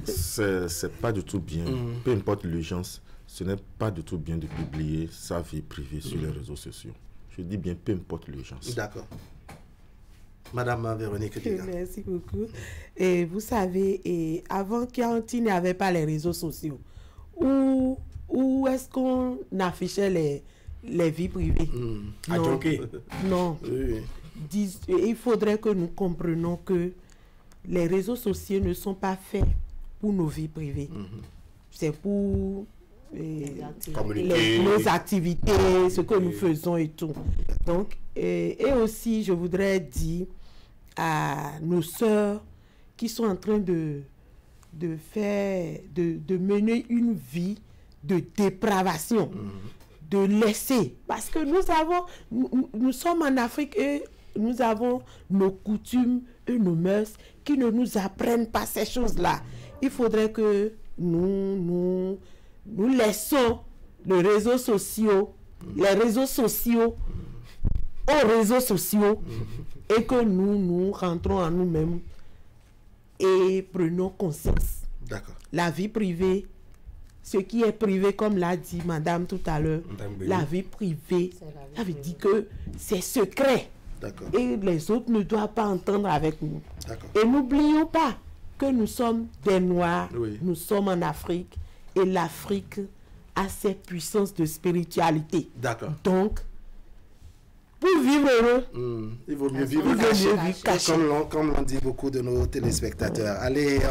c'est pas du tout bien. Peu importe l'urgence, ce n'est pas du tout bien de publier sa vie privée sur les réseaux sociaux. Je dis bien, peu importe l'urgence. D'accord. Madame Véronique Diga. Merci beaucoup. Et vous savez, avant qu'il n'y avait pas les réseaux sociaux, où est-ce qu'on affichait les vies privées? Non. Oui. Il faudrait que nous comprenions que les réseaux sociaux ne sont pas faits pour nos vies privées. C'est pour nos activités, ce que nous faisons et tout. Donc, et aussi, je voudrais dire à nos sœurs qui sont en train de mener une vie de dépravation, de laisser. Parce que nous sommes en Afrique et nous avons nos coutumes et nos mœurs qui ne nous apprennent pas ces choses-là. Il faudrait que nous laissons les réseaux sociaux aux réseaux sociaux et que nous rentrons en nous-mêmes et prenons conscience. D'accord. La vie privée, ce qui est privé, comme l'a dit madame tout à l'heure, la vie privée, ça veut dire que c'est secret. Et les autres ne doivent pas entendre avec nous. Et n'oublions pas que nous sommes des Noirs, nous sommes en Afrique, et l'Afrique a ses puissances de spiritualité. Donc, pour vivre heureux, il vaut mieux vivre caché. Comme l'ont dit beaucoup de nos téléspectateurs. Allez,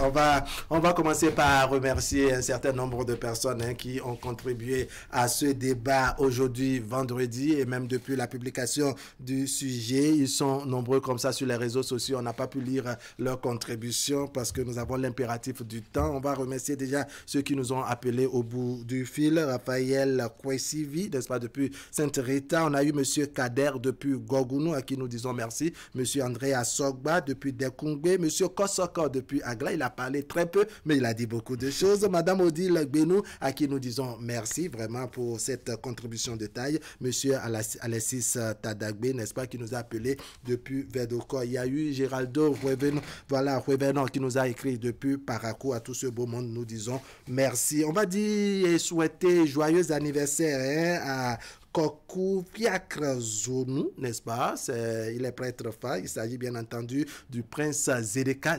on va commencer par remercier un certain nombre de personnes qui ont contribué à ce débat aujourd'hui, vendredi, et même depuis la publication du sujet. Ils sont nombreux comme ça sur les réseaux sociaux. On n'a pas pu lire leurs contributions parce que nous avons l'impératif du temps. On va remercier déjà ceux qui nous ont appelés au bout du fil. Raphaël Kwesivi, n'est-ce pas, depuis Sainte-Rita. On a eu Monsieur Kader depuis Gogounou, à qui nous disons merci. Monsieur André Assogba depuis Dekungbe. Monsieur Kosoko depuis Agla. Il a parlé très peu, mais il a dit beaucoup de choses. Madame Odile Benou, à qui nous disons merci vraiment pour cette contribution de taille. Monsieur Alessis Tadagbe, n'est-ce pas, qui nous a appelé depuis Vedoko. Il y a eu Géraldo Revenant qui nous a écrit depuis Parakou. À tout ce beau monde, nous disons merci. On va dire et souhaiter joyeux anniversaire à Kokuviakre Zonou, n'est-ce pas? Il est prêtre phare. Il s'agit bien entendu du prince Zedeka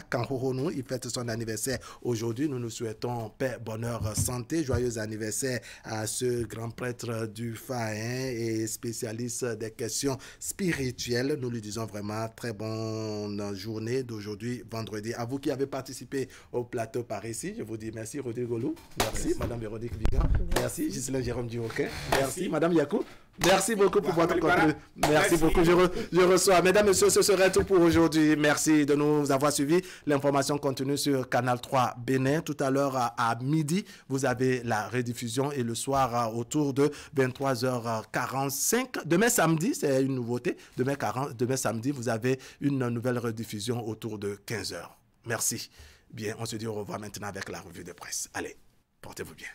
Kanhohonou. Il fête son anniversaire aujourd'hui. Nous nous souhaitons paix, bonheur, santé. Joyeux anniversaire à ce grand prêtre du Fahin et spécialiste des questions spirituelles. Nous lui disons vraiment très bonne journée d'aujourd'hui, vendredi. À vous qui avez participé au plateau par ici, je vous dis merci Rodrigue Golou. Merci Madame Véronique Vigan. Merci Ghislain Jérôme Duroquin. Merci Madame Yakou. Merci beaucoup pour votre contenu. Merci beaucoup. Je reçois. Mesdames, Messieurs, ce serait tout pour aujourd'hui. Merci de nous avoir suivis. L'information continue sur Canal 3 Bénin. Tout à l'heure à midi, vous avez la rediffusion et le soir autour de 23h45. Demain samedi, c'est une nouveauté. Demain samedi, vous avez une nouvelle rediffusion autour de 15h. Merci. Bien, on se dit au revoir maintenant avec la revue de presse. Allez, portez-vous bien.